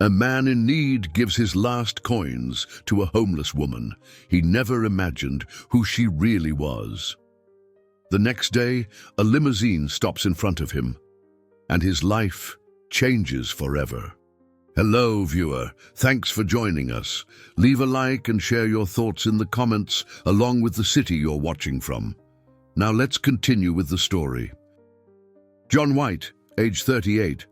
A man in need gives his last coins to a homeless woman. He never imagined who she really was. The next day, a limousine stops in front of him, and his life changes forever. Hello, viewer. Thanks for joining us. Leave a like and share your thoughts in the comments, along with the city you're watching from. Now let's continue with the story. John White, age 38,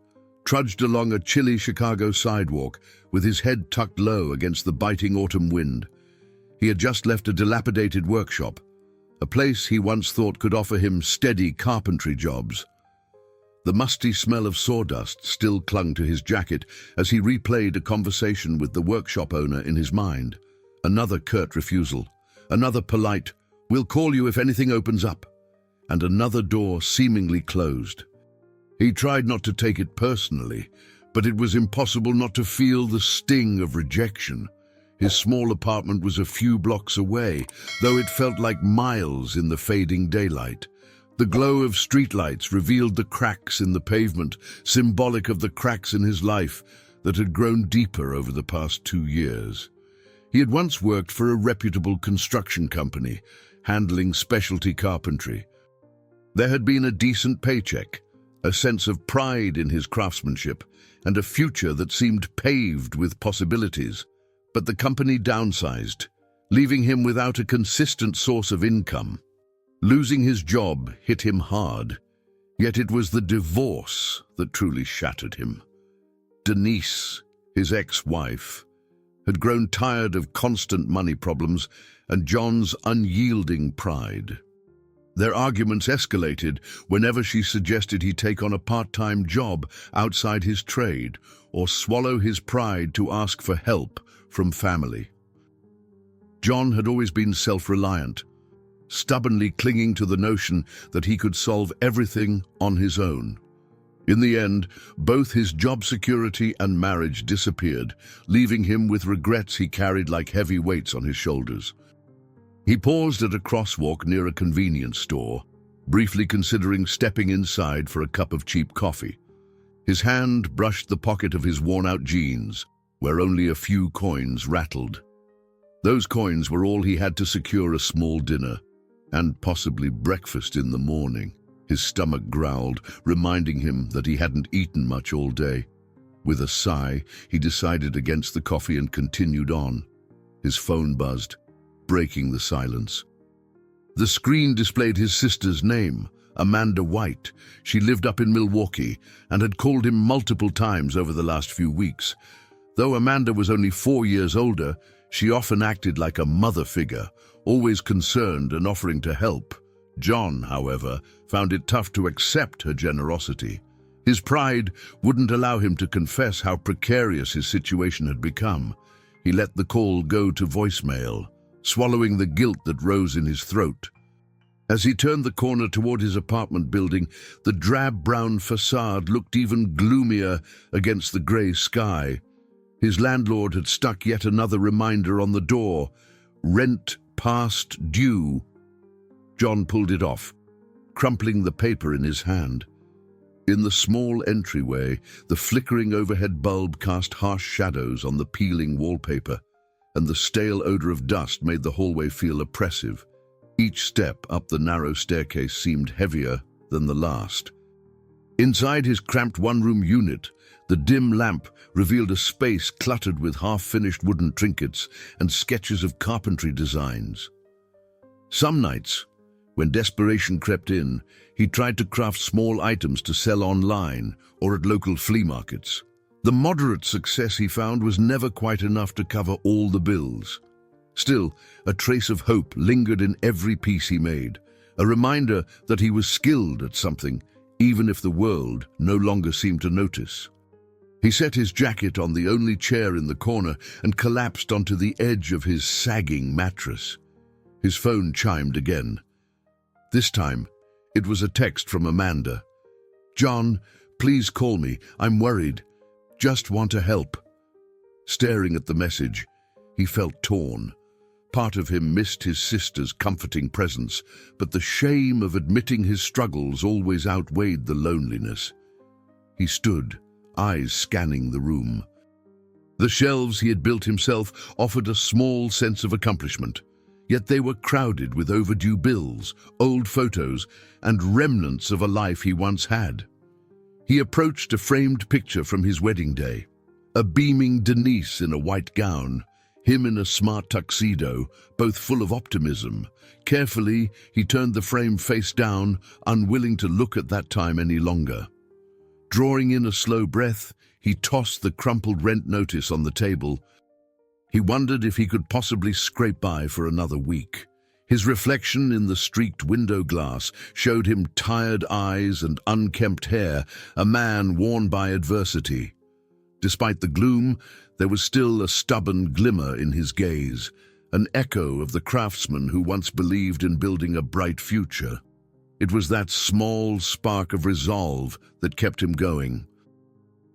trudged along a chilly Chicago sidewalk with his head tucked low against the biting autumn wind. He had just left a dilapidated workshop, a place he once thought could offer him steady carpentry jobs. The musty smell of sawdust still clung to his jacket as he replayed a conversation with the workshop owner in his mind. Another curt refusal, another polite, "We'll call you if anything opens up," and another door seemingly closed. He tried not to take it personally, but it was impossible not to feel the sting of rejection. His small apartment was a few blocks away, though it felt like miles in the fading daylight. The glow of streetlights revealed the cracks in the pavement, symbolic of the cracks in his life that had grown deeper over the past 2 years. He had once worked for a reputable construction company, handling specialty carpentry. There had been a decent paycheck, a sense of pride in his craftsmanship, and a future that seemed paved with possibilities. But the company downsized, leaving him without a consistent source of income. Losing his job hit him hard, yet it was the divorce that truly shattered him. Denise, his ex-wife, had grown tired of constant money problems and John's unyielding pride. Their arguments escalated whenever she suggested he take on a part-time job outside his trade or swallow his pride to ask for help from family. John had always been self-reliant, stubbornly clinging to the notion that he could solve everything on his own. In the end, both his job security and marriage disappeared, leaving him with regrets he carried like heavy weights on his shoulders. He paused at a crosswalk near a convenience store, briefly considering stepping inside for a cup of cheap coffee. His hand brushed the pocket of his worn-out jeans, where only a few coins rattled. Those coins were all he had to secure a small dinner, and possibly breakfast in the morning. His stomach growled, reminding him that he hadn't eaten much all day. With a sigh, he decided against the coffee and continued on. His phone buzzed, breaking the silence. The screen displayed his sister's name, Amanda White. She lived up in Milwaukee and had called him multiple times over the last few weeks. Though Amanda was only 4 years older, she often acted like a mother figure, always concerned and offering to help. John, however, found it tough to accept her generosity. His pride wouldn't allow him to confess how precarious his situation had become. He let the call go to voicemail, swallowing the guilt that rose in his throat. As he turned the corner toward his apartment building, the drab-brown facade looked even gloomier against the grey sky. His landlord had stuck yet another reminder on the door: rent past due. John pulled it off, crumpling the paper in his hand. In the small entryway, the flickering overhead bulb cast harsh shadows on the peeling wallpaper, and the stale odor of dust made the hallway feel oppressive. Each step up the narrow staircase seemed heavier than the last. Inside his cramped one-room unit, the dim lamp revealed a space cluttered with half-finished wooden trinkets and sketches of carpentry designs. Some nights, when desperation crept in, he tried to craft small items to sell online or at local flea markets. The moderate success he found was never quite enough to cover all the bills. Still, a trace of hope lingered in every piece he made, a reminder that he was skilled at something, even if the world no longer seemed to notice. He set his jacket on the only chair in the corner and collapsed onto the edge of his sagging mattress. His phone chimed again. This time, it was a text from Amanda. "John, please call me. I'm worried. Just want to help." Staring at the message, he felt torn. Part of him missed his sister's comforting presence, but the shame of admitting his struggles always outweighed the loneliness. He stood, eyes scanning the room. The shelves he had built himself offered a small sense of accomplishment, yet they were crowded with overdue bills, old photos, and remnants of a life he once had. He approached a framed picture from his wedding day, a beaming Denise in a white gown, him in a smart tuxedo, both full of optimism. Carefully, he turned the frame face down, unwilling to look at that time any longer. Drawing in a slow breath, he tossed the crumpled rent notice on the table. He wondered if he could possibly scrape by for another week. His reflection in the streaked window glass showed him tired eyes and unkempt hair, a man worn by adversity. Despite the gloom, there was still a stubborn glimmer in his gaze, an echo of the craftsman who once believed in building a bright future. It was that small spark of resolve that kept him going.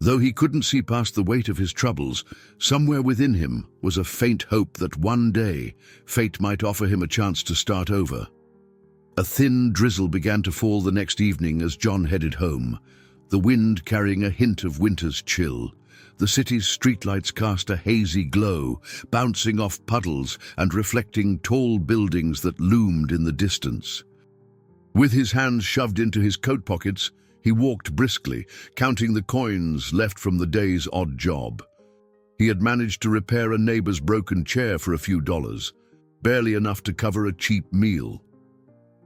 Though he couldn't see past the weight of his troubles, somewhere within him was a faint hope that one day fate might offer him a chance to start over. A thin drizzle began to fall the next evening as John headed home, the wind carrying a hint of winter's chill. The city's streetlights cast a hazy glow, bouncing off puddles and reflecting tall buildings that loomed in the distance. With his hands shoved into his coat pockets, he walked briskly, counting the coins left from the day's odd job. He had managed to repair a neighbor's broken chair for a few dollars, barely enough to cover a cheap meal.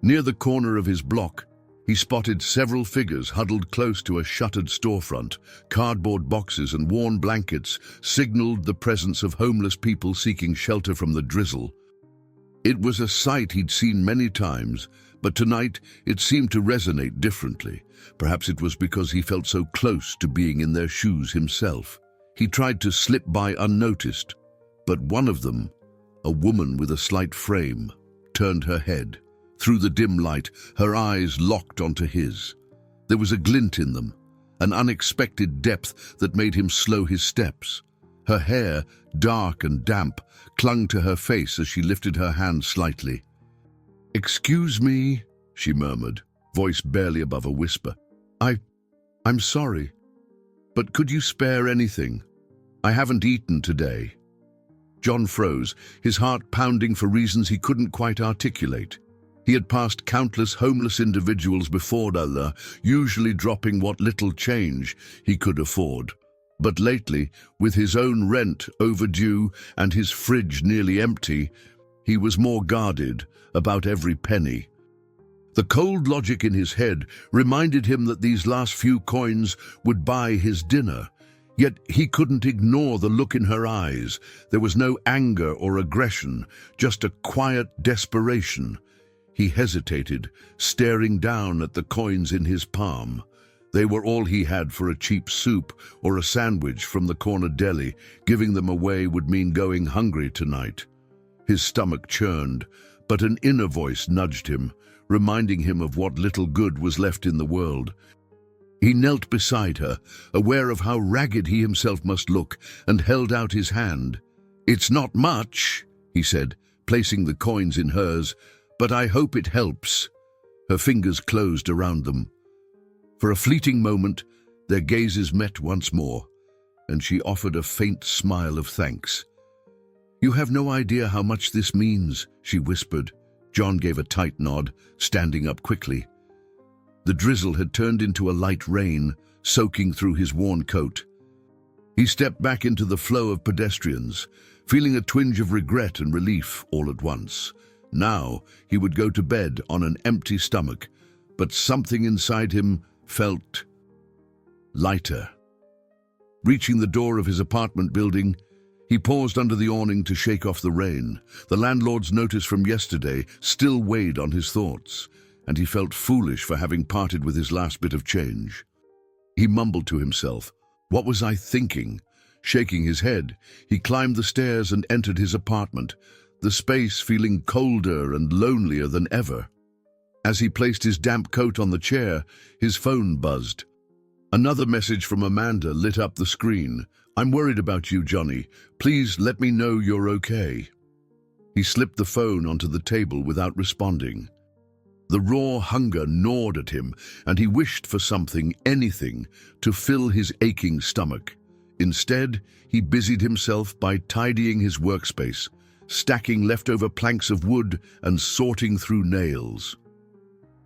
Near the corner of his block, he spotted several figures huddled close to a shuttered storefront. Cardboard boxes and worn blankets signaled the presence of homeless people seeking shelter from the drizzle. It was a sight he'd seen many times, but tonight it seemed to resonate differently. Perhaps it was because he felt so close to being in their shoes himself. He tried to slip by unnoticed, but one of them, a woman with a slight frame, turned her head. Through the dim light, her eyes locked onto his. There was a glint in them, an unexpected depth that made him slow his steps. Her hair, dark and damp, clung to her face as she lifted her hand slightly. "Excuse me," she murmured, voice barely above a whisper. I'm sorry, but could you spare anything? I haven't eaten today." John froze, his heart pounding for reasons he couldn't quite articulate. He had passed countless homeless individuals before Allah, usually dropping what little change he could afford. But lately, with his own rent overdue and his fridge nearly empty, he was more guarded about every penny. The cold logic in his head reminded him that these last few coins would buy his dinner. Yet he couldn't ignore the look in her eyes. There was no anger or aggression, just a quiet desperation. He hesitated, staring down at the coins in his palm. They were all he had for a cheap soup or a sandwich from the corner deli. Giving them away would mean going hungry tonight. His stomach churned, but an inner voice nudged him, reminding him of what little good was left in the world. He knelt beside her, aware of how ragged he himself must look, and held out his hand. "It's not much," he said, placing the coins in hers, "but I hope it helps." Her fingers closed around them. For a fleeting moment, their gazes met once more, and she offered a faint smile of thanks. "You have no idea how much this means," she whispered. John gave a tight nod, standing up quickly. The drizzle had turned into a light rain, soaking through his worn coat. He stepped back into the flow of pedestrians, feeling a twinge of regret and relief all at once. Now he would go to bed on an empty stomach, but something inside him felt lighter. Reaching the door of his apartment building, he paused under the awning to shake off the rain. The landlord's notice from yesterday still weighed on his thoughts, and he felt foolish for having parted with his last bit of change. He mumbled to himself, "What was I thinking?" Shaking his head, he climbed the stairs and entered his apartment, the space feeling colder and lonelier than ever. As he placed his damp coat on the chair, his phone buzzed. Another message from Amanda lit up the screen. "I'm worried about you, Johnny. Please let me know you're okay." He slipped the phone onto the table without responding. The raw hunger gnawed at him, and he wished for something, anything, to fill his aching stomach. Instead, he busied himself by tidying his workspace, stacking leftover planks of wood and sorting through nails.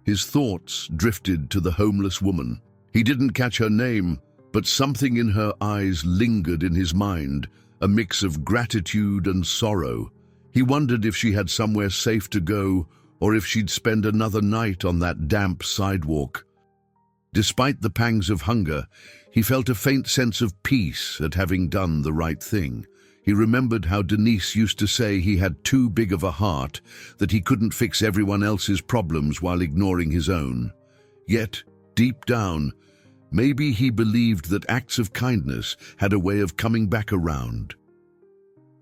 His thoughts drifted to the homeless woman. He didn't catch her name, but something in her eyes lingered in his mind, a mix of gratitude and sorrow. He wondered if she had somewhere safe to go, or if she'd spend another night on that damp sidewalk. Despite the pangs of hunger, he felt a faint sense of peace at having done the right thing. He remembered how Denise used to say he had too big of a heart, that he couldn't fix everyone else's problems while ignoring his own. Yet, deep down, maybe he believed that acts of kindness had a way of coming back around.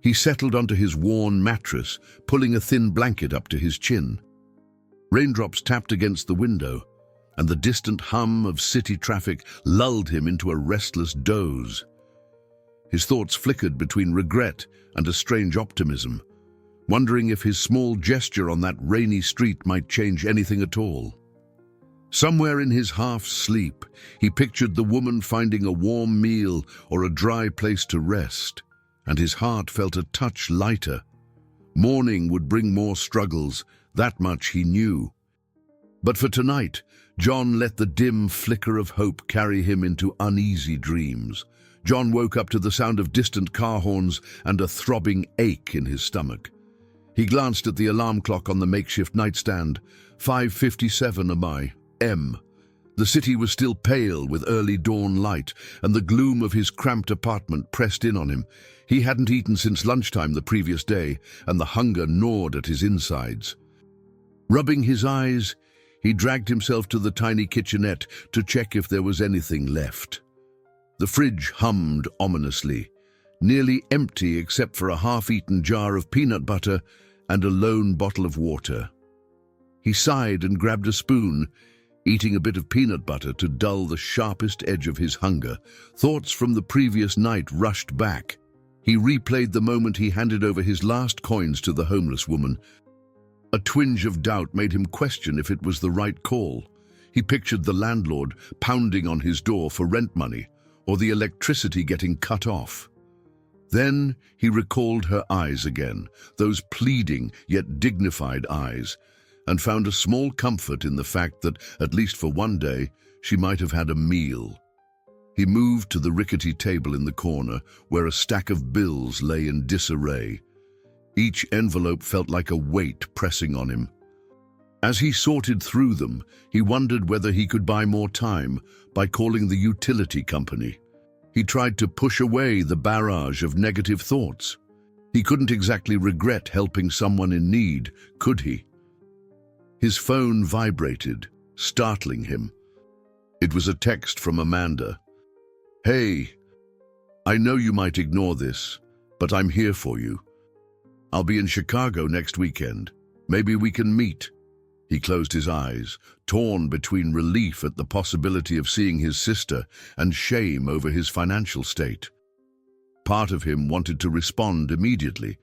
He settled onto his worn mattress, pulling a thin blanket up to his chin. Raindrops tapped against the window, and the distant hum of city traffic lulled him into a restless doze. His thoughts flickered between regret and a strange optimism, wondering if his small gesture on that rainy street might change anything at all. Somewhere in his half-sleep, he pictured the woman finding a warm meal or a dry place to rest, and his heart felt a touch lighter. Morning would bring more struggles, that much he knew. But for tonight, John let the dim flicker of hope carry him into uneasy dreams. John woke up to the sound of distant car horns and a throbbing ache in his stomach. He glanced at the alarm clock on the makeshift nightstand. 5:57 AM. The city was still pale with early dawn light, and the gloom of his cramped apartment pressed in on him. He hadn't eaten since lunchtime the previous day, and the hunger gnawed at his insides. Rubbing his eyes, he dragged himself to the tiny kitchenette to check if there was anything left. The fridge hummed ominously, nearly empty except for a half-eaten jar of peanut butter and a lone bottle of water. He sighed and grabbed a spoon, eating a bit of peanut butter to dull the sharpest edge of his hunger. Thoughts from the previous night rushed back. He replayed the moment he handed over his last coins to the homeless woman. A twinge of doubt made him question if it was the right call. He pictured the landlord pounding on his door for rent money, or the electricity getting cut off. Then he recalled her eyes again, those pleading yet dignified eyes, and found a small comfort in the fact that, at least for one day, she might have had a meal. He moved to the rickety table in the corner, where a stack of bills lay in disarray. Each envelope felt like a weight pressing on him. As he sorted through them, he wondered whether he could buy more time by calling the utility company. He tried to push away the barrage of negative thoughts. He couldn't exactly regret helping someone in need, could he? His phone vibrated, startling him. It was a text from Amanda. "Hey, I know you might ignore this, but I'm here for you. I'll be in Chicago next weekend. Maybe we can meet." He closed his eyes, torn between relief at the possibility of seeing his sister and shame over his financial state. Part of him wanted to respond immediately,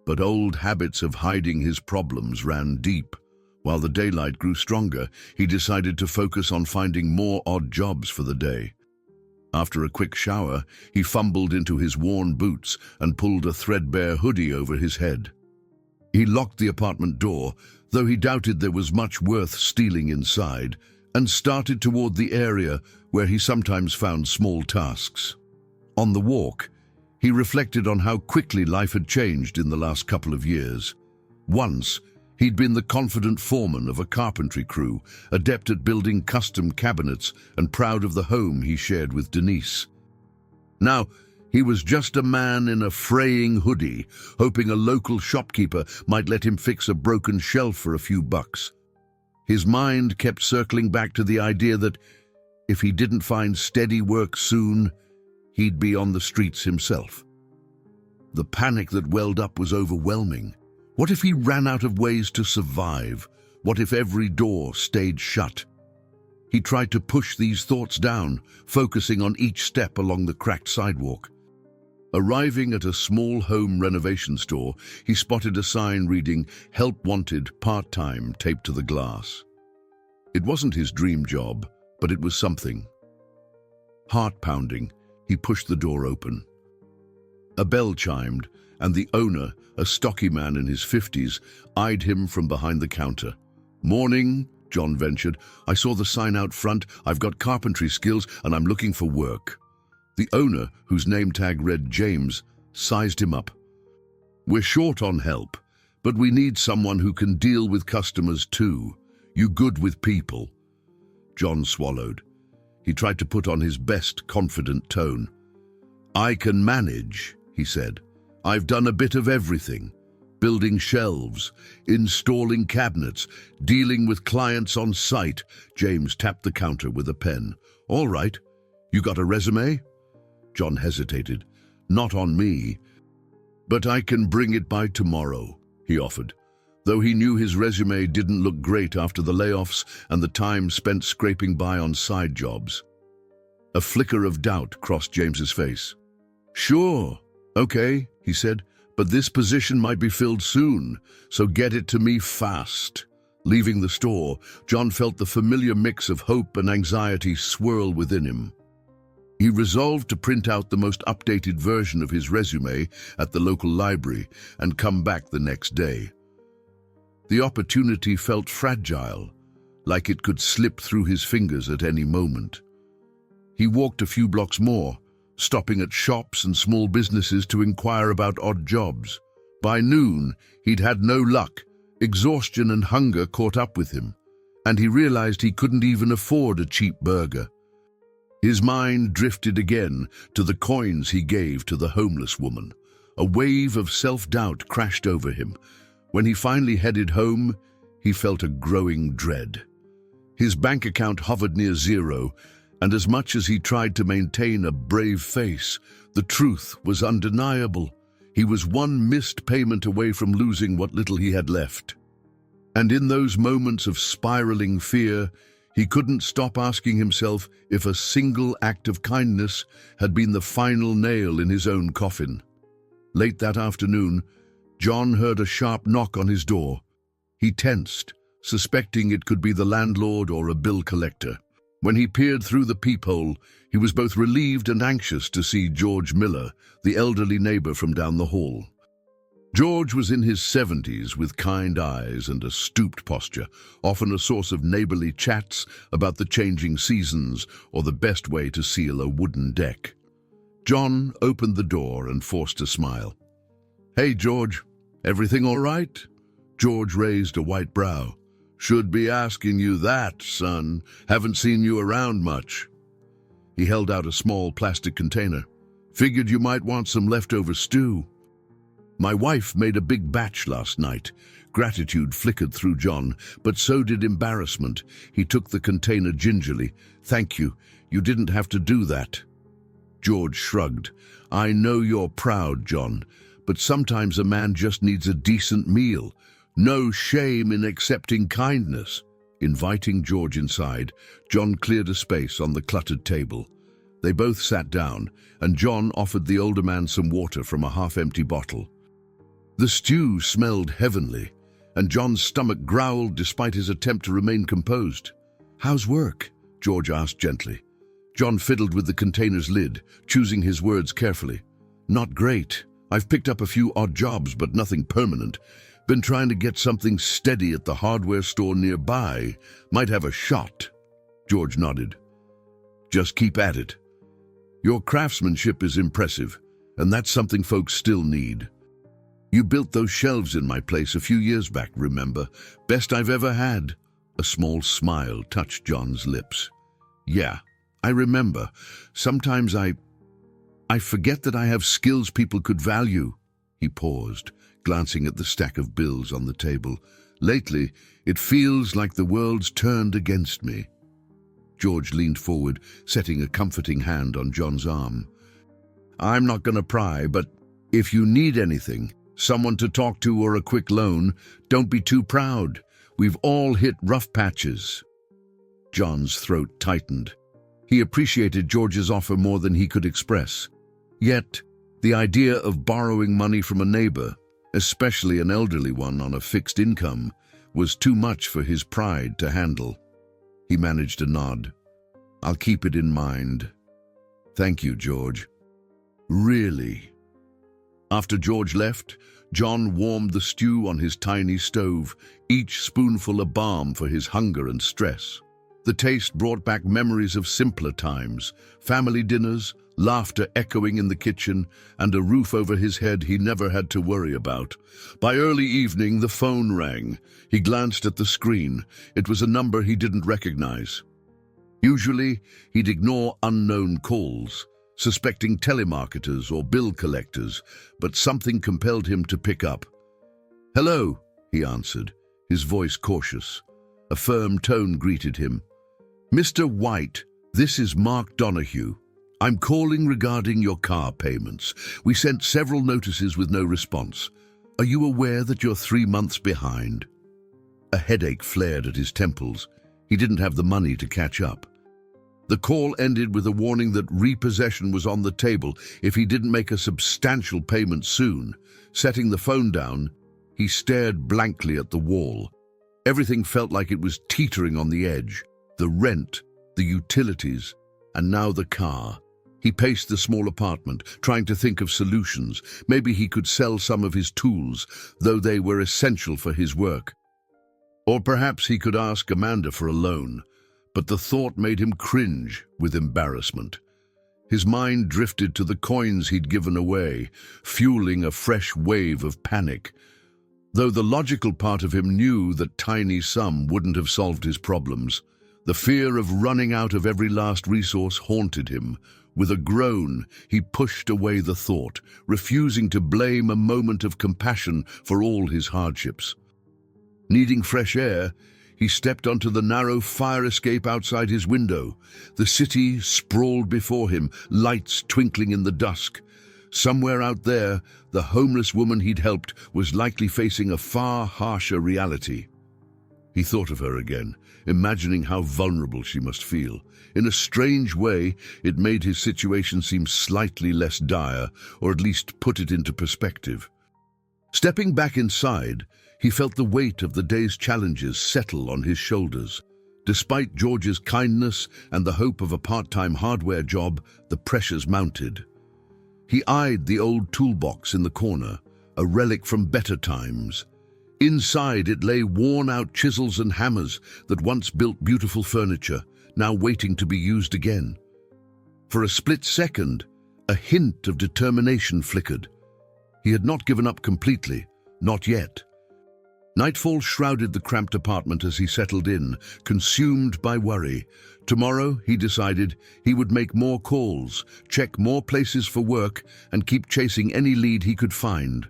but old habits of hiding his problems ran deep. While the daylight grew stronger, he decided to focus on finding more odd jobs for the day. After a quick shower, he fumbled into his worn boots and pulled a threadbare hoodie over his head. He locked the apartment door, though he doubted there was much worth stealing inside, and started toward the area where he sometimes found small tasks. On the walk, he reflected on how quickly life had changed in the last couple of years. Once, he'd been the confident foreman of a carpentry crew, adept at building custom cabinets and proud of the home he shared with Denise. Now, he was just a man in a fraying hoodie, hoping a local shopkeeper might let him fix a broken shelf for a few bucks. His mind kept circling back to the idea that if he didn't find steady work soon, he'd be on the streets himself. The panic that welled up was overwhelming. What if he ran out of ways to survive? What if every door stayed shut? He tried to push these thoughts down, focusing on each step along the cracked sidewalk. Arriving at a small home renovation store, he spotted a sign reading, "Help wanted, part-time," taped to the glass. It wasn't his dream job, but it was something. Heart pounding, He pushed the door open. A bell chimed, and the owner, a stocky man in his 50s, eyed him from behind the counter. "Morning," John ventured. "I saw the sign out front. I've got carpentry skills, and I'm looking for work." The owner, whose name tag read James, sized him up. "We're short on help, but we need someone who can deal with customers too. You good with people?" John swallowed. He tried to put on his best confident tone. "I can manage," he said. "I've done a bit of everything. Building shelves, installing cabinets, dealing with clients on site." James tapped the counter with a pen. "All right. You got a resume?" John hesitated. "Not on me. But I can bring it by tomorrow," he offered, though he knew his resume didn't look great after the layoffs and the time spent scraping by on side jobs. A flicker of doubt crossed James's face. "Sure, okay," he said, "but this position might be filled soon, so get it to me fast." Leaving the store, John felt the familiar mix of hope and anxiety swirl within him. He resolved to print out the most updated version of his resume at the local library and come back the next day. The opportunity felt fragile, like it could slip through his fingers at any moment. He walked a few blocks more, stopping at shops and small businesses to inquire about odd jobs. By noon, he'd had no luck. Exhaustion and hunger caught up with him, and he realized he couldn't even afford a cheap burger. His mind drifted again to the coins he gave to the homeless woman. A wave of self-doubt crashed over him. When he finally headed home, he felt a growing dread. His bank account hovered near zero, and as much as he tried to maintain a brave face, the truth was undeniable. He was one missed payment away from losing what little he had left. And in those moments of spiraling fear, he couldn't stop asking himself if a single act of kindness had been the final nail in his own coffin. Late that afternoon, John heard a sharp knock on his door. He tensed, suspecting it could be the landlord or a bill collector. When he peered through the peephole, he was both relieved and anxious to see George Miller, the elderly neighbor from down the hall. George was in his 70s with kind eyes and a stooped posture, often a source of neighborly chats about the changing seasons or the best way to seal a wooden deck. John opened the door and forced a smile. "Hey, George, everything all right?" George raised a white brow. "Should be asking you that, son. Haven't seen you around much." He held out a small plastic container. "Figured you might want some leftover stew." "My wife made a big batch last night." Gratitude flickered through John, but so did embarrassment. He took the container gingerly. "Thank you. You didn't have to do that." George shrugged. "I know you're proud, John, but sometimes a man just needs a decent meal. No shame in accepting kindness." Inviting George inside, John cleared a space on the cluttered table. They both sat down, and John offered the older man some water from a half-empty bottle. The stew smelled heavenly, and John's stomach growled despite his attempt to remain composed. "How's work?" George asked gently. John fiddled with the container's lid, choosing his words carefully. "Not great. I've picked up a few odd jobs, but nothing permanent. Been trying to get something steady at the hardware store nearby. Might have a shot." George nodded. "Just keep at it. Your craftsmanship is impressive, and that's something folks still need. You built those shelves in my place a few years back, remember? Best I've ever had." A small smile touched John's lips. "Yeah, I remember. Sometimes I forget that I have skills people could value." He paused, glancing at the stack of bills on the table. "Lately, it feels like the world's turned against me." George leaned forward, setting a comforting hand on John's arm. "I'm not going to pry, but if you need anything, someone to talk to or a quick loan, don't be too proud. We've all hit rough patches." John's throat tightened. He appreciated George's offer more than he could express. Yet, the idea of borrowing money from a neighbor, especially an elderly one on a fixed income, was too much for his pride to handle. He managed a nod. "I'll keep it in mind." "Thank you, George." "Really?" After George left, John warmed the stew on his tiny stove, each spoonful a balm for his hunger and stress. The taste brought back memories of simpler times, family dinners, laughter echoing in the kitchen, and a roof over his head he never had to worry about. By early evening, the phone rang. He glanced at the screen. It was a number he didn't recognize. Usually, he'd ignore unknown calls, suspecting telemarketers or bill collectors, but something compelled him to pick up. "Hello," he answered, his voice cautious. A firm tone greeted him. "Mr. White, this is Mark Donahue. I'm calling regarding your car payments. We sent several notices with no response. Are you aware that you're 3 months behind?" A headache flared at his temples. He didn't have the money to catch up. The call ended with a warning that repossession was on the table if he didn't make a substantial payment soon. Setting the phone down, he stared blankly at the wall. Everything felt like it was teetering on the edge. The rent, the utilities, and now the car. He paced the small apartment, trying to think of solutions. Maybe he could sell some of his tools, though they were essential for his work. Or perhaps he could ask Amanda for a loan. But the thought made him cringe with embarrassment. His mind drifted to the coins he'd given away, fueling a fresh wave of panic. Though the logical part of him knew that tiny sum wouldn't have solved his problems, the fear of running out of every last resource haunted him. With a groan, he pushed away the thought, refusing to blame a moment of compassion for all his hardships. Needing fresh air, he stepped onto the narrow fire escape outside his window. The city sprawled before him, lights twinkling in the dusk. Somewhere out there, the homeless woman he'd helped was likely facing a far harsher reality. He thought of her again, imagining how vulnerable she must feel. In a strange way, it made his situation seem slightly less dire, or at least put it into perspective. Stepping back inside, he felt the weight of the day's challenges settle on his shoulders. Despite George's kindness and the hope of a part-time hardware job, the pressures mounted. He eyed the old toolbox in the corner, a relic from better times. Inside it lay worn-out chisels and hammers that once built beautiful furniture, now waiting to be used again. For a split second, a hint of determination flickered. He had not given up completely, not yet. Nightfall shrouded the cramped apartment as he settled in, consumed by worry. Tomorrow, he decided, he would make more calls, check more places for work, and keep chasing any lead he could find.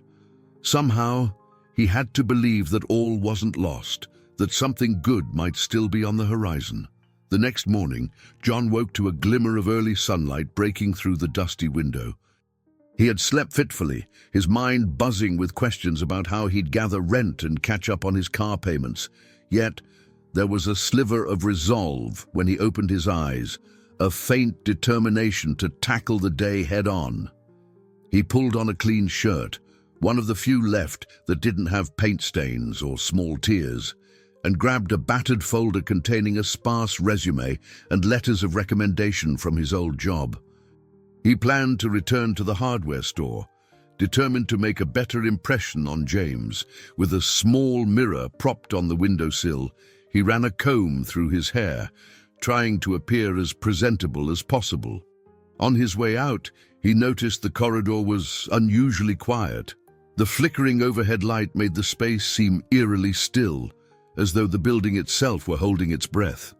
Somehow, he had to believe that all wasn't lost, that something good might still be on the horizon. The next morning, John woke to a glimmer of early sunlight breaking through the dusty window. He had slept fitfully, his mind buzzing with questions about how he'd gather rent and catch up on his car payments. Yet, there was a sliver of resolve when he opened his eyes, a faint determination to tackle the day head-on. He pulled on a clean shirt, one of the few left that didn't have paint stains or small tears, and grabbed a battered folder containing a sparse resume and letters of recommendation from his old job. He planned to return to the hardware store, determined to make a better impression on James. With a small mirror propped on the windowsill, he ran a comb through his hair, trying to appear as presentable as possible. On his way out, he noticed the corridor was unusually quiet. The flickering overhead light made the space seem eerily still, as though the building itself were holding its breath.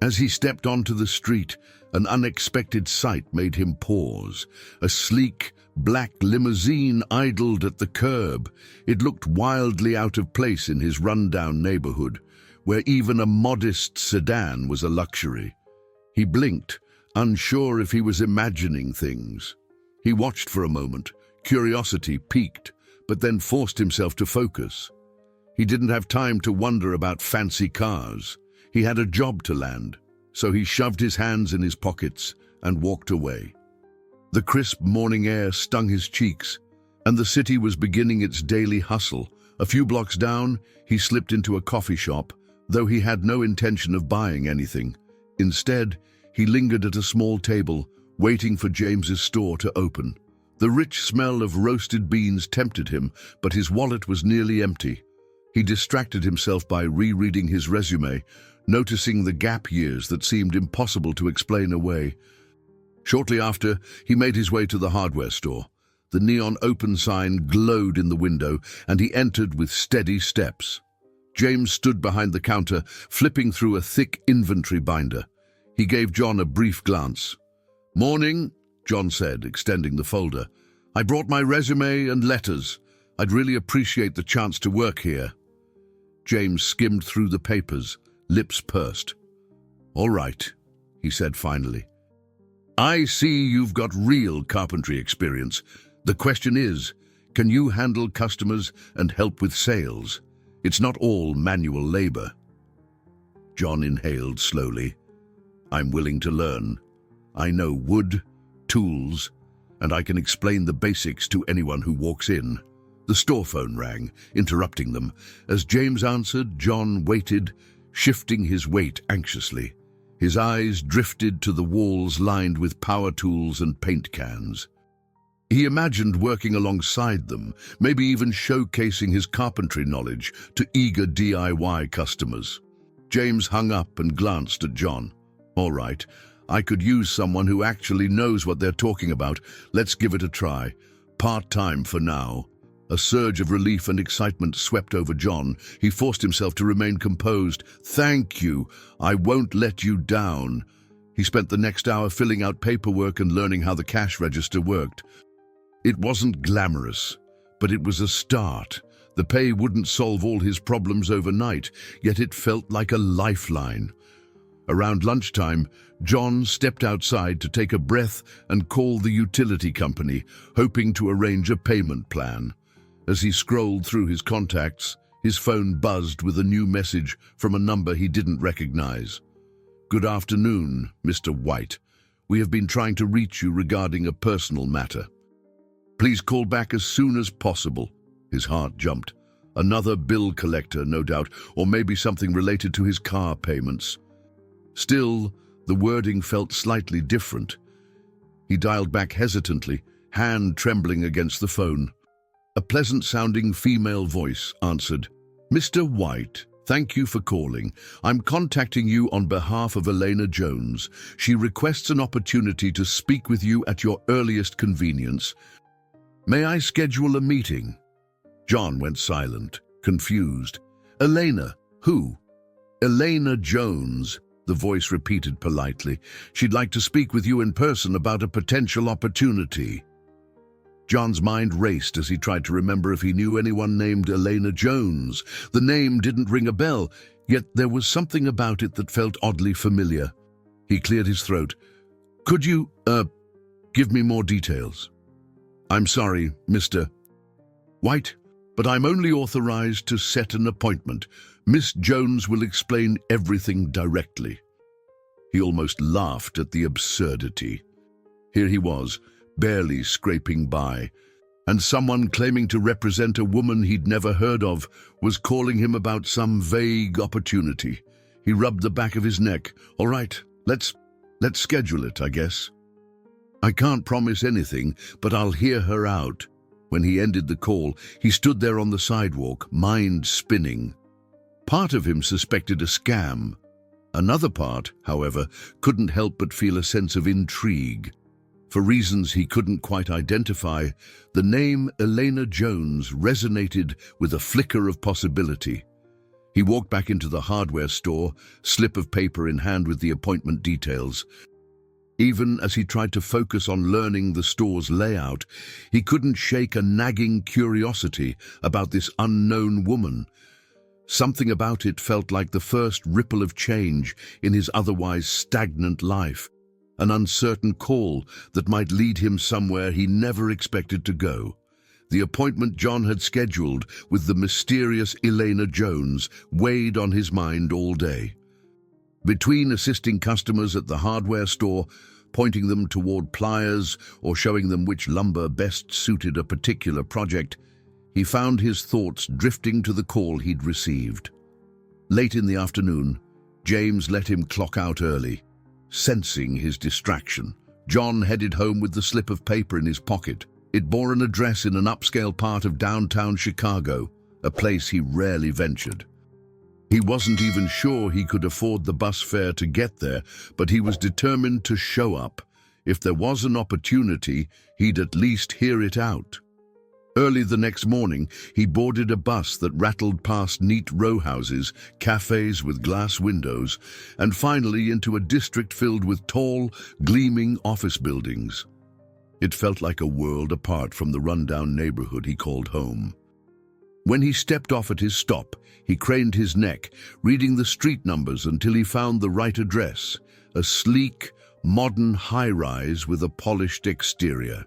As he stepped onto the street, an unexpected sight made him pause. A sleek, black limousine idled at the curb. It looked wildly out of place in his run-down neighborhood, where even a modest sedan was a luxury. He blinked, unsure if he was imagining things. He watched for a moment, curiosity piqued, but then forced himself to focus. He didn't have time to wonder about fancy cars. He had a job to land, so he shoved his hands in his pockets and walked away. The crisp morning air stung his cheeks, and the city was beginning its daily hustle. A few blocks down, he slipped into a coffee shop, though he had no intention of buying anything. Instead, he lingered at a small table, waiting for James's store to open. The rich smell of roasted beans tempted him, but his wallet was nearly empty. He distracted himself by rereading his resume, noticing the gap years that seemed impossible to explain away. Shortly after, he made his way to the hardware store. The neon open sign glowed in the window, and he entered with steady steps. James stood behind the counter, flipping through a thick inventory binder. He gave John a brief glance. "Morning," John said, extending the folder. "I brought my resume and letters. I'd really appreciate the chance to work here." James skimmed through the papers, lips pursed. "All right," he said finally. "I see you've got real carpentry experience. The question is, can you handle customers and help with sales? It's not all manual labor." John inhaled slowly. "I'm willing to learn. I know wood, tools, and I can explain the basics to anyone who walks in." The store phone rang, interrupting them. As James answered, John waited, shifting his weight anxiously. His eyes drifted to the walls lined with power tools and paint cans. He imagined working alongside them, maybe even showcasing his carpentry knowledge to eager DIY customers. James hung up and glanced at John. "All right, I could use someone who actually knows what they're talking about. Let's give it a try. Part-time for now." A surge of relief and excitement swept over John. He forced himself to remain composed. "Thank you. I won't let you down." He spent the next hour filling out paperwork and learning how the cash register worked. It wasn't glamorous, but it was a start. The pay wouldn't solve all his problems overnight, yet it felt like a lifeline. Around lunchtime, John stepped outside to take a breath and call the utility company, hoping to arrange a payment plan. As he scrolled through his contacts, his phone buzzed with a new message from a number he didn't recognize. "Good afternoon, Mr. White. We have been trying to reach you regarding a personal matter. Please call back as soon as possible." His heart jumped. Another bill collector, no doubt, or maybe something related to his car payments. Still, the wording felt slightly different. He dialed back hesitantly, hand trembling against the phone. A pleasant-sounding female voice answered. "Mr. White, thank you for calling. I'm contacting you on behalf of Elena Jones. She requests an opportunity to speak with you at your earliest convenience. May I schedule a meeting?" John went silent, confused. "Elena, who?" "Elena Jones," the voice repeated politely. "She'd like to speak with you in person about a potential opportunity." John's mind raced as he tried to remember if he knew anyone named Elena Jones. The name didn't ring a bell, yet there was something about it that felt oddly familiar. He cleared his throat. "Could you, give me more details?" "I'm sorry, Mr. White, but I'm only authorized to set an appointment. Miss Jones will explain everything directly." He almost laughed at the absurdity. Here he was, barely scraping by, and someone claiming to represent a woman he'd never heard of was calling him about some vague opportunity. He rubbed the back of his neck. "All right, let's schedule it, I guess. I can't promise anything, but I'll hear her out." When he ended the call, he stood there on the sidewalk, mind spinning. Part of him suspected a scam. Another part, however, couldn't help but feel a sense of intrigue. For reasons he couldn't quite identify, the name Elena Jones resonated with a flicker of possibility. He walked back into the hardware store, slip of paper in hand with the appointment details. Even as he tried to focus on learning the store's layout, he couldn't shake a nagging curiosity about this unknown woman. Something about it felt like the first ripple of change in his otherwise stagnant life, an uncertain call that might lead him somewhere he never expected to go. The appointment John had scheduled with the mysterious Elena Jones weighed on his mind all day. Between assisting customers at the hardware store, pointing them toward pliers or showing them which lumber best suited a particular project, he found his thoughts drifting to the call he'd received. Late in the afternoon, James let him clock out early, sensing his distraction. John headed home with the slip of paper in his pocket. It bore an address in an upscale part of downtown Chicago, a place he rarely ventured. He wasn't even sure he could afford the bus fare to get there, but he was determined to show up. If there was an opportunity, he'd at least hear it out. Early the next morning, he boarded a bus that rattled past neat row houses, cafes with glass windows, and finally into a district filled with tall, gleaming office buildings. It felt like a world apart from the rundown neighborhood he called home. When he stepped off at his stop, he craned his neck, reading the street numbers until he found the right address, a sleek, modern high-rise with a polished exterior.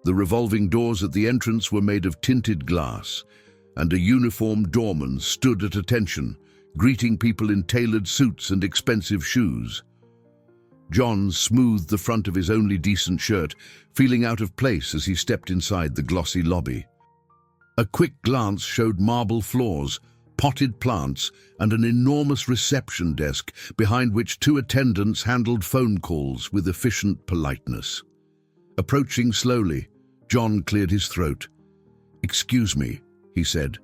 The revolving doors at the entrance were made of tinted glass, and a uniformed doorman stood at attention, greeting people in tailored suits and expensive shoes. John smoothed the front of his only decent shirt, feeling out of place as he stepped inside the glossy lobby. A quick glance showed marble floors, potted plants, and an enormous reception desk behind which two attendants handled phone calls with efficient politeness. Approaching slowly, John cleared his throat. "Excuse me," he said.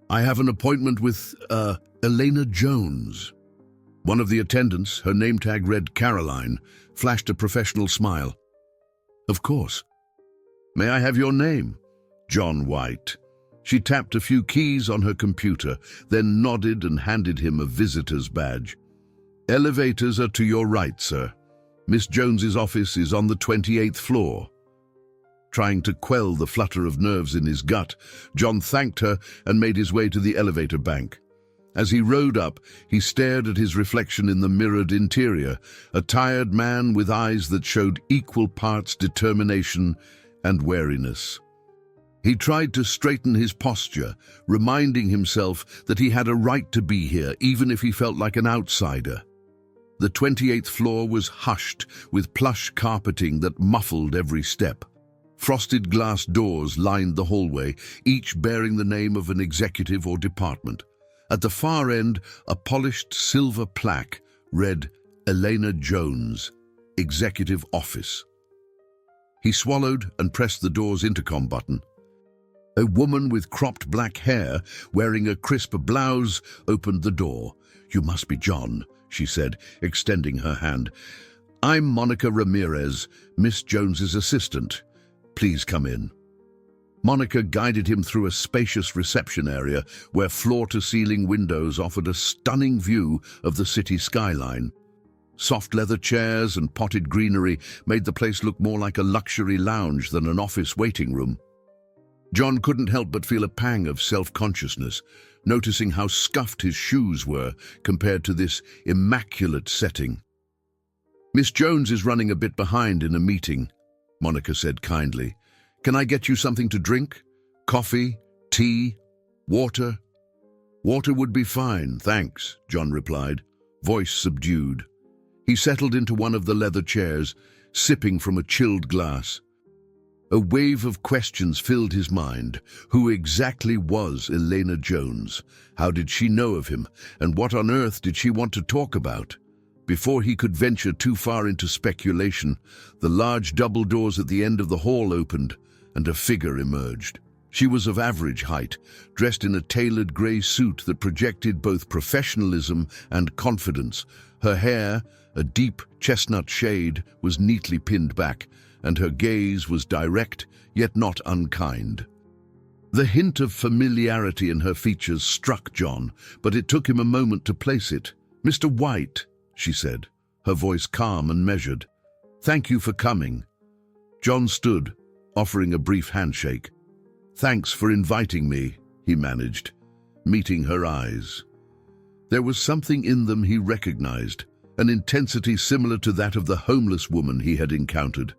"I have an appointment with, Elena Jones." One of the attendants, her name tag read Caroline, flashed a professional smile. "Of course. May I have your name?" "John White." She tapped a few keys on her computer, then nodded and handed him a visitor's badge. "Elevators are to your right, sir. Miss Jones's office is on the 28th floor." Trying to quell the flutter of nerves in his gut, John thanked her and made his way to the elevator bank. As he rode up, he stared at his reflection in the mirrored interior, a tired man with eyes that showed equal parts determination and wariness. He tried to straighten his posture, reminding himself that he had a right to be here, even if he felt like an outsider. The 28th floor was hushed with plush carpeting that muffled every step. Frosted glass doors lined the hallway, each bearing the name of an executive or department. At the far end, a polished silver plaque read Elena Jones, Executive Office. He swallowed and pressed the door's intercom button. A woman with cropped black hair, wearing a crisp blouse, opened the door. "You must be John," she said, extending her hand. "I'm Monica Ramirez, Miss Jones's assistant. Please come in." Monica guided him through a spacious reception area where floor-to-ceiling windows offered a stunning view of the city skyline. Soft leather chairs and potted greenery made the place look more like a luxury lounge than an office waiting room. John couldn't help but feel a pang of self-consciousness, noticing how scuffed his shoes were compared to this immaculate setting. "Miss Jones is running a bit behind in a meeting," Monica said kindly. "Can I get you something to drink? Coffee? Tea? Water?" "Water would be fine, thanks," John replied, voice subdued. He settled into one of the leather chairs, sipping from a chilled glass. A wave of questions filled his mind. Who exactly was Elena Jones? How did she know of him? And what on earth did she want to talk about? Before he could venture too far into speculation, the large double doors at the end of the hall opened, and a figure emerged. She was of average height, dressed in a tailored grey suit that projected both professionalism and confidence. Her hair, a deep chestnut shade, was neatly pinned back, and her gaze was direct, yet not unkind. The hint of familiarity in her features struck John, but it took him a moment to place it. "Mr. White," she said, her voice calm and measured. "Thank you for coming." John stood, offering a brief handshake. "Thanks for inviting me," he managed, meeting her eyes. There was something in them he recognized, an intensity similar to that of the homeless woman he had encountered.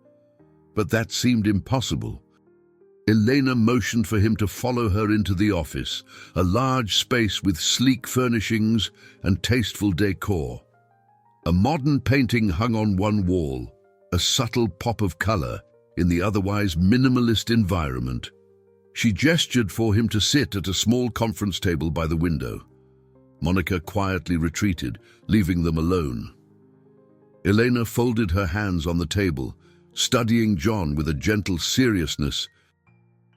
But that seemed impossible. Elena motioned for him to follow her into the office, a large space with sleek furnishings and tasteful decor. A modern painting hung on one wall, a subtle pop of color in the otherwise minimalist environment. She gestured for him to sit at a small conference table by the window. Monica quietly retreated, leaving them alone. Elena folded her hands on the table, studying John with a gentle seriousness.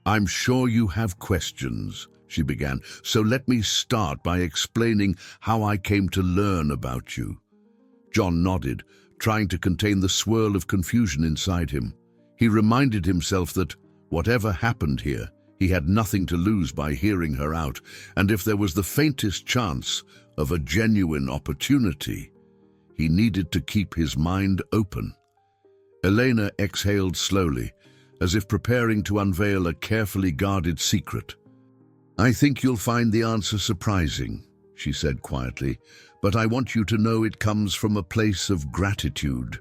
"I'm sure you have questions," she began, "so let me start by explaining how I came to learn about you." John nodded, trying to contain the swirl of confusion inside him. He reminded himself that, whatever happened here, he had nothing to lose by hearing her out, and if there was the faintest chance of a genuine opportunity, he needed to keep his mind open. Elena exhaled slowly, as if preparing to unveil a carefully guarded secret. "I think you'll find the answer surprising," she said quietly, "but I want you to know it comes from a place of gratitude."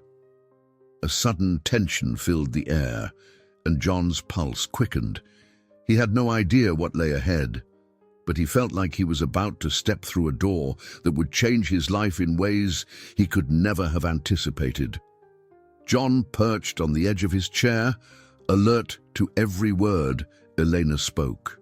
A sudden tension filled the air, and John's pulse quickened. He had no idea what lay ahead, but he felt like he was about to step through a door that would change his life in ways he could never have anticipated. John perched on the edge of his chair, alert to every word Elena spoke.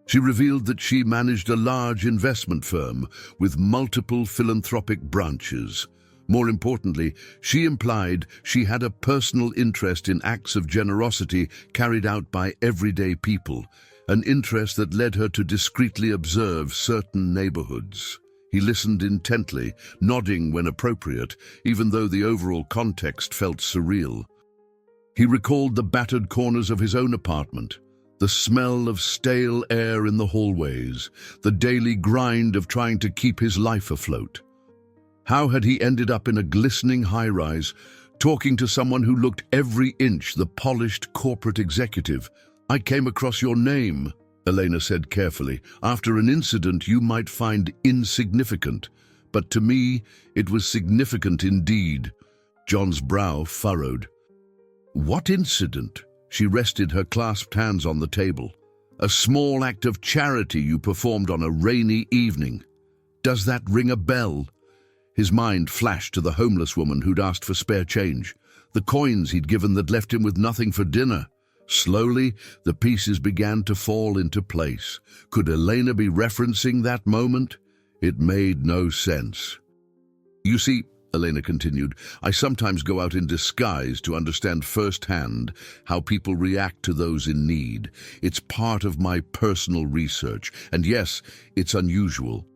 She revealed that she managed a large investment firm with multiple philanthropic branches. More importantly, she implied she had a personal interest in acts of generosity carried out by everyday people, an interest that led her to discreetly observe certain neighborhoods. He listened intently, nodding when appropriate, even though the overall context felt surreal. He recalled the battered corners of his own apartment, the smell of stale air in the hallways, the daily grind of trying to keep his life afloat. How had he ended up in a glistening high-rise, talking to someone who looked every inch the polished corporate executive? "I came across your name," Elena said carefully, "after an incident you might find insignificant, but to me it was significant indeed." John's brow furrowed. "What incident?" She rested her clasped hands on the table. "A small act of charity you performed on a rainy evening. Does that ring a bell?" His mind flashed to the homeless woman who'd asked for spare change, the coins he'd given that left him with nothing for dinner. Slowly, the pieces began to fall into place. Could Elena be referencing that moment? It made no sense. "You see," Elena continued, "I sometimes go out in disguise to understand firsthand how people react to those in need. It's part of my personal research, and yes, it's unusual,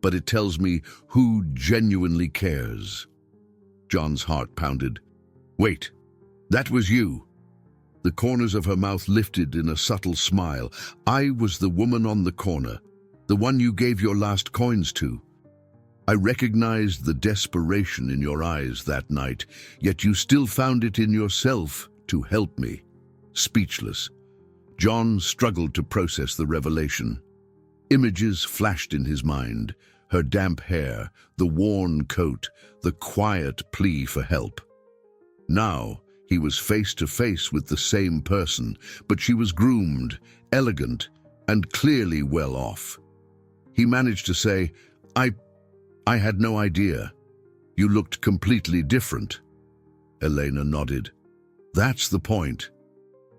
but it tells me who genuinely cares." John's heart pounded. "Wait, that was you?" The corners of her mouth lifted in a subtle smile. "I was the woman on the corner, the one you gave your last coins to. I recognized the desperation in your eyes that night, yet you still found it in yourself to help me." Speechless, John struggled to process the revelation. Images flashed in his mind, her damp hair, the worn coat, the quiet plea for help. Now, he was face to face with the same person, but she was groomed, elegant, and clearly well off. He managed to say, I had no idea. You looked completely different." Elena nodded. "That's the point.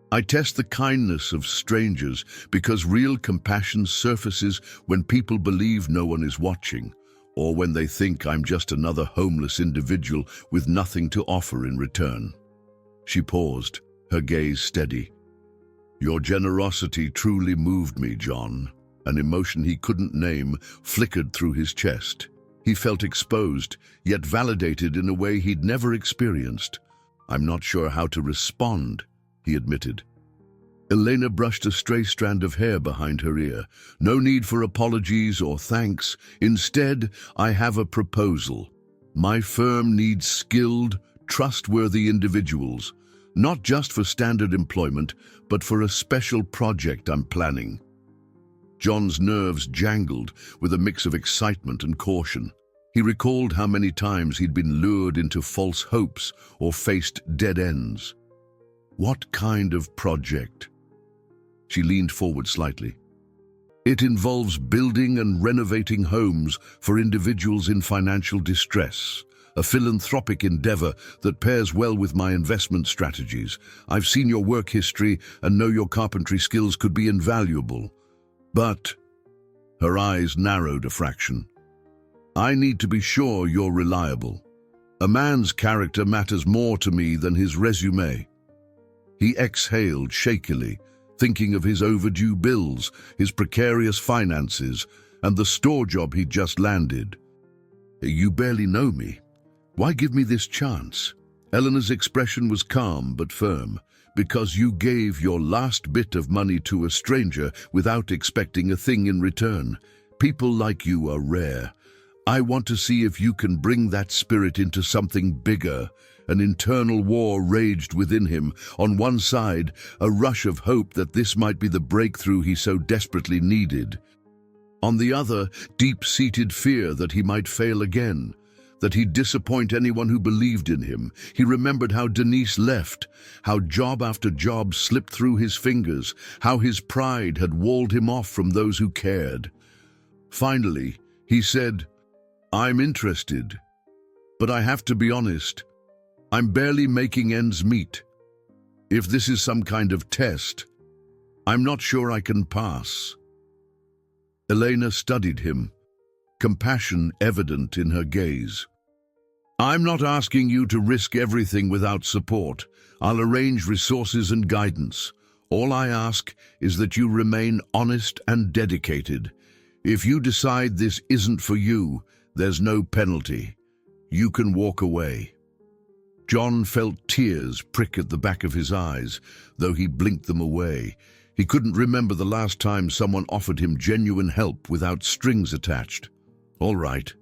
I test the kindness of strangers because real compassion surfaces when people believe no one is watching, or when they think I'm just another homeless individual with nothing to offer in return." She paused, her gaze steady. "Your generosity truly moved me, John." An emotion he couldn't name flickered through his chest. He felt exposed, yet validated in a way he'd never experienced. "I'm not sure how to respond," he admitted. Elena brushed a stray strand of hair behind her ear. "No need for apologies or thanks. Instead, I have a proposal. My firm needs skilled, trustworthy individuals, not just for standard employment, but for a special project I'm planning." John's nerves jangled with a mix of excitement and caution. He recalled how many times he'd been lured into false hopes or faced dead ends. "What kind of project?" She leaned forward slightly. "It involves building and renovating homes for individuals in financial distress, a philanthropic endeavor that pairs well with my investment strategies. I've seen your work history and know your carpentry skills could be invaluable. But," her eyes narrowed a fraction, "I need to be sure you're reliable. A man's character matters more to me than his resume." He exhaled shakily, thinking of his overdue bills, his precarious finances, and the store job he'd just landed. "You barely know me. Why give me this chance?" Eleanor's expression was calm but firm. "Because you gave your last bit of money to a stranger without expecting a thing in return. People like you are rare. I want to see if you can bring that spirit into something bigger." An internal war raged within him. On one side, a rush of hope that this might be the breakthrough he so desperately needed. On the other, deep-seated fear that he might fail again, that he'd disappoint anyone who believed in him. He remembered how Denise left, how job after job slipped through his fingers, how his pride had walled him off from those who cared. Finally, he said, "I'm interested, but I have to be honest. I'm barely making ends meet. If this is some kind of test, I'm not sure I can pass." Elena studied him, compassion evident in her gaze. "I'm not asking you to risk everything without support. I'll arrange resources and guidance. All I ask is that you remain honest and dedicated. If you decide this isn't for you, there's no penalty. You can walk away." John felt tears prick at the back of his eyes, though he blinked them away. He couldn't remember the last time someone offered him genuine help without strings attached. "All right,"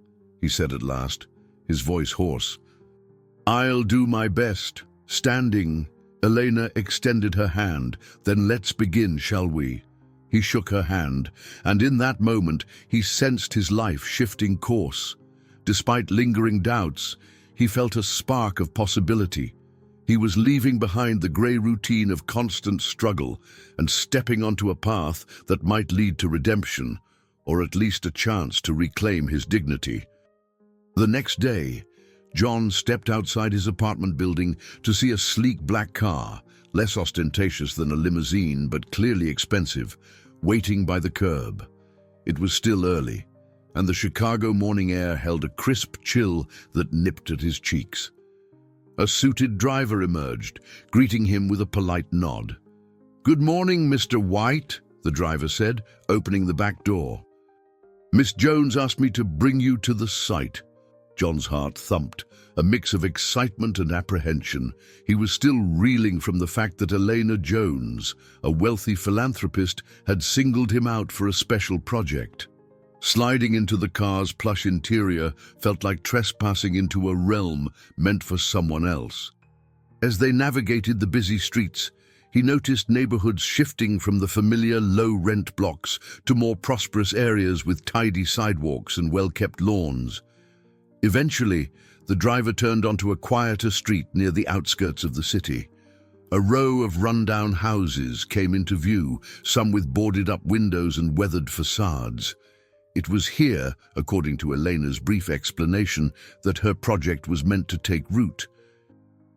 he said at last, his voice hoarse. "I'll do my best." Standing, Elena extended her hand. "Then let's begin, shall we?" He shook her hand, and in that moment he sensed his life shifting course. Despite lingering doubts, he felt a spark of possibility. He was leaving behind the grey routine of constant struggle and stepping onto a path that might lead to redemption, or at least a chance to reclaim his dignity. The next day, John stepped outside his apartment building to see a sleek black car, less ostentatious than a limousine but clearly expensive, waiting by the curb. It was still early, and the Chicago morning air held a crisp chill that nipped at his cheeks. A suited driver emerged, greeting him with a polite nod. "Good morning, Mr. White," the driver said, opening the back door. "Miss Jones asked me to bring you to the site." John's heart thumped, a mix of excitement and apprehension. He was still reeling from the fact that Elena Jones, a wealthy philanthropist, had singled him out for a special project. Sliding into the car's plush interior felt like trespassing into a realm meant for someone else. As they navigated the busy streets, he noticed neighborhoods shifting from the familiar low-rent blocks to more prosperous areas with tidy sidewalks and well-kept lawns. Eventually, the driver turned onto a quieter street near the outskirts of the city. A row of rundown houses came into view, some with boarded-up windows and weathered facades. It was here, according to Elena's brief explanation, that her project was meant to take root.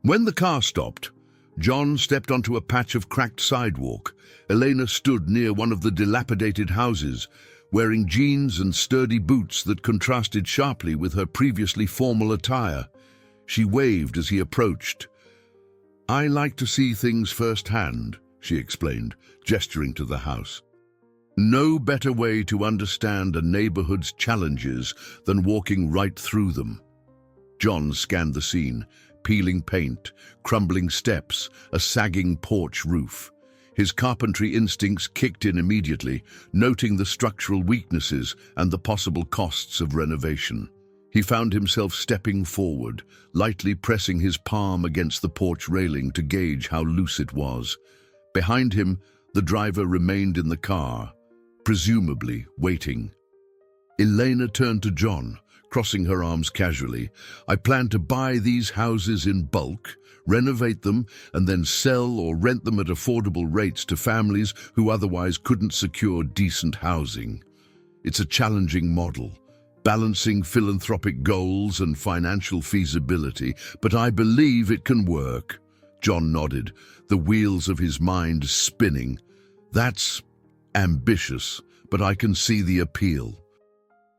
When the car stopped, John stepped onto a patch of cracked sidewalk. Elena stood near one of the dilapidated houses, wearing jeans and sturdy boots that contrasted sharply with her previously formal attire. She waved as he approached. "I like to see things firsthand," she explained, gesturing to the house. "No better way to understand a neighborhood's challenges than walking right through them." John scanned the scene, peeling paint, crumbling steps, a sagging porch roof. His carpentry instincts kicked in immediately, noting the structural weaknesses and the possible costs of renovation. He found himself stepping forward, lightly pressing his palm against the porch railing to gauge how loose it was. Behind him, the driver remained in the car, presumably waiting. Elena turned to John, crossing her arms casually. "I plan to buy these houses in bulk, renovate them, and then sell or rent them at affordable rates to families who otherwise couldn't secure decent housing. It's a challenging model, balancing philanthropic goals and financial feasibility, but I believe it can work." John nodded, the wheels of his mind spinning. "That's ambitious, but I can see the appeal."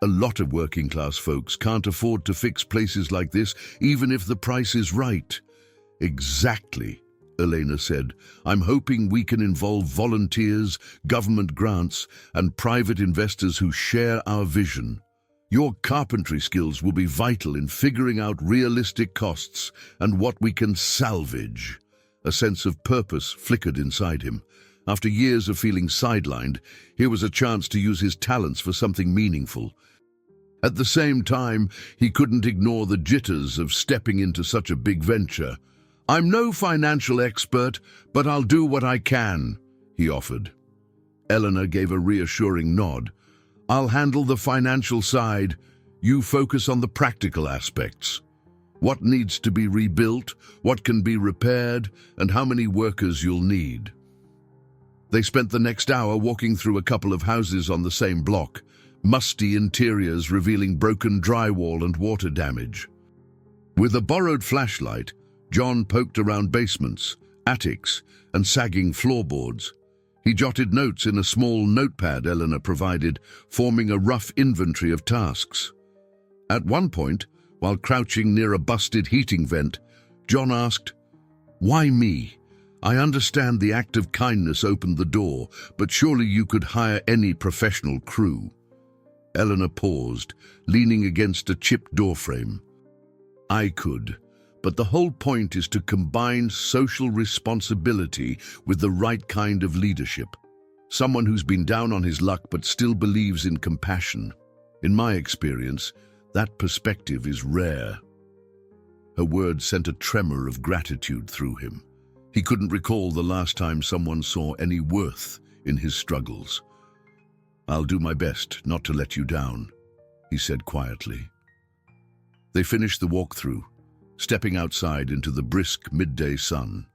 A lot of working-class folks can't afford to fix places like this, even if the price is right. Exactly, Elena said. I'm hoping we can involve volunteers, government grants, and private investors who share our vision. Your carpentry skills will be vital in figuring out realistic costs and what we can salvage. A sense of purpose flickered inside him. After years of feeling sidelined, here was a chance to use his talents for something meaningful. At the same time, he couldn't ignore the jitters of stepping into such a big venture. I'm no financial expert, but I'll do what I can, he offered. Elena gave a reassuring nod. I'll handle the financial side. You focus on the practical aspects. What needs to be rebuilt, what can be repaired, and how many workers you'll need. They spent the next hour walking through a couple of houses on the same block, musty interiors revealing broken drywall and water damage. With a borrowed flashlight, John poked around basements, attics, and sagging floorboards. He jotted notes in a small notepad Elena provided, forming a rough inventory of tasks. At one point, while crouching near a busted heating vent, John asked, "Why me? I understand the act of kindness opened the door, but surely you could hire any professional crew." Elena paused, leaning against a chipped doorframe. "I could, but the whole point is to combine social responsibility with the right kind of leadership. Someone who's been down on his luck but still believes in compassion. In my experience, that perspective is rare." Her words sent a tremor of gratitude through him. He couldn't recall the last time someone saw any worth in his struggles. "I'll do my best not to let you down," he said quietly. They finished the walkthrough, stepping outside into the brisk midday sun.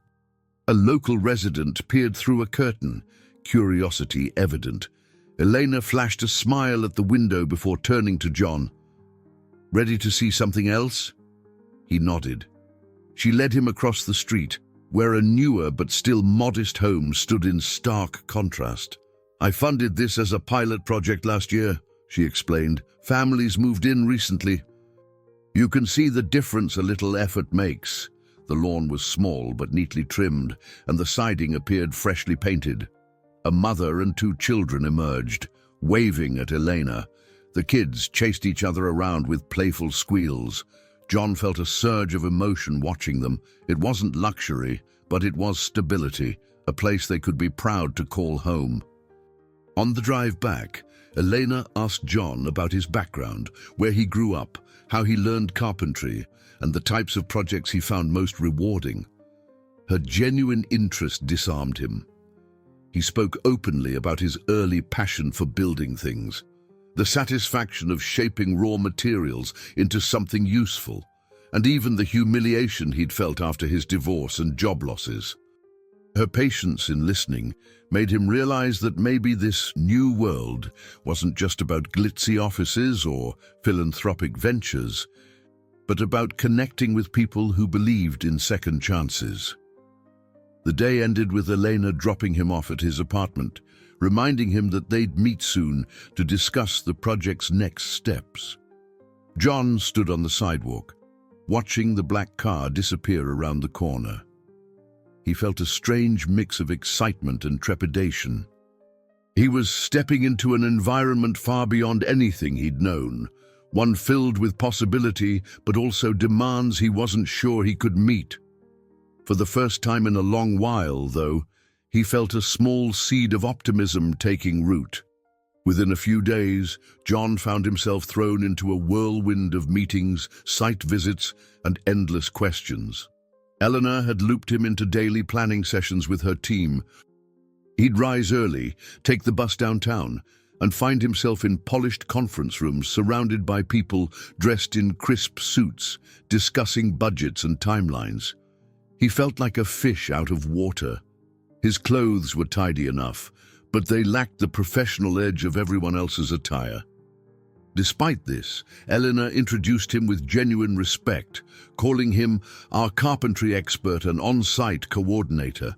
A local resident peered through a curtain, curiosity evident. Elena flashed a smile at the window before turning to John. "Ready to see something else?" He nodded. She led him across the street, where a newer but still modest home stood in stark contrast. "I funded this as a pilot project last year," she explained. "Families moved in recently. You can see the difference a little effort makes." The lawn was small but neatly trimmed, and the siding appeared freshly painted. A mother and two children emerged, waving at Elena. The kids chased each other around with playful squeals. John felt a surge of emotion watching them. It wasn't luxury, but it was stability, a place they could be proud to call home. On the drive back, Elena asked John about his background, where he grew up, how he learned carpentry, and the types of projects he found most rewarding. Her genuine interest disarmed him. He spoke openly about his early passion for building things, the satisfaction of shaping raw materials into something useful, and even the humiliation he'd felt after his divorce and job losses. Her patience in listening made him realize that maybe this new world wasn't just about glitzy offices or philanthropic ventures, but about connecting with people who believed in second chances. The day ended with Elena dropping him off at his apartment, reminding him that they'd meet soon to discuss the project's next steps. John stood on the sidewalk, watching the black car disappear around the corner. He felt a strange mix of excitement and trepidation. He was stepping into an environment far beyond anything he'd known, one filled with possibility but also demands he wasn't sure he could meet. For the first time in a long while, though, he felt a small seed of optimism taking root. Within a few days, John found himself thrown into a whirlwind of meetings, site visits, and endless questions. Elena had looped him into daily planning sessions with her team. He'd rise early, take the bus downtown, and find himself in polished conference rooms surrounded by people dressed in crisp suits, discussing budgets and timelines. He felt like a fish out of water. His clothes were tidy enough, but they lacked the professional edge of everyone else's attire. Despite this, Elena introduced him with genuine respect, calling him our carpentry expert and on-site coordinator.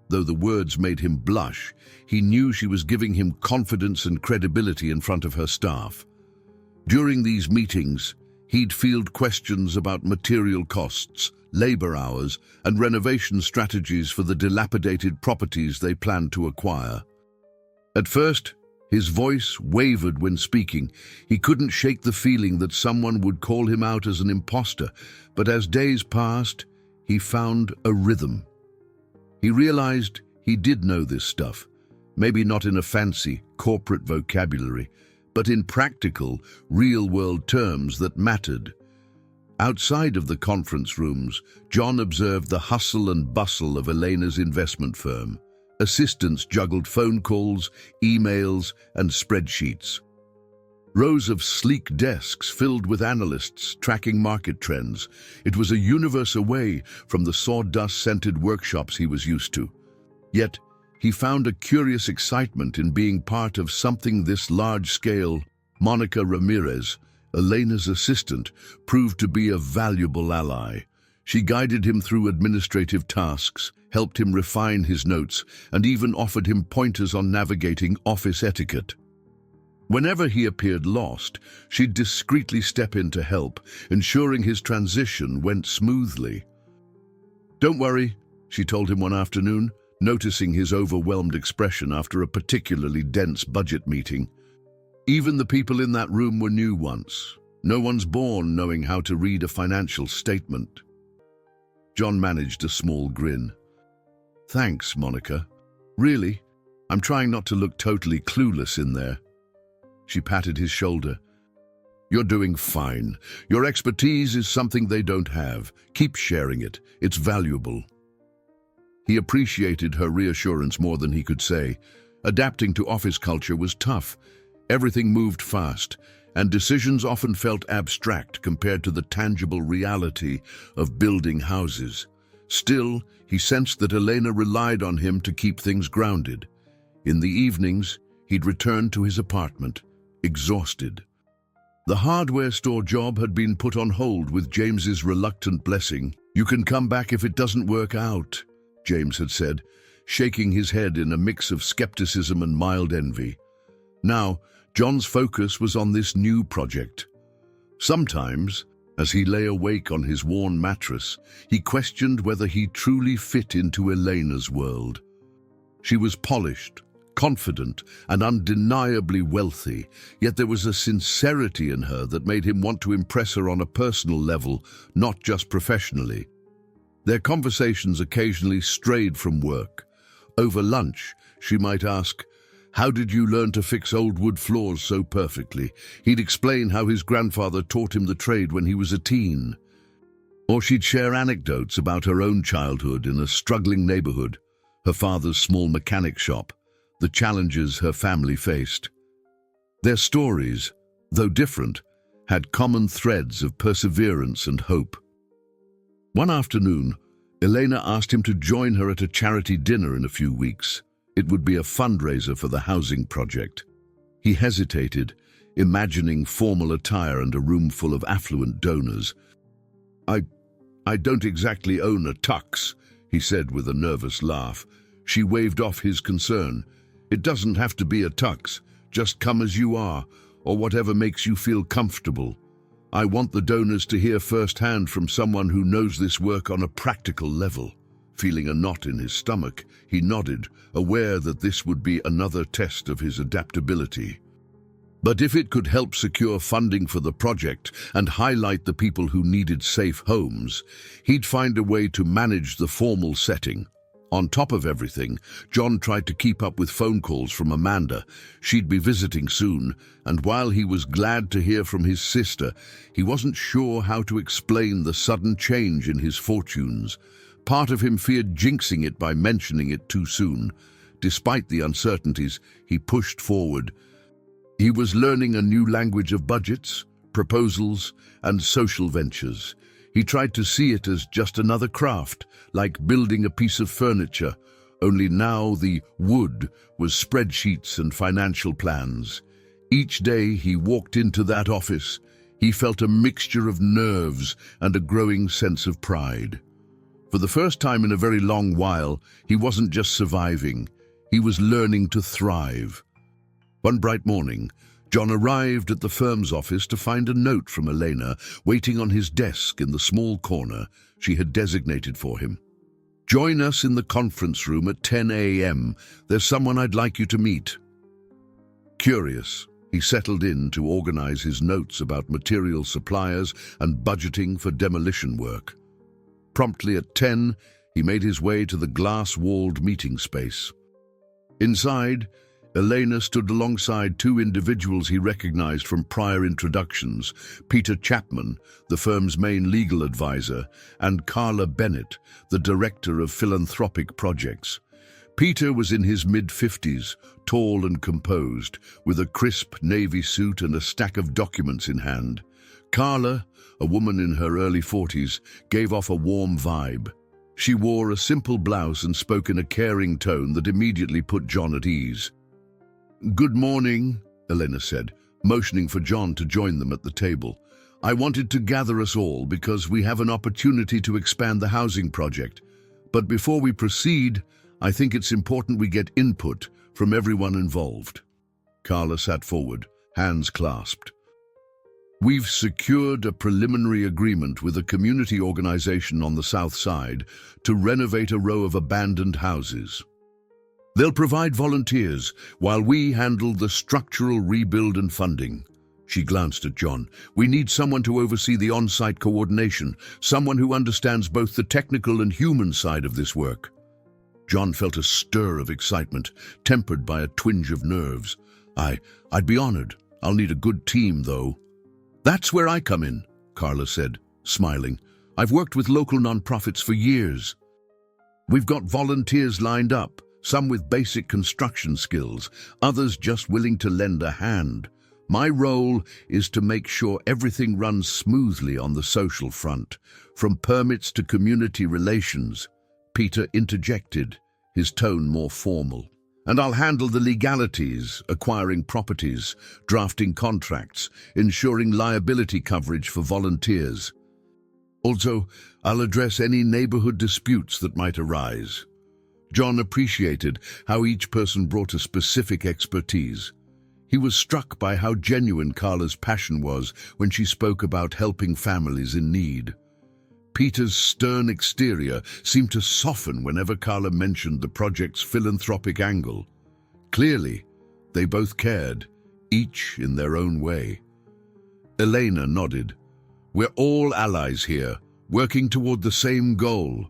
Though the words made him blush, he knew she was giving him confidence and credibility in front of her staff. During these meetings, he'd field questions about material costs, labor hours, and renovation strategies for the dilapidated properties they planned to acquire. At first, his voice wavered when speaking. He couldn't shake the feeling that someone would call him out as an imposter, but as days passed, he found a rhythm. He realized he did know this stuff, maybe not in a fancy, corporate vocabulary, but in practical, real-world terms that mattered. Outside of the conference rooms, John observed the hustle and bustle of Elena's investment firm. Assistants juggled phone calls, emails, and spreadsheets. Rows of sleek desks filled with analysts tracking market trends. It was a universe away from the sawdust-scented workshops he was used to. Yet, he found a curious excitement in being part of something this large-scale. Monica Ramirez, Elena's assistant, proved to be a valuable ally. She guided him through administrative tasks, helped him refine his notes, and even offered him pointers on navigating office etiquette. Whenever he appeared lost, she'd discreetly step in to help, ensuring his transition went smoothly. "Don't worry," she told him one afternoon, noticing his overwhelmed expression after a particularly dense budget meeting. "Even the people in that room were new once. No one's born knowing how to read a financial statement." John managed a small grin. "Thanks, Monica. Really, I'm trying not to look totally clueless in there." She patted his shoulder. "You're doing fine. Your expertise is something they don't have. Keep sharing it. It's valuable." He appreciated her reassurance more than he could say. Adapting to office culture was tough. Everything moved fast, and decisions often felt abstract compared to the tangible reality of building houses. Still, he sensed that Elena relied on him to keep things grounded. In the evenings, he'd return to his apartment, exhausted. The hardware store job had been put on hold with James's reluctant blessing. "You can come back if it doesn't work out," James had said, shaking his head in a mix of skepticism and mild envy. Now, John's focus was on this new project. Sometimes, as he lay awake on his worn mattress, he questioned whether he truly fit into Elena's world. She was polished, confident, and undeniably wealthy, yet there was a sincerity in her that made him want to impress her on a personal level, not just professionally. Their conversations occasionally strayed from work. Over lunch, she might ask, "How did you learn to fix old wood floors so perfectly?" He'd explain how his grandfather taught him the trade when he was a teen. Or she'd share anecdotes about her own childhood in a struggling neighborhood, her father's small mechanic shop, the challenges her family faced. Their stories, though different, had common threads of perseverance and hope. One afternoon, Elena asked him to join her at a charity dinner in a few weeks. It would be a fundraiser for the housing project. He hesitated, imagining formal attire and a room full of affluent donors. I don't exactly own a tux," he said with a nervous laugh. She waved off his concern. "It doesn't have to be a tux. Just come as you are, or whatever makes you feel comfortable. I want the donors to hear firsthand from someone who knows this work on a practical level." Feeling a knot in his stomach, he nodded, aware that this would be another test of his adaptability. But if it could help secure funding for the project and highlight the people who needed safe homes, he'd find a way to manage the formal setting. On top of everything, John tried to keep up with phone calls from Amanda. She'd be visiting soon, and while he was glad to hear from his sister, he wasn't sure how to explain the sudden change in his fortunes. Part of him feared jinxing it by mentioning it too soon. Despite the uncertainties, he pushed forward. He was learning a new language of budgets, proposals, and social ventures. He tried to see it as just another craft, like building a piece of furniture, only now the wood was spreadsheets and financial plans. Each day he walked into that office, he felt a mixture of nerves and a growing sense of pride. For the first time in a very long while, he wasn't just surviving, he was learning to thrive. One bright morning, John arrived at the firm's office to find a note from Elena waiting on his desk in the small corner she had designated for him. "Join us in the conference room at 10 a.m. There's someone I'd like you to meet." Curious, he settled in to organize his notes about material suppliers and budgeting for demolition work. Promptly at 10, he made his way to the glass-walled meeting space. Inside, Elena stood alongside two individuals he recognized from prior introductions, Peter Chapman, the firm's main legal advisor, and Carla Bennett, the director of philanthropic projects. Peter was in his mid-50s, tall and composed, with a crisp navy suit and a stack of documents in hand. Carla, a woman in her early 40s, gave off a warm vibe. She wore a simple blouse and spoke in a caring tone that immediately put John at ease. "Good morning," Elena said, motioning for John to join them at the table. "I wanted to gather us all because we have an opportunity to expand the housing project. But before we proceed, I think it's important we get input from everyone involved." Carla sat forward, hands clasped. "We've secured a preliminary agreement with a community organization on the south side to renovate a row of abandoned houses. They'll provide volunteers while we handle the structural rebuild and funding." She glanced at John. "We need someone to oversee the on-site coordination, someone who understands both the technical and human side of this work." John felt a stir of excitement, tempered by a twinge of nerves. I'd be honored. I'll need a good team, though." "That's where I come in," Carla said, smiling. "I've worked with local nonprofits for years. We've got volunteers lined up, some with basic construction skills, others just willing to lend a hand. My role is to make sure everything runs smoothly on the social front, from permits to community relations." Peter interjected, his tone more formal. "And I'll handle the legalities, acquiring properties, drafting contracts, ensuring liability coverage for volunteers. Also, I'll address any neighborhood disputes that might arise." John appreciated how each person brought a specific expertise. He was struck by how genuine Carla's passion was when she spoke about helping families in need. Peter's stern exterior seemed to soften whenever Carla mentioned the project's philanthropic angle. Clearly, they both cared, each in their own way. Elena nodded. "We're all allies here, working toward the same goal.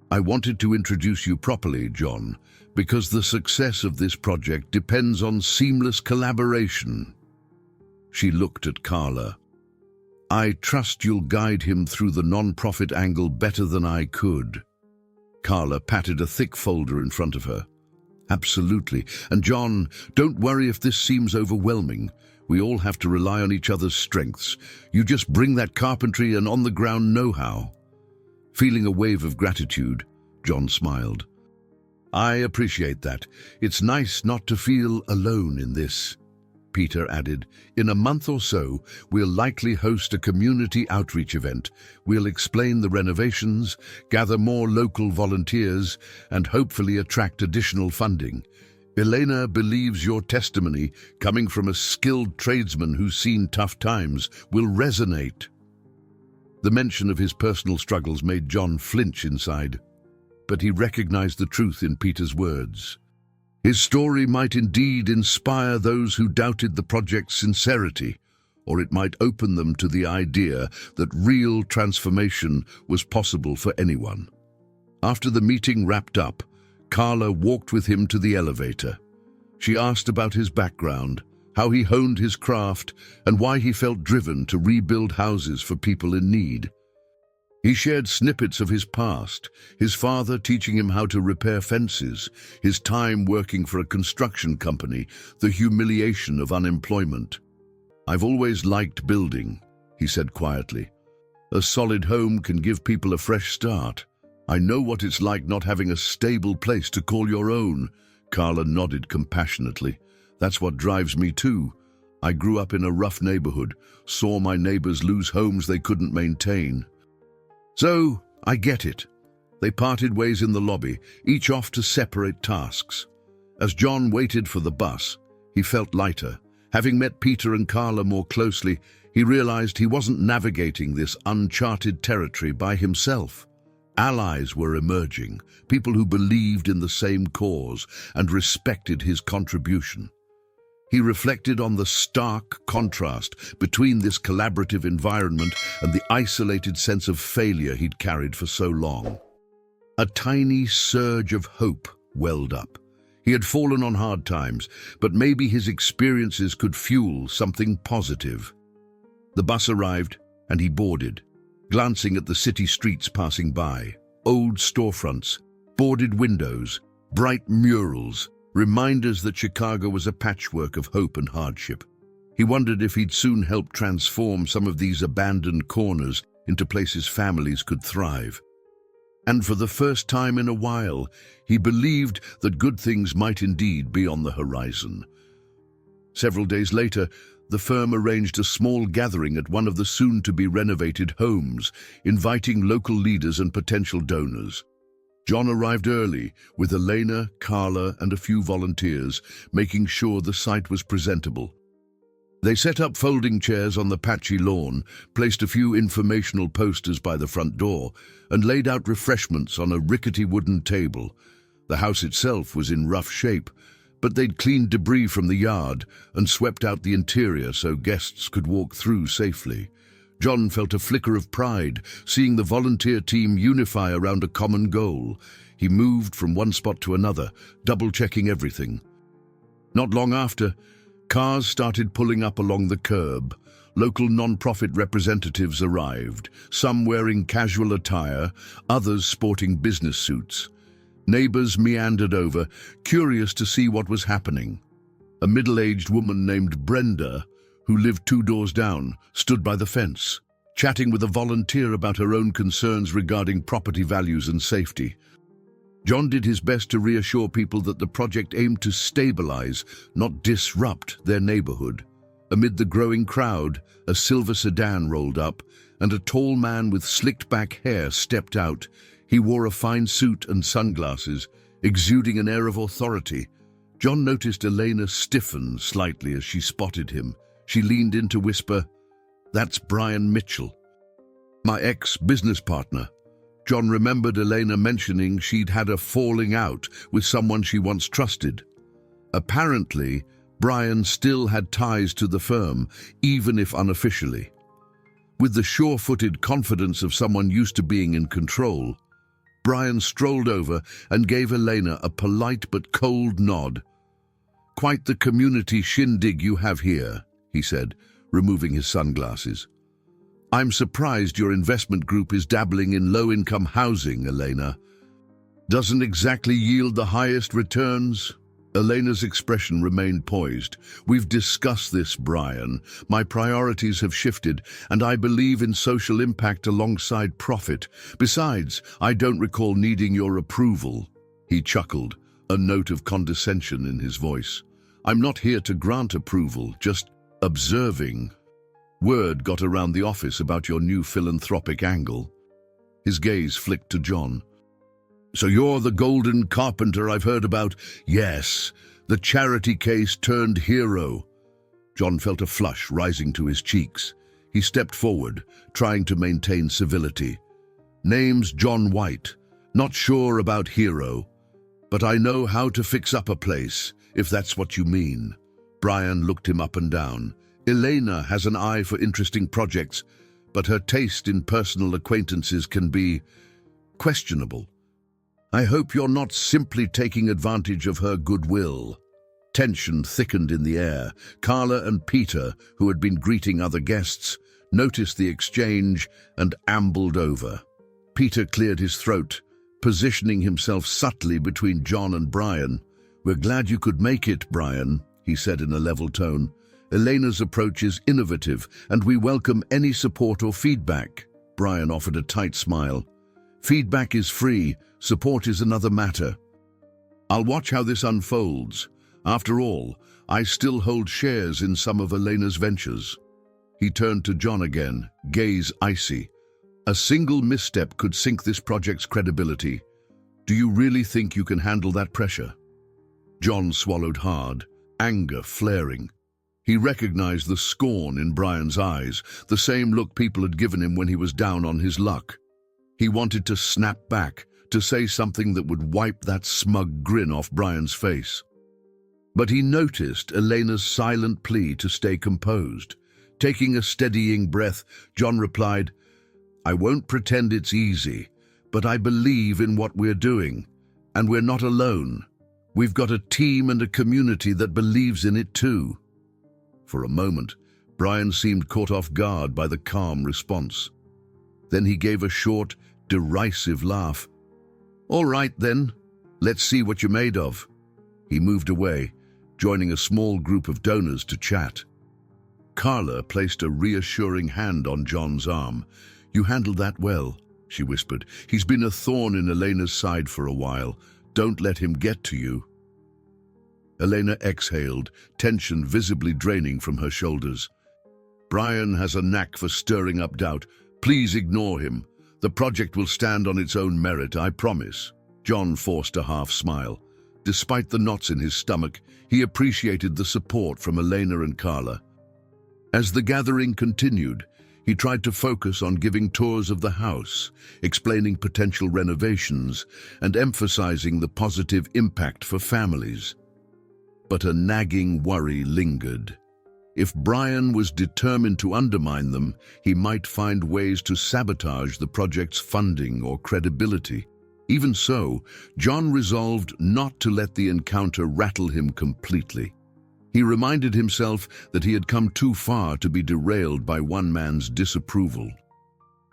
I wanted to introduce you properly, John, because the success of this project depends on seamless collaboration." She looked at Carla. "I trust you'll guide him through the non-profit angle better than I could." Carla patted a thick folder in front of her. "Absolutely. And John, don't worry if this seems overwhelming. We all have to rely on each other's strengths. You just bring that carpentry and on-the-ground know-how." Feeling a wave of gratitude, John smiled. "I appreciate that. It's nice not to feel alone in this." Peter added, "In a month or so, we'll likely host a community outreach event. We'll explain the renovations, gather more local volunteers, and hopefully attract additional funding. Elena believes your testimony, coming from a skilled tradesman who's seen tough times, will resonate." The mention of his personal struggles made John flinch inside, but he recognized the truth in Peter's words. His story might indeed inspire those who doubted the project's sincerity, or it might open them to the idea that real transformation was possible for anyone. After the meeting wrapped up, Carla walked with him to the elevator. She asked about his background, how he honed his craft, and why he felt driven to rebuild houses for people in need. He shared snippets of his past, his father teaching him how to repair fences, his time working for a construction company, the humiliation of unemployment. "I've always liked building," he said quietly. "A solid home can give people a fresh start. I know what it's like not having a stable place to call your own." Carla nodded compassionately. "That's what drives me too. I grew up in a rough neighborhood, saw my neighbors lose homes they couldn't maintain. So, I get it." They parted ways in the lobby, each off to separate tasks. As John waited for the bus, he felt lighter, Having met Peter and Carla more closely, he realized he wasn't navigating this uncharted territory by himself. Allies were emerging, people who believed in the same cause and respected his contribution. He reflected on the stark contrast between this collaborative environment and the isolated sense of failure he'd carried for so long. A tiny surge of hope welled up. He had fallen on hard times, but maybe his experiences could fuel something positive. The bus arrived, and he boarded, glancing at the city streets passing by. Old storefronts, boarded windows, bright murals, reminders that Chicago was a patchwork of hope and hardship. He wondered if he'd soon help transform some of these abandoned corners into places families could thrive. And for the first time in a while, he believed that good things might indeed be on the horizon. Several days later, the firm arranged a small gathering at one of the soon-to-be renovated homes, inviting local leaders and potential donors. John arrived early, with Elena, Carla, and a few volunteers, making sure the site was presentable. They set up folding chairs on the patchy lawn, placed a few informational posters by the front door, and laid out refreshments on a rickety wooden table. The house itself was in rough shape, but they'd cleaned debris from the yard and swept out the interior so guests could walk through safely. John felt a flicker of pride, seeing the volunteer team unify around a common goal. He moved from one spot to another, double-checking everything. Not long after, cars started pulling up along the curb. Local non-profit representatives arrived, some wearing casual attire, others sporting business suits. Neighbors meandered over, curious to see what was happening. A middle-aged woman named Brenda, who lived 2 doors down, stood by the fence, chatting with a volunteer about her own concerns regarding property values and safety. John did his best to reassure people that the project aimed to stabilize, not disrupt, their neighborhood. Amid the growing crowd, a silver sedan rolled up, and a tall man with slicked-back hair stepped out. He wore a fine suit and sunglasses, exuding an air of authority. John noticed Elena stiffen slightly as she spotted him. She leaned in to whisper, "That's Brian Mitchell, my ex-business partner." John remembered Elena mentioning she'd had a falling out with someone she once trusted. Apparently, Brian still had ties to the firm, even if unofficially. With the sure-footed confidence of someone used to being in control, Brian strolled over and gave Elena a polite but cold nod. "Quite the community shindig you have here," he said, removing his sunglasses. "I'm surprised your investment group is dabbling in low-income housing, Elena. Doesn't exactly yield the highest returns?" Elena's expression remained poised. "We've discussed this, Brian. My priorities have shifted, and I believe in social impact alongside profit. Besides, I don't recall needing your approval." He chuckled, a note of condescension in his voice. "I'm not here to grant approval, just observing. Word got around the office about your new philanthropic angle." His gaze flicked to John. "So you're the golden carpenter I've heard about?" "Yes, the charity case turned hero." John felt a flush rising to his cheeks. He stepped forward, trying to maintain civility. "Name's John White. Not sure about hero, but I know how to fix up a place, if that's what you mean." Brian looked him up and down. "Elena has an eye for interesting projects, but her taste in personal acquaintances can be questionable. I hope you're not simply taking advantage of her goodwill." Tension thickened in the air. Carla and Peter, who had been greeting other guests, noticed the exchange and ambled over. Peter cleared his throat, positioning himself subtly between John and Brian. "We're glad you could make it, Brian," he said in a level tone. "Elena's approach is innovative, and we welcome any support or feedback." Brian offered a tight smile. "Feedback is free, support is another matter. I'll watch how this unfolds. After all, I still hold shares in some of Elena's ventures." He turned to John again, gaze icy. "A single misstep could sink this project's credibility. Do you really think you can handle that pressure?" John swallowed hard, anger flaring. He recognized the scorn in Brian's eyes, the same look people had given him when he was down on his luck. He wanted to snap back, to say something that would wipe that smug grin off Brian's face. But he noticed Elena's silent plea to stay composed. Taking a steadying breath, John replied, "I won't pretend it's easy, but I believe in what we're doing, and we're not alone. We've got a team and a community that believes in it too." For a moment, Brian seemed caught off guard by the calm response. Then he gave a short, derisive laugh. "All right then, let's see what you're made of." He moved away, joining a small group of donors to chat. Carla placed a reassuring hand on John's arm. "You handled that well," she whispered. "He's been a thorn in Elena's side for a while. Don't let him get to you." Elena exhaled, tension visibly draining from her shoulders. "Brian has a knack for stirring up doubt. Please ignore him. The project will stand on its own merit, I promise." John forced a half smile. Despite the knots in his stomach, he appreciated the support from Elena and Carla. As the gathering continued, he tried to focus on giving tours of the house, explaining potential renovations, and emphasizing the positive impact for families. But a nagging worry lingered. If Brian was determined to undermine them, he might find ways to sabotage the project's funding or credibility. Even so, John resolved not to let the encounter rattle him completely. He reminded himself that he had come too far to be derailed by one man's disapproval.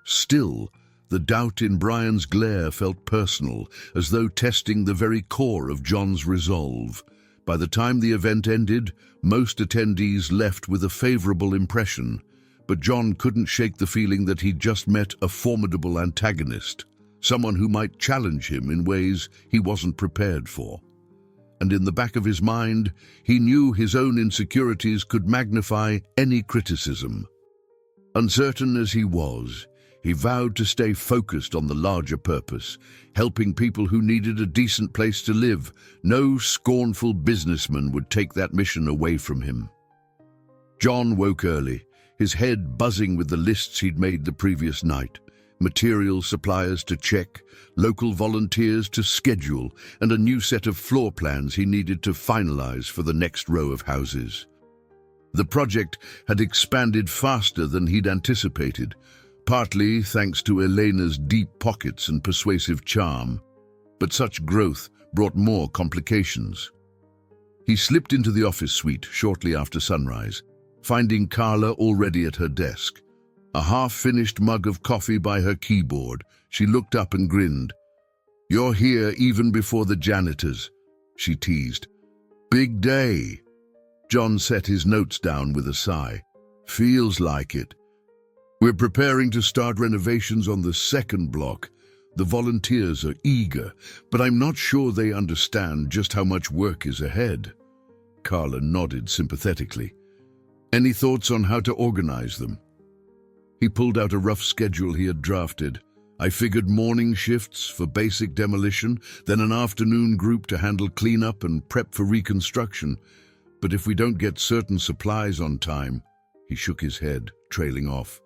Still, the doubt in Brian's glare felt personal, as though testing the very core of John's resolve. By the time the event ended, most attendees left with a favorable impression, but John couldn't shake the feeling that he'd just met a formidable antagonist, someone who might challenge him in ways he wasn't prepared for. And in the back of his mind, he knew his own insecurities could magnify any criticism. Uncertain as he was, he vowed to stay focused on the larger purpose, helping people who needed a decent place to live. No scornful businessman would take that mission away from him. John woke early, his head buzzing with the lists he'd made the previous night. Material suppliers to check, local volunteers to schedule, and a new set of floor plans he needed to finalize for the next row of houses. The project had expanded faster than he'd anticipated, partly thanks to Elena's deep pockets and persuasive charm, but such growth brought more complications. He slipped into the office suite shortly after sunrise, finding Carla already at her desk. A half-finished mug of coffee by her keyboard, she looked up and grinned. "You're here even before the janitors," she teased. "Big day." John set his notes down with a sigh. "Feels like it. We're preparing to start renovations on the second block. The volunteers are eager, but I'm not sure they understand just how much work is ahead." Carla nodded sympathetically. "Any thoughts on how to organize them?" He pulled out a rough schedule he had drafted. "I figured morning shifts for basic demolition, then an afternoon group to handle cleanup and prep for reconstruction. But if we don't get certain supplies on time..." He shook his head, trailing off.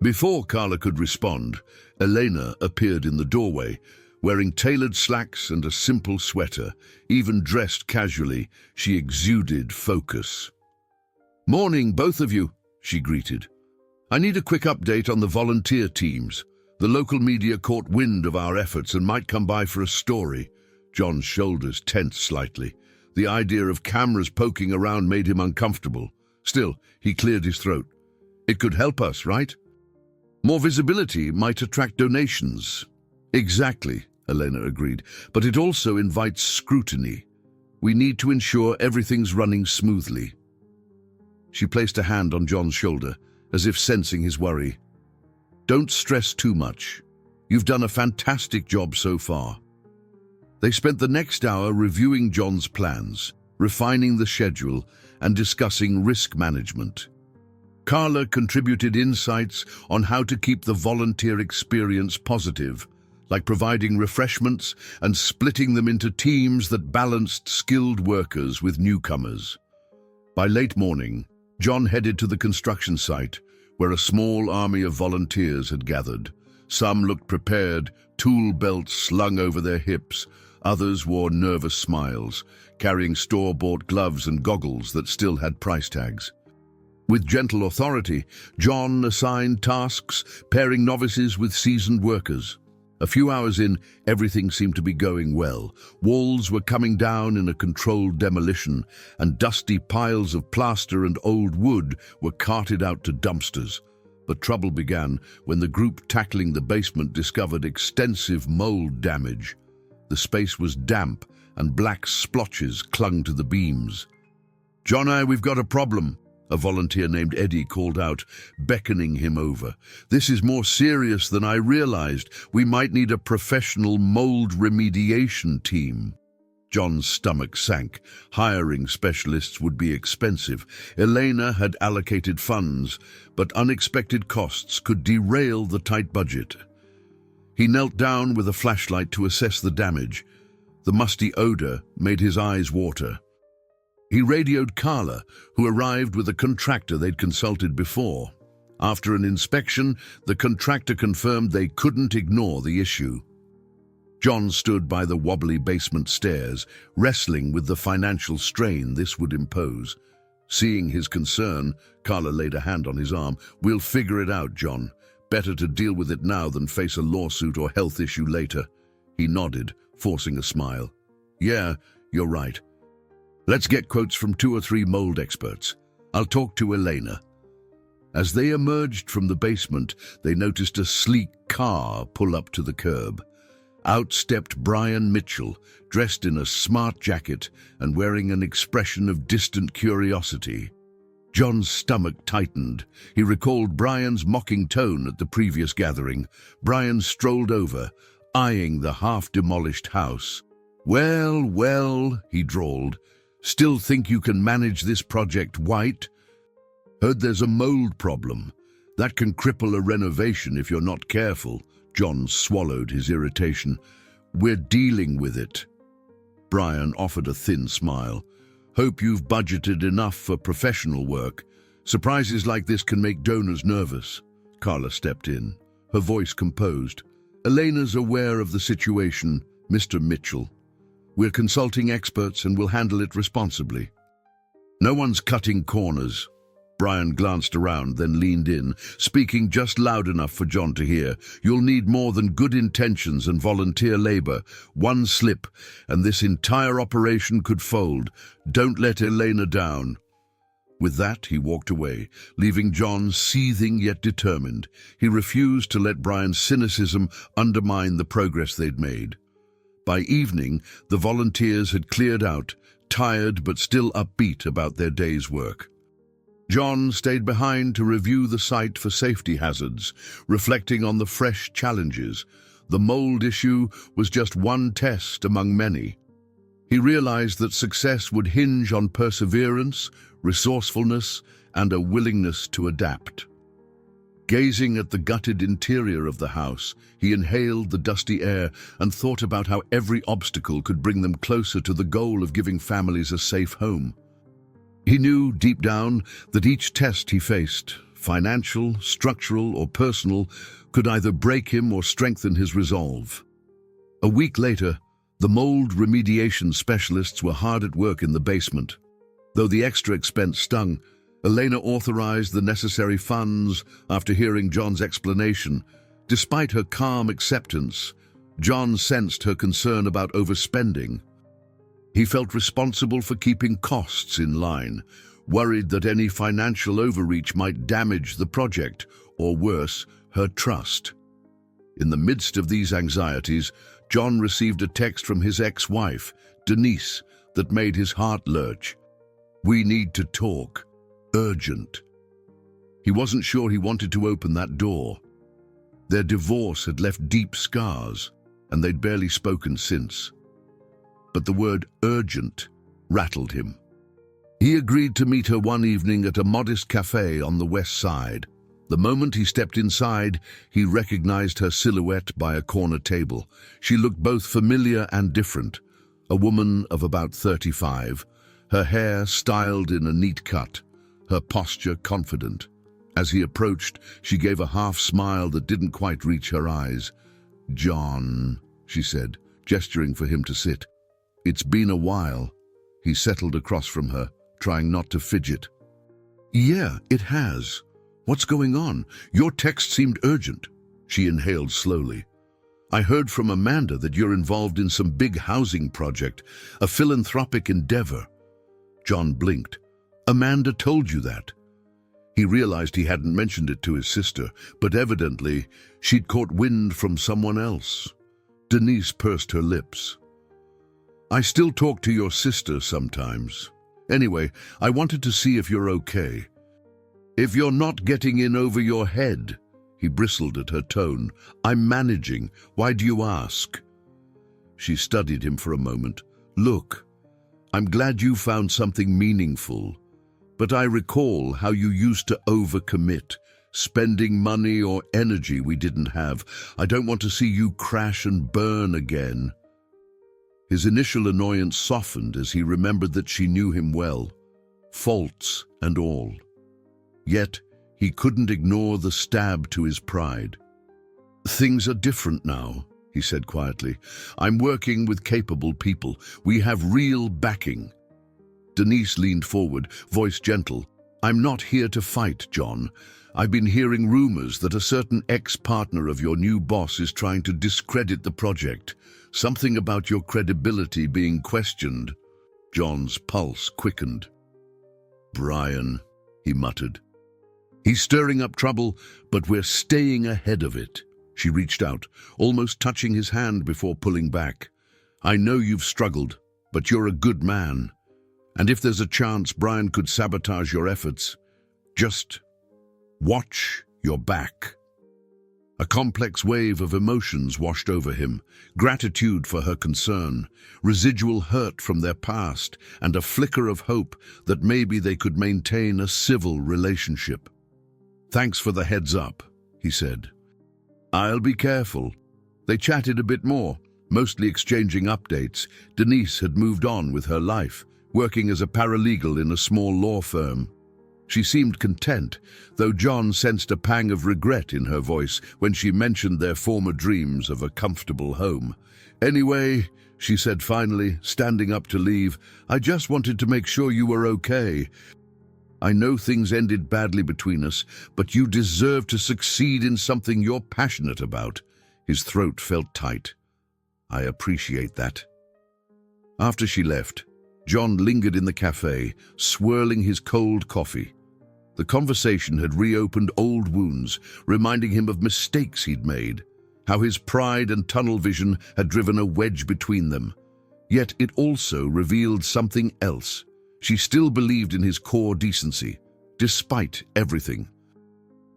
Before Carla could respond, Elena appeared in the doorway, wearing tailored slacks and a simple sweater. Even dressed casually, she exuded focus. "Morning, both of you," she greeted. "I need a quick update on the volunteer teams. The local media caught wind of our efforts and might come by for a story." John's shoulders tensed slightly. The idea of cameras poking around made him uncomfortable. Still, he cleared his throat. "It could help us, right? More visibility might attract donations." "Exactly," Elena agreed, "but it also invites scrutiny. We need to ensure everything's running smoothly." She placed a hand on John's shoulder, as if sensing his worry. "Don't stress too much. You've done a fantastic job so far." They spent the next hour reviewing John's plans, refining the schedule, and discussing risk management. Carla contributed insights on how to keep the volunteer experience positive, like providing refreshments and splitting them into teams that balanced skilled workers with newcomers. By late morning, John headed to the construction site, where a small army of volunteers had gathered. Some looked prepared, tool belts slung over their hips. Others wore nervous smiles, carrying store-bought gloves and goggles that still had price tags. With gentle authority, John assigned tasks, pairing novices with seasoned workers. A few hours in, everything seemed to be going well. Walls were coming down in a controlled demolition, and dusty piles of plaster and old wood were carted out to dumpsters. But trouble began when the group tackling the basement discovered extensive mold damage. The space was damp, and black splotches clung to the beams. "Johnny, we've got a problem," a volunteer named Eddie called out, beckoning him over. "This is more serious than I realized. We might need a professional mold remediation team." John's stomach sank. Hiring specialists would be expensive. Elena had allocated funds, but unexpected costs could derail the tight budget. He knelt down with a flashlight to assess the damage. The musty odor made his eyes water. He radioed Carla, who arrived with a contractor they'd consulted before. After an inspection, the contractor confirmed they couldn't ignore the issue. John stood by the wobbly basement stairs, wrestling with the financial strain this would impose. Seeing his concern, Carla laid a hand on his arm. "We'll figure it out, John. Better to deal with it now than face a lawsuit or health issue later." He nodded, forcing a smile. "Yeah, you're right. Let's get quotes from 2 or 3 mold experts. I'll talk to Elena." As they emerged from the basement, they noticed a sleek car pull up to the curb. Out stepped Brian Mitchell, dressed in a smart jacket and wearing an expression of distant curiosity. John's stomach tightened. He recalled Brian's mocking tone at the previous gathering. Brian strolled over, eyeing the half-demolished house. Well, well," he drawled. "Still think you can manage this project, White? Heard there's a mold problem. That can cripple a renovation if you're not careful." John swallowed his irritation. "We're dealing with it." Brian offered a thin smile. "Hope you've budgeted enough for professional work. Surprises like this can make donors nervous." Carla stepped in, her voice composed. "Elena's aware of the situation, Mr. Mitchell. We're consulting experts and will handle it responsibly." "No one's cutting corners." Brian glanced around, then leaned in, speaking just loud enough for John to hear. "You'll need more than good intentions and volunteer labor. One slip, and this entire operation could fold. Don't let Elena down." With that, he walked away, leaving John seething yet determined. He refused to let Brian's cynicism undermine the progress they'd made. By evening, the volunteers had cleared out, tired but still upbeat about their day's work. John stayed behind to review the site for safety hazards, reflecting on the fresh challenges. The mold issue was just one test among many. He realized that success would hinge on perseverance, resourcefulness, and a willingness to adapt. Gazing at the gutted interior of the house, he inhaled the dusty air and thought about how every obstacle could bring them closer to the goal of giving families a safe home. He knew deep down that each test he faced, financial, structural, or personal, could either break him or strengthen his resolve. A week later, the mold remediation specialists were hard at work in the basement. Though the extra expense stung, Elena authorized the necessary funds after hearing John's explanation. Despite her calm acceptance, John sensed her concern about overspending. He felt responsible for keeping costs in line, worried that any financial overreach might damage the project, or worse, her trust. In the midst of these anxieties, John received a text from his ex-wife, Denise, that made his heart lurch. "We need to talk. Urgent." He wasn't sure he wanted to open that door. Their divorce had left deep scars, and they'd barely spoken since. But the word urgent rattled him. He agreed to meet her one evening at a modest cafe on the west side. The moment he stepped inside, he recognized her silhouette by a corner table. She looked both familiar and different. A woman of about 35, her hair styled in a neat cut, her posture confident. As he approached, she gave a half-smile that didn't quite reach her eyes. "John," she said, gesturing for him to sit. "It's been a while." He settled across from her, trying not to fidget. "Yeah, it has. What's going on? Your text seemed urgent." She inhaled slowly. "I heard from Amanda that you're involved in some big housing project, a philanthropic endeavor." John blinked. "Amanda told you that?" He realized he hadn't mentioned it to his sister, but evidently she'd caught wind from someone else. Denise pursed her lips. "I still talk to your sister sometimes. Anyway, I wanted to see if you're okay. If you're not getting in over your head." He bristled at her tone. "I'm managing. Why do you ask?" She studied him for a moment. "Look, I'm glad you found something meaningful. But I recall how you used to overcommit, spending money or energy we didn't have. I don't want to see you crash and burn again." His initial annoyance softened as he remembered that she knew him well, faults and all. Yet, he couldn't ignore the stab to his pride. "Things are different now," he said quietly. "I'm working with capable people. We have real backing." Denise leaned forward, voice gentle. "I'm not here to fight, John. I've been hearing rumors that a certain ex-partner of your new boss is trying to discredit the project. Something about your credibility being questioned." John's pulse quickened. "Brian," he muttered. "He's stirring up trouble, but we're staying ahead of it." She reached out, almost touching his hand before pulling back. "I know you've struggled, but you're a good man. And if there's a chance Brian could sabotage your efforts, just watch your back." A complex wave of emotions washed over him, gratitude for her concern, residual hurt from their past, and a flicker of hope that maybe they could maintain a civil relationship. "Thanks for the heads up," he said. "I'll be careful." They chatted a bit more, mostly exchanging updates. Denise had moved on with her life, working as a paralegal in a small law firm. She seemed content, though John sensed a pang of regret in her voice when she mentioned their former dreams of a comfortable home. "Anyway," she said finally, standing up to leave, "I just wanted to make sure you were okay. I know things ended badly between us, but you deserve to succeed in something you're passionate about." His throat felt tight. "I appreciate that." After she left, John lingered in the cafe, swirling his cold coffee. The conversation had reopened old wounds, reminding him of mistakes he'd made, how his pride and tunnel vision had driven a wedge between them. Yet it also revealed something else. She still believed in his core decency, despite everything.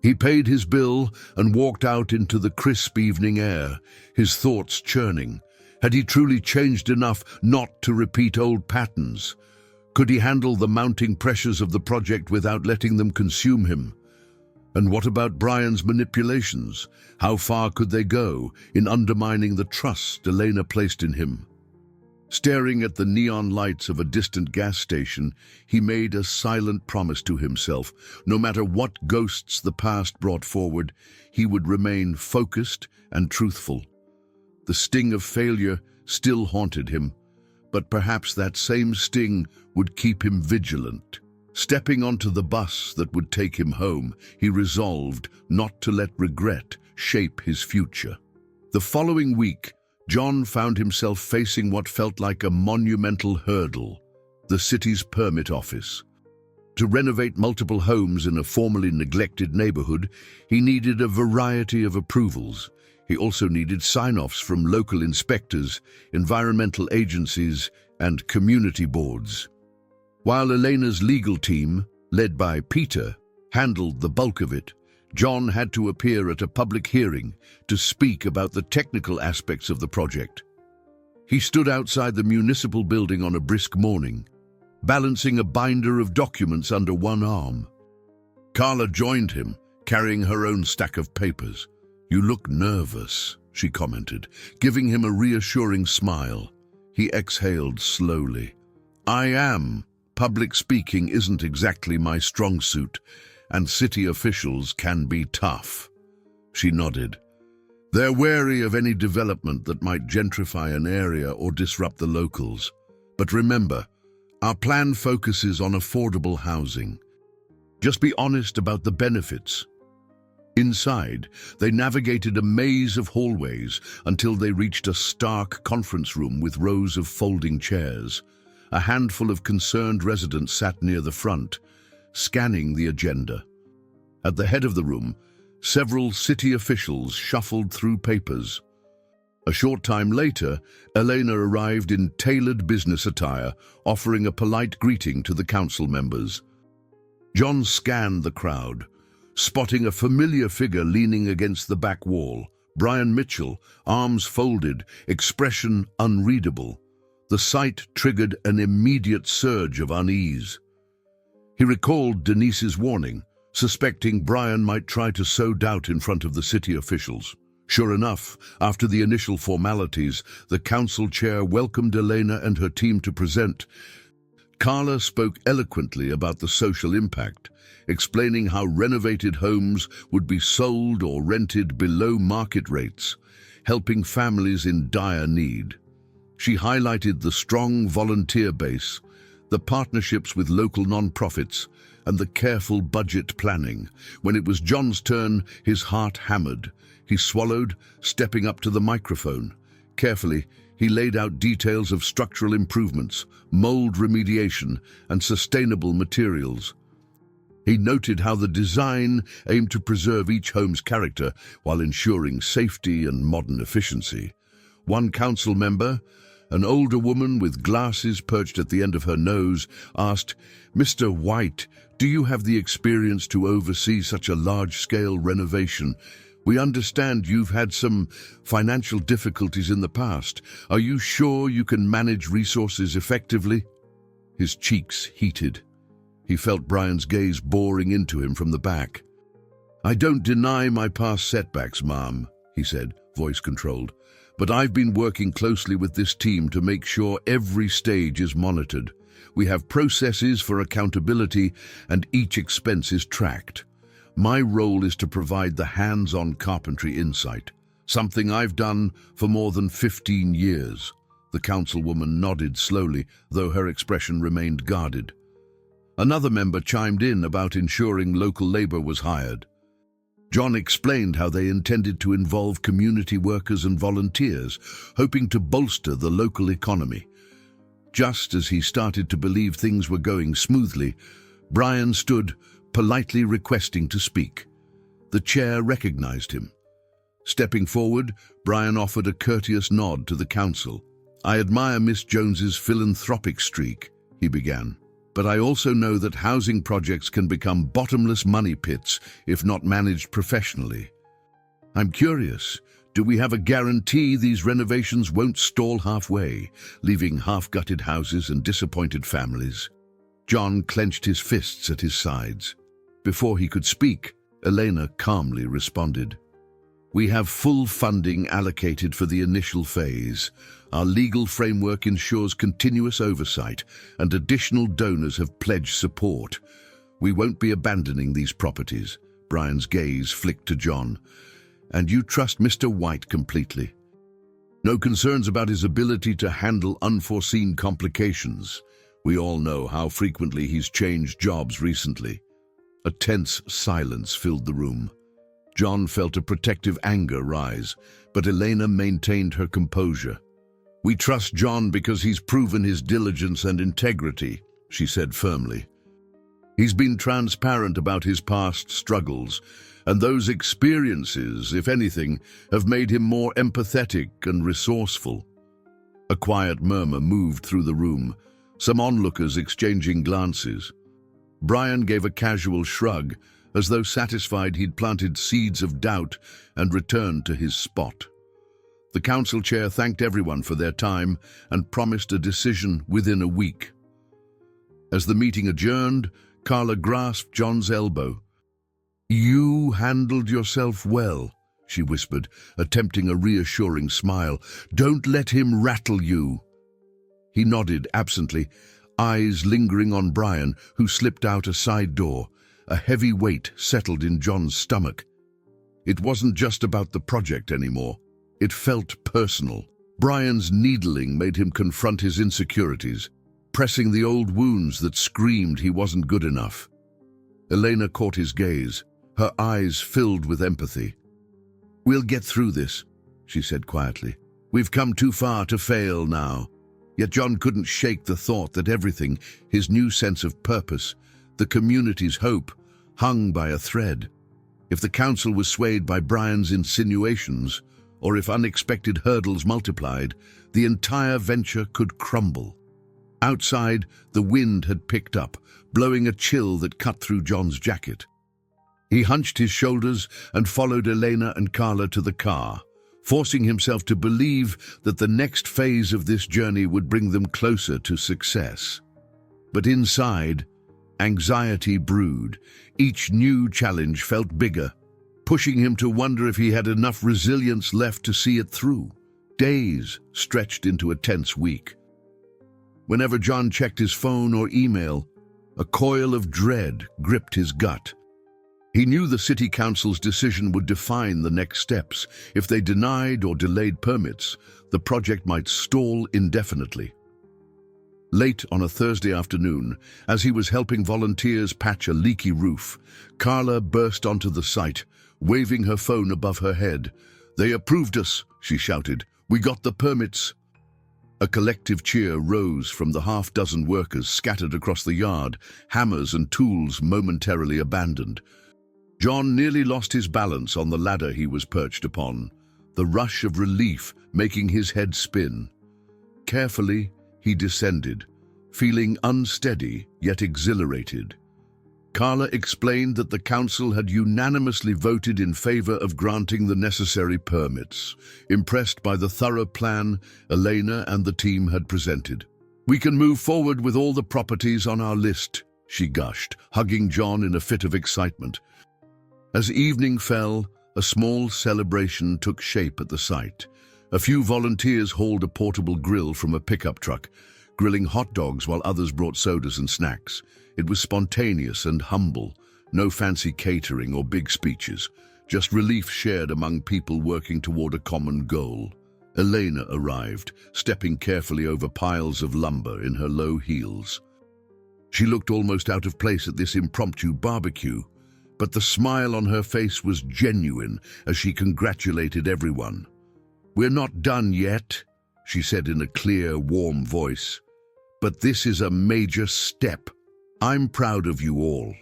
He paid his bill and walked out into the crisp evening air, his thoughts churning. Had he truly changed enough not to repeat old patterns? Could he handle the mounting pressures of the project without letting them consume him? And what about Brian's manipulations? How far could they go in undermining the trust Elena placed in him? Staring at the neon lights of a distant gas station, he made a silent promise to himself. No matter what ghosts the past brought forward, he would remain focused and truthful. The sting of failure still haunted him, but perhaps that same sting would keep him vigilant. Stepping onto the bus that would take him home, he resolved not to let regret shape his future. The following week, John found himself facing what felt like a monumental hurdle: the city's permit office. To renovate multiple homes in a formerly neglected neighborhood, he needed a variety of approvals. He also needed sign-offs from local inspectors, environmental agencies, and community boards. While Elena's legal team, led by Peter, handled the bulk of it, John had to appear at a public hearing to speak about the technical aspects of the project. He stood outside the municipal building on a brisk morning, balancing a binder of documents under one arm. Carla joined him, carrying her own stack of papers. "You look nervous," she commented, giving him a reassuring smile. He exhaled slowly. "I am," Public speaking isn't exactly my strong suit, and city officials can be tough." She nodded. "They're wary of any development that might gentrify an area or disrupt the locals. But remember, our plan focuses on affordable housing. Just be honest about the benefits." Inside, they navigated a maze of hallways until they reached a stark conference room with rows of folding chairs. A handful of concerned residents sat near the front, scanning the agenda. At the head of the room, several city officials shuffled through papers. A short time later, Elena arrived in tailored business attire, offering a polite greeting to the council members. John scanned the crowd, spotting a familiar figure leaning against the back wall. Brian Mitchell, arms folded, expression unreadable. The sight triggered an immediate surge of unease. He recalled Denise's warning, suspecting Brian might try to sow doubt in front of the city officials. Sure enough, after the initial formalities, the council chair welcomed Elena and her team to present. Carla spoke eloquently about the social impact, explaining how renovated homes would be sold or rented below market rates, helping families in dire need. She highlighted the strong volunteer base, the partnerships with local non-profits, and the careful budget planning. When it was John's turn, his heart hammered. He swallowed, stepping up to the microphone. Carefully, he laid out details of structural improvements, mold remediation, and sustainable materials. He noted how the design aimed to preserve each home's character while ensuring safety and modern efficiency. One council member, an older woman with glasses perched at the end of her nose, asked, "Mr. White, do you have the experience to oversee such a large-scale renovation? We understand you've had some financial difficulties in the past. Are you sure you can manage resources effectively?" His cheeks heated. He felt Brian's gaze boring into him from the back. "I don't deny my past setbacks, ma'am," he said, voice controlled. "But I've been working closely with this team to make sure every stage is monitored. We have processes for accountability and each expense is tracked. My role is to provide the hands-on carpentry insight, something I've done for more than 15 years. The councilwoman nodded slowly, though her expression remained guarded. Another member chimed in about ensuring local labor was hired. John explained how they intended to involve community workers and volunteers, hoping to bolster the local economy. Just as he started to believe things were going smoothly, Brian stood, politely requesting to speak. The chair recognized him. Stepping forward, Brian offered a courteous nod to the council. "I admire Miss Jones's philanthropic streak," he began. "But I also know that housing projects can become bottomless money pits if not managed professionally. I'm curious, do we have a guarantee these renovations won't stall halfway, leaving half-gutted houses and disappointed families?" John clenched his fists at his sides. Before he could speak, Elena calmly responded. "We have full funding allocated for the initial phase. Our legal framework ensures continuous oversight, and additional donors have pledged support. We won't be abandoning these properties." Brian's gaze flicked to John. "And you trust Mr. White completely? No concerns about his ability to handle unforeseen complications? We all know how frequently he's changed jobs recently." A tense silence filled the room. John felt a protective anger rise, but Elena maintained her composure. "We trust John because he's proven his diligence and integrity," she said firmly. "He's been transparent about his past struggles, and those experiences, if anything, have made him more empathetic and resourceful." A quiet murmur moved through the room, some onlookers exchanging glances. Brian gave a casual shrug, as though satisfied he'd planted seeds of doubt, and returned to his spot. The council chair thanked everyone for their time and promised a decision within a week. As the meeting adjourned, Carla grasped John's elbow. "You handled yourself well," she whispered, attempting a reassuring smile. "Don't let him rattle you." He nodded absently. eyes lingering on Brian, who slipped out a side door. A heavy weight settled in John's stomach. It wasn't just about the project anymore. It felt personal. Brian's needling made him confront his insecurities, pressing the old wounds that screamed he wasn't good enough. Elena caught his gaze, her eyes filled with empathy. "We'll get through this," she said quietly. "We've come too far to fail now." Yet John couldn't shake the thought that everything, his new sense of purpose, the community's hope, hung by a thread. If the council was swayed by Brian's insinuations, or if unexpected hurdles multiplied, the entire venture could crumble. Outside, the wind had picked up, blowing a chill that cut through John's jacket. He hunched his shoulders and followed Elena and Carla to the car, forcing himself to believe that the next phase of this journey would bring them closer to success. But inside, anxiety brewed. Each new challenge felt bigger, pushing him to wonder if he had enough resilience left to see it through. Days stretched into a tense week. Whenever John checked his phone or email, a coil of dread gripped his gut. He knew the city council's decision would define the next steps. If they denied or delayed permits, the project might stall indefinitely. Late on a Thursday afternoon, as he was helping volunteers patch a leaky roof, Carla burst onto the site, waving her phone above her head. "They approved us," she shouted. "We got the permits." A collective cheer rose from the half-dozen workers scattered across the yard, hammers and tools momentarily abandoned. John nearly lost his balance on the ladder he was perched upon, the rush of relief making his head spin. Carefully, he descended, feeling unsteady yet exhilarated. Carla explained that the council had unanimously voted in favor of granting the necessary permits, impressed by the thorough plan Elena and the team had presented. "We can move forward with all the properties on our list," she gushed, hugging John in a fit of excitement. As evening fell, a small celebration took shape at the site. A few volunteers hauled a portable grill from a pickup truck, grilling hot dogs while others brought sodas and snacks. It was spontaneous and humble, no fancy catering or big speeches, just relief shared among people working toward a common goal. Elena arrived, stepping carefully over piles of lumber in her low heels. She looked almost out of place at this impromptu barbecue, but the smile on her face was genuine as she congratulated everyone. "We're not done yet," she said in a clear, warm voice, "but this is a major step. I'm proud of you all."